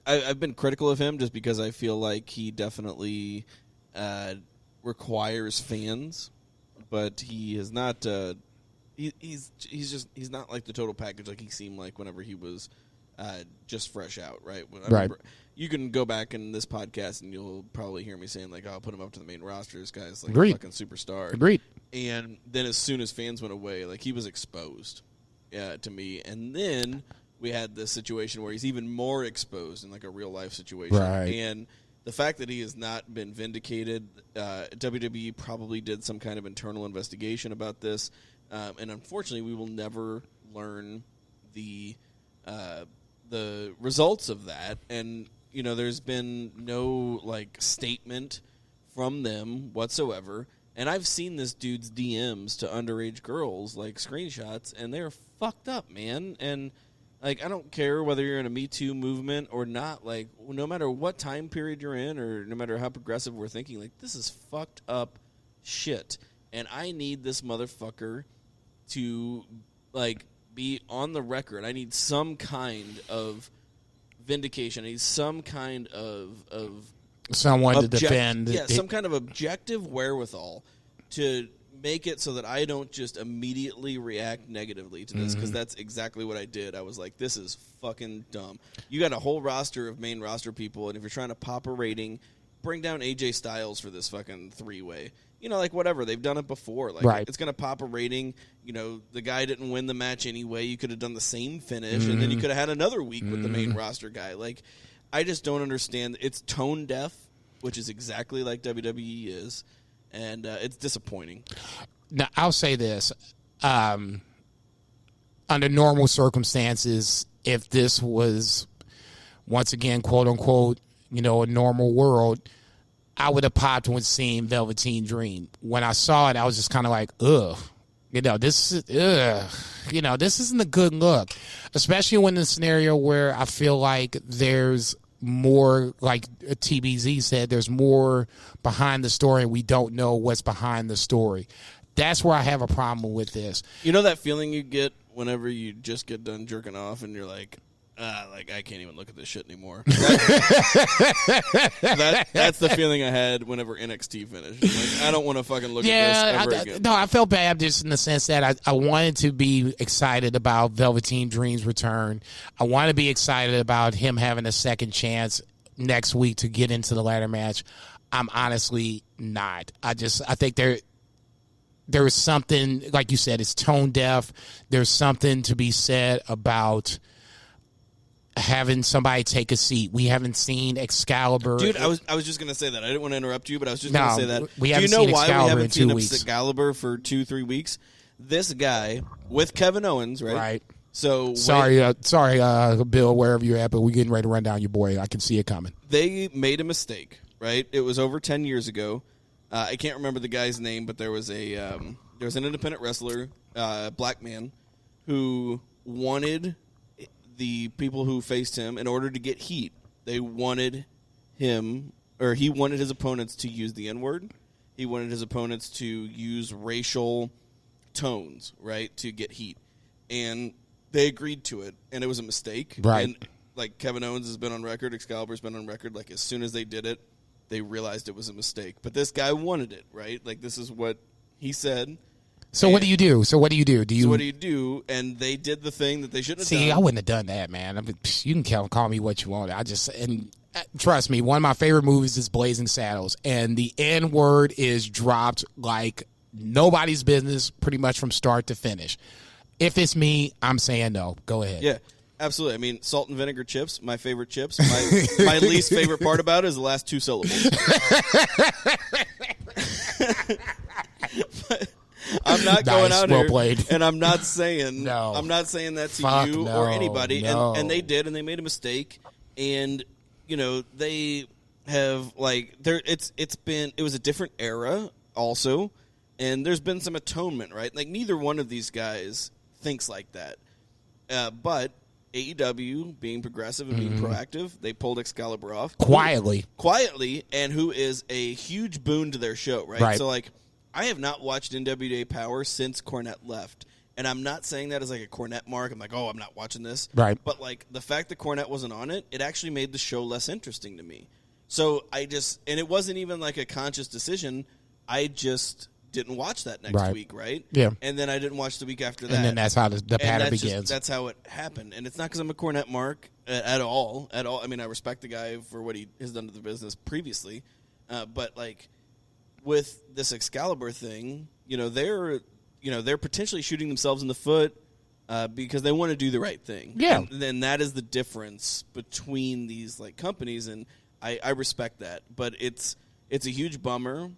I've been critical of him just because I feel like he definitely requires fans, but he is not. He's not like the total package like he seemed like whenever he was just fresh out, right? Right. You can go back in this podcast and you'll probably hear me saying like, "I'll put him up to the main roster." This guy's like Agreed. a fucking superstar. Agreed. And then as soon as fans went away, like he was exposed. To me, and then we had this situation where he's even more exposed in like a real life situation, right. And the fact that he has not been vindicated, WWE probably did some kind of internal investigation about this, and unfortunately, we will never learn the results of that. And there's been no like statement from them whatsoever. And I've seen this dude's DMs to underage girls, like screenshots, and they're fucked up, man. And like, I don't care whether you're in a Me Too movement or not. Like, no matter what time period you're in, or no matter how progressive we're thinking, like, this is fucked up shit. And I need this motherfucker to like be on the record. I need some kind of vindication. I need some kind of someone to defend. Yeah, some kind of objective wherewithal to make it so that I don't just immediately react negatively to this, because that's exactly what I did. I was like, this is fucking dumb. You got a whole roster of main roster people, and if you're trying to pop a rating, bring down AJ Styles for this fucking 3-way. Like whatever. They've done it before. Like, right. It's going to pop a rating. The guy didn't win the match anyway. You could have done the same finish, and then you could have had another week with the main roster guy. Like, I just don't understand. It's tone deaf, which is exactly like WWE is, and it's disappointing. Now, I'll say this. Under normal circumstances, if this was, once again, quote-unquote, a normal world, I would have popped when seeing Velveteen Dream. When I saw it, I was just kind of like, ugh. This isn't a good look, especially when the scenario where I feel like there's more, like TBZ said, there's more behind the story and we don't know what's behind the story. That's where I have a problem with this. That feeling you get whenever you just get done jerking off and you're like, I can't even look at this shit anymore. That's the feeling I had whenever NXT finished. Like, I don't want to fucking look at this ever again. No, I felt bad just in the sense that I wanted to be excited about Velveteen Dream's return. I want to be excited about him having a second chance next week to get into the ladder match. I'm honestly not. I think there is something, like you said, it's tone deaf. There's something to be said about having somebody take a seat. We haven't seen Excalibur. Dude, I was just going to say that. I didn't want to interrupt you, but I was just going to say that. We haven't seen Excalibur we haven't in 2 seen weeks. Excalibur for 2-3 weeks? This guy with Kevin Owens, right? Right. So sorry, Bill, wherever you're at, but we're getting ready to run down your boy. I can see it coming. They made a mistake, right? It was over 10 years ago. I can't remember the guy's name, but there was an independent wrestler, black man, who wanted the people who faced him in order to get heat. They wanted him, or he wanted his opponents to use the N-word. He wanted his opponents to use racial tones, right, to get heat. And they agreed to it, and it was a mistake. Right. And like Kevin Owens has been on record, Excalibur's been on record, like as soon as they did it, they realized it was a mistake. But this guy wanted it, right? Like this is what He said. So what do you do? So what do you do? What do you do? And they did the thing that they shouldn't have done. See, I wouldn't have done that, man. I mean, you can call me what you want. Trust me, one of my favorite movies is Blazing Saddles, and the N-word is dropped like nobody's business pretty much from start to finish. If it's me, I'm saying no. Go ahead. Yeah, absolutely. I mean, salt and vinegar chips, my favorite chips. My least favorite part about it is the last two syllables. But I'm not going out here, played. And I'm not saying no. I'm not saying that to you or anybody. No. And they did, and they made a mistake. And they have it was a different era also, and there's been some atonement, right? Like neither one of these guys thinks like that, but AEW being progressive and being proactive, they pulled Excalibur off quietly, and who is a huge boon to their show, right? So like, I have not watched NWA Power since Cornette left. And I'm not saying that as like a Cornette mark. I'm like, oh, I'm not watching this. Right. But like the fact that Cornette wasn't on it, it actually made the show less interesting to me. So and it wasn't even like a conscious decision. I just didn't watch that next week, right? Yeah. And then I didn't watch the week after that. And then that's how the pattern begins. That's how it happened. And it's not because I'm a Cornette mark at all. I mean, I respect the guy for what he has done to the business previously. But like with this Excalibur thing, they're potentially shooting themselves in the foot because they want to do the right thing. Yeah. And then that is the difference between these like companies, and I respect that. But it's a huge bummer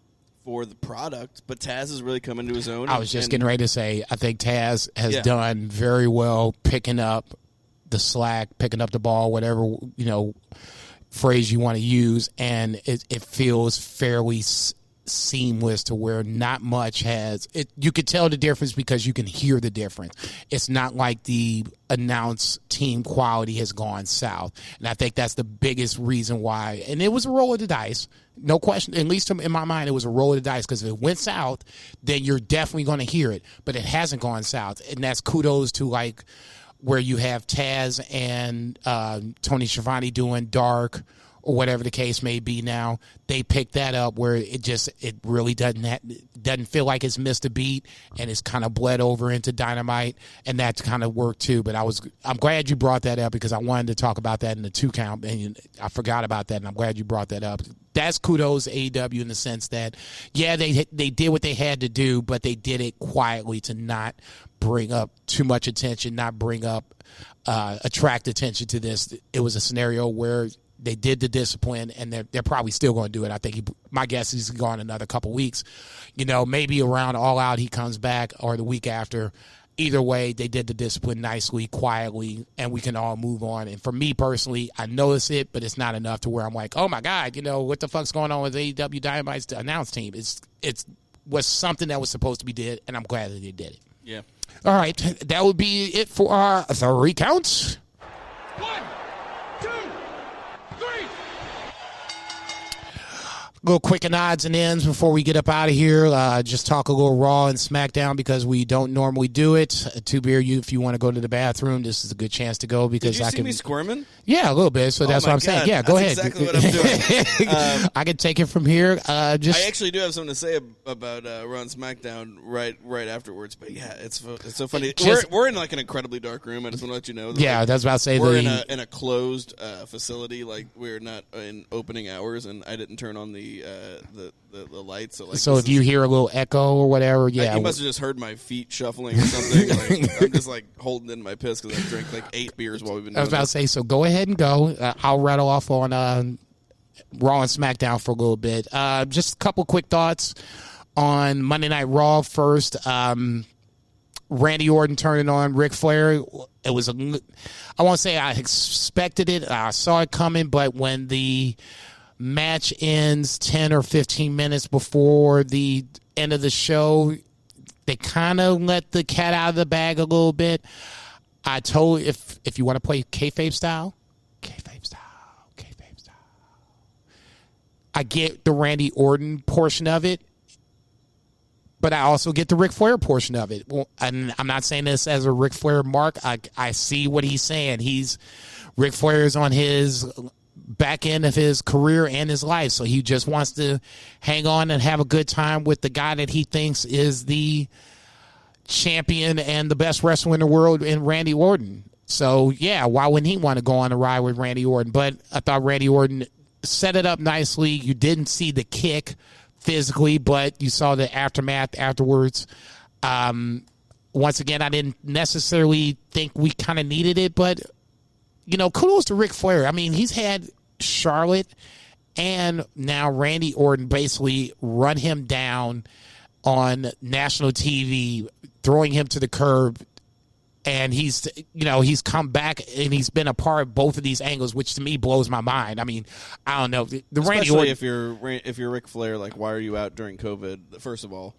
for the product, but Taz has really come into his own. I was just getting ready to say, I think Taz has done very well picking up the slack, picking up the ball, whatever, phrase you want to use, and it feels fairly seamless to where not much has it. You could tell the difference because you can hear the difference. It's not like the announced team quality has gone south, and I think that's the biggest reason why. And it was a roll of the dice, no question. At least in my mind, it was a roll of the dice, because if it went south, then you're definitely going to hear it. But it hasn't gone south, and that's kudos to like where you have Taz and Tony Schiavone doing Dark, or whatever the case may be. Now they picked that up where it really doesn't feel like it's missed a beat, and it's kind of bled over into Dynamite, and that's kind of worked too. But I'm glad you brought that up, because I wanted to talk about that in the 2 count, and I forgot about that, and I'm glad you brought that up. That's kudos to AEW in the sense that, they did what they had to do, but they did it quietly to not bring up too much attention, not bring up attract attention to this. It was a scenario where they did the discipline, and they're probably still going to do it. I think my guess is he's gone another couple weeks. Maybe around All Out he comes back, or the week after. Either way, they did the discipline nicely, quietly, and we can all move on. And for me personally, I notice it, but it's not enough to where I'm like, oh my God, what the fuck's going on with AEW Dynamite's announced team? It was something that was supposed to be did, and I'm glad that they did it. Yeah. All right, that would be it for our 3 counts. 1, 2, 3. Little quick and odds and ends before we get up out of here. Just talk a little Raw and SmackDown, because we don't normally do it. Beer, if you want to go to the bathroom, this is a good chance to go, because Did you see me squirming? Yeah, a little bit. So that's what I'm saying. Yeah, go ahead. Exactly what I'm doing. I can take it from here. I actually do have something to say about Raw and SmackDown right afterwards. But yeah, it's so funny. We're in like an incredibly dark room. I just want to let you know. That that's about to say we're in a closed facility. Like we're not in opening hours, and I didn't turn on the lights. So if you hear a little echo or whatever, you must have just heard my feet shuffling or something. I'm just like holding in my piss because I drank like 8 beers while we've been doing I was about to say, so go ahead and go. I'll rattle off on Raw and SmackDown for a little bit. Just a couple quick thoughts on Monday Night Raw first. Randy Orton turning on Ric Flair. It was I won't say I expected it. I saw it coming, but when the match ends 10 or 15 minutes before the end of the show, they kind of let the cat out of the bag a little bit. I told if you want to play kayfabe style, I get the Randy Orton portion of it, but I also get the Ric Flair portion of it. Well, and I'm not saying this as a Ric Flair mark. I see what he's saying. Ric Flair is on his back end of his career and his life. So he just wants to hang on and have a good time with the guy that he thinks is the champion and the best wrestler in the world in Randy Orton. So, yeah, why wouldn't he want to go on a ride with Randy Orton? But I thought Randy Orton set it up nicely. You didn't see the kick physically, but you saw the aftermath afterwards. Once again, I didn't necessarily think we kind of needed it, but, you know, kudos to Ric Flair. I mean, he's had Charlotte and now Randy Orton basically run him down on national TV, throwing him to the curb. And he's come back and he's been a part of both of these angles, which to me blows my mind. I mean, I don't know. Randy Orton, if you're Ric Flair, like, why are you out during COVID? First of all,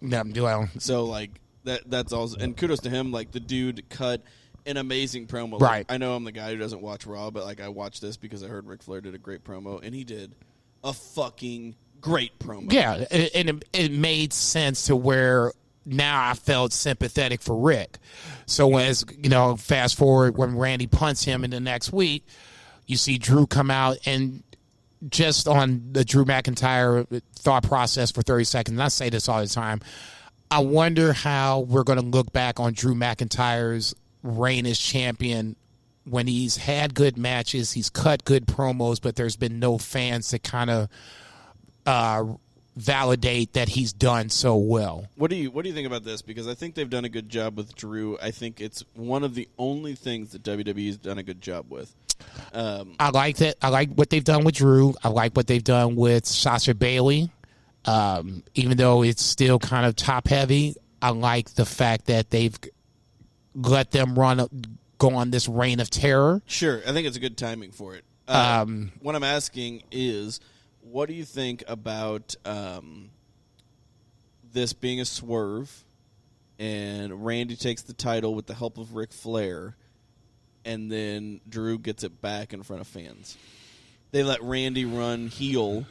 so like that's also, and kudos to him. Like, the dude cut an amazing promo. Right. Like, I know I'm the guy who doesn't watch Raw, but like I watched this because I heard Ric Flair did a great promo, and he did a fucking great promo. Yeah, and it made sense to where now I felt sympathetic for Rick. So as, you know, fast forward when Randy punts him in the next week, you see Drew come out, and just on the Drew McIntyre thought process for 30 seconds, and I say this all the time, I wonder how we're going to look back on Drew McIntyre's reign as champion when he's had good matches, he's cut good promos, but there's been no fans to kind of validate that he's done so well. What do you think about this? Because I think they've done a good job with Drew. I think it's one of the only things that WWE's done a good job with. I like that. I like what they've done with Drew. I like what they've done with Sasha Bailey. Even though it's still kind of top heavy, I like the fact that they've let them go on this reign of terror. Sure, I think it's a good timing for it. What I'm asking is, what do you think about this being a swerve, and Randy takes the title with the help of Ric Flair, and then Drew gets it back in front of fans? They let Randy run heel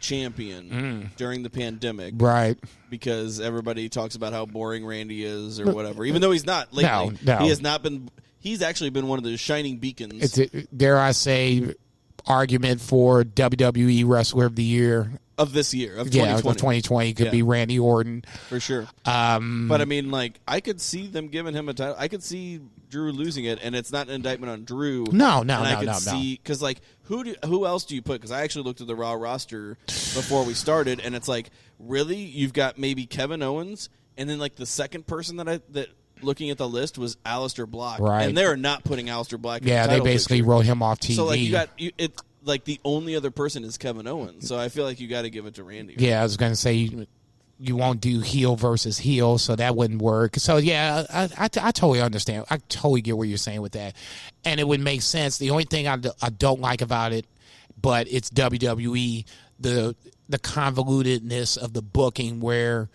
champion during the pandemic, right? Because everybody talks about how boring Randy is or whatever, even though he's not lately. No. He has not been. He's actually been one of the shining beacons. Dare I say, argument for WWE Wrestler of the Year of this year, of 2020. Of 2020 could be Randy Orton for sure. But I mean, like, I could see them giving him a title. I could see Drew losing it, and it's not an indictment on Drew. No. Because like, who else do you put? Because I actually looked at the Raw roster before we started, and it's like, really, you've got maybe Kevin Owens, and then like the second person that looking at the list was Aleister Black, right? And they're not putting Aleister Black. Yeah, in the they basically picture. wrote him off TV. So like it's like the only other person is Kevin Owens. So I feel like you got to give it to Randy. Right? Yeah, I was going to say you won't do heel versus heel, so that wouldn't work. So yeah, I totally understand. I totally get what you're saying with that, and it would make sense. The only thing I don't like about it, but it's WWE, the convolutedness of the booking where,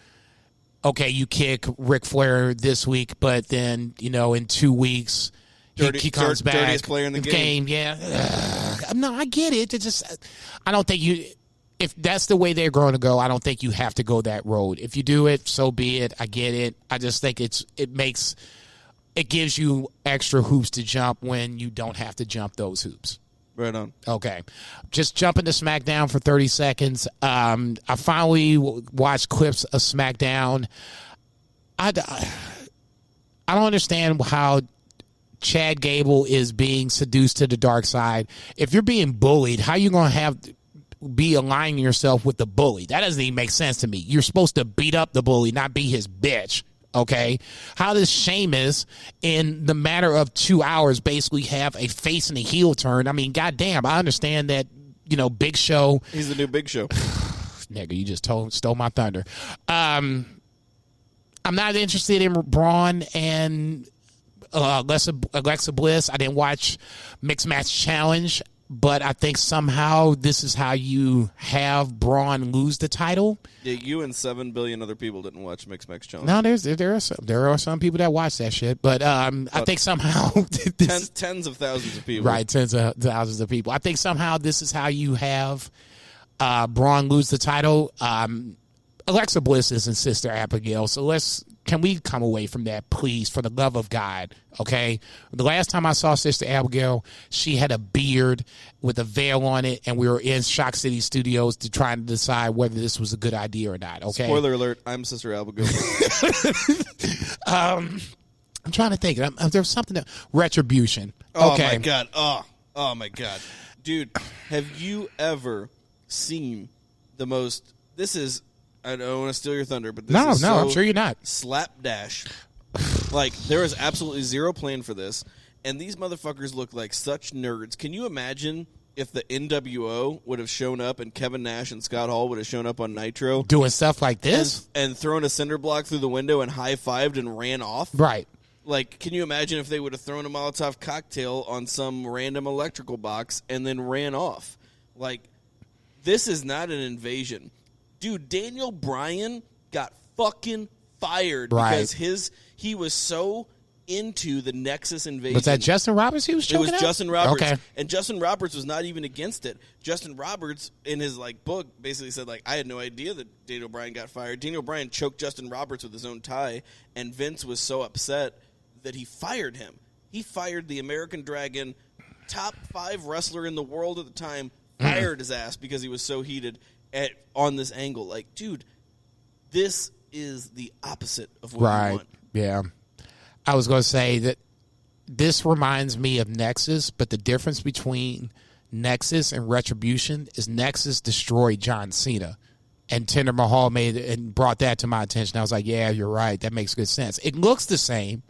okay, you kick Ric Flair this week, but then, you know, in 2 weeks he comes back. Dirtiest player in the game. Yeah. No, I get it. It just, I don't think if that's the way they're going to go, I don't think you have to go that road. If you do it, so be it. I get it. I just think it gives you extra hoops to jump when you don't have to jump those hoops. Right on. Okay. Just jumping to SmackDown for 30 seconds. I finally watched clips of SmackDown. I don't understand how Chad Gable is being seduced to the dark side. If you're being bullied, how are you going to be aligning yourself with the bully? That doesn't even make sense to me. You're supposed to beat up the bully, not be his bitch. Okay, how does Sheamus, in the matter of 2 hours, basically have a face and a heel turn? I mean, goddamn, I understand that, you know, Big Show. He's the new Big Show. Nigga, you just stole my thunder. I'm not interested in Braun and Alexa Bliss. I didn't watch Mixed Match Challenge, but I think somehow this is how you have Braun lose the title. Yeah, you and 7 billion other people didn't watch Mixed Match Challenge. No, there are some people that watch that shit, but I think somehow tens of thousands of people. Right, tens of thousands of people. I think somehow this is how you have Braun lose the title. Alexa Bliss isn't Sister Abigail, so let's Can we come away from that, please, for the love of God, okay? The last time I saw Sister Abigail, she had a beard with a veil on it, and we were in Shock City Studios to try and decide whether this was a good idea or not, okay? Spoiler alert, I'm Sister Abigail. I'm trying to think. There's something that... Retribution. Oh, okay. my God. Oh, my God. Dude, have you ever seen the most... This is... I don't want to steal your thunder, but this is so I'm sure you're not. Slapdash. Like, there is absolutely zero plan for this, and these motherfuckers look like such nerds. Can you imagine if the NWO would have shown up and Kevin Nash and Scott Hall would have shown up on Nitro? Doing stuff like this? And thrown a cinder block through the window and high-fived and ran off? Right. Like, can you imagine if they would have thrown a Molotov cocktail on some random electrical box and then ran off? Like, this is not an invasion. Dude, Daniel Bryan got fucking fired because he was so into the Nexus invasion. Was that Justin Roberts he was choking It was out? Justin Roberts. Okay. And Justin Roberts was not even against it. Justin Roberts, in his book, basically said, I had no idea that Daniel Bryan got fired. Daniel Bryan choked Justin Roberts with his own tie, and Vince was so upset that he fired him. He fired the American Dragon, top 5 wrestler in the world at the time, fired his ass because he was so heated on this angle. Like, dude, this is the opposite of what we want. Yeah. I was going to say that this reminds me of Nexus, but the difference between Nexus and Retribution is Nexus destroyed John Cena. And Jinder Mahal made it and brought that to my attention. I was like, yeah, you're right. That makes good sense. It looks the same.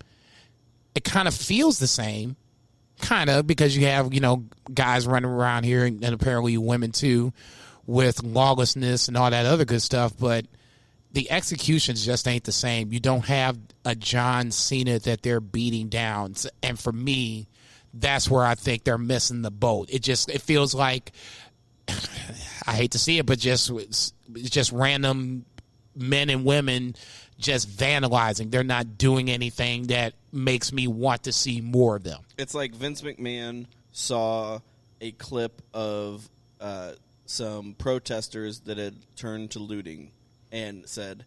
It kind of feels the same. Kind of, because you have, guys running around here, and apparently women too, with lawlessness and all that other good stuff, but the executions just ain't the same. You don't have a John Cena that they're beating down. And for me, that's where I think they're missing the boat. It feels like, I hate to see it, but just random men and women just vandalizing. They're not doing anything that makes me want to see more of them. It's like Vince McMahon saw a clip of some protesters that had turned to looting and said,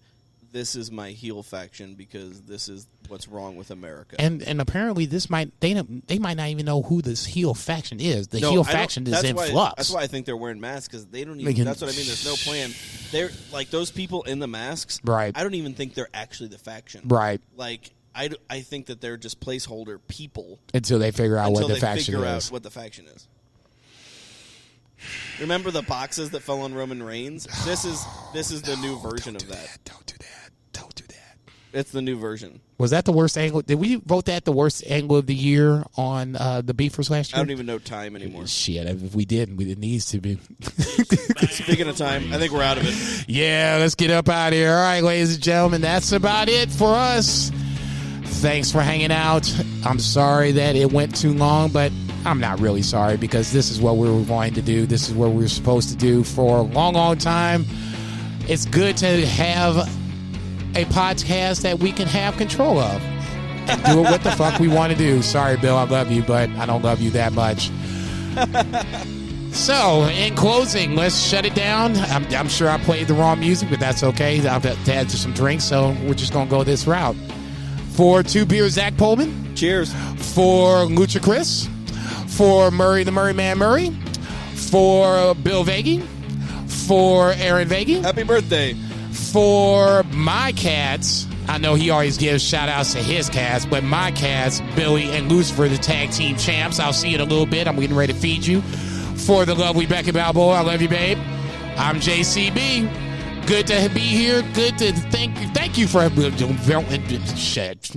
this is my heel faction because this is what's wrong with America. And apparently they might not even know who this heel faction is. The heel faction is in flux. That's why I think they're wearing masks, because they don't even. That's what I mean. There's no plan. They're like those people in the masks. Right. I don't even think they're actually the faction. Right. Like I think that they're just placeholder people until they figure out what the faction is. Out what the faction is. Remember the boxes that fell on Roman Reigns? This is the new version of that. Don't do that. It's the new version. Was that the worst angle? Did we vote that the worst angle of the year on the Beefers last year? I don't even know time anymore. Shit, if we didn't, it needs to be. Speaking of time, I think we're out of it. Yeah, let's get up out of here. All right, ladies and gentlemen, that's about it for us. Thanks for hanging out. I'm sorry that it went too long, but I'm not really sorry because this is what we were going to do. This is what we were supposed to do for a long, long time. It's good to have a podcast that we can have control of and do it what the fuck we want to do. Sorry, Bill, I love you, but I don't love you that much. So, in closing, let's shut it down. I'm sure I played the wrong music, but that's okay. I've had some drinks, so we're just going to go this route. For Two Beers, Zach Pullman. Cheers. For Lucha Chris. For Murray the Murray Man Murray. For Bill Vagey. For Aaron Vagey. Happy birthday. For my cats, I know he always gives shout-outs to his cats, but my cats, Billy and Lucifer, the tag team champs. I'll see you in a little bit. I'm getting ready to feed you. For the lovely Becky Balboa, I love you, babe. I'm JCB. Good to be here. Good to thank you for shit.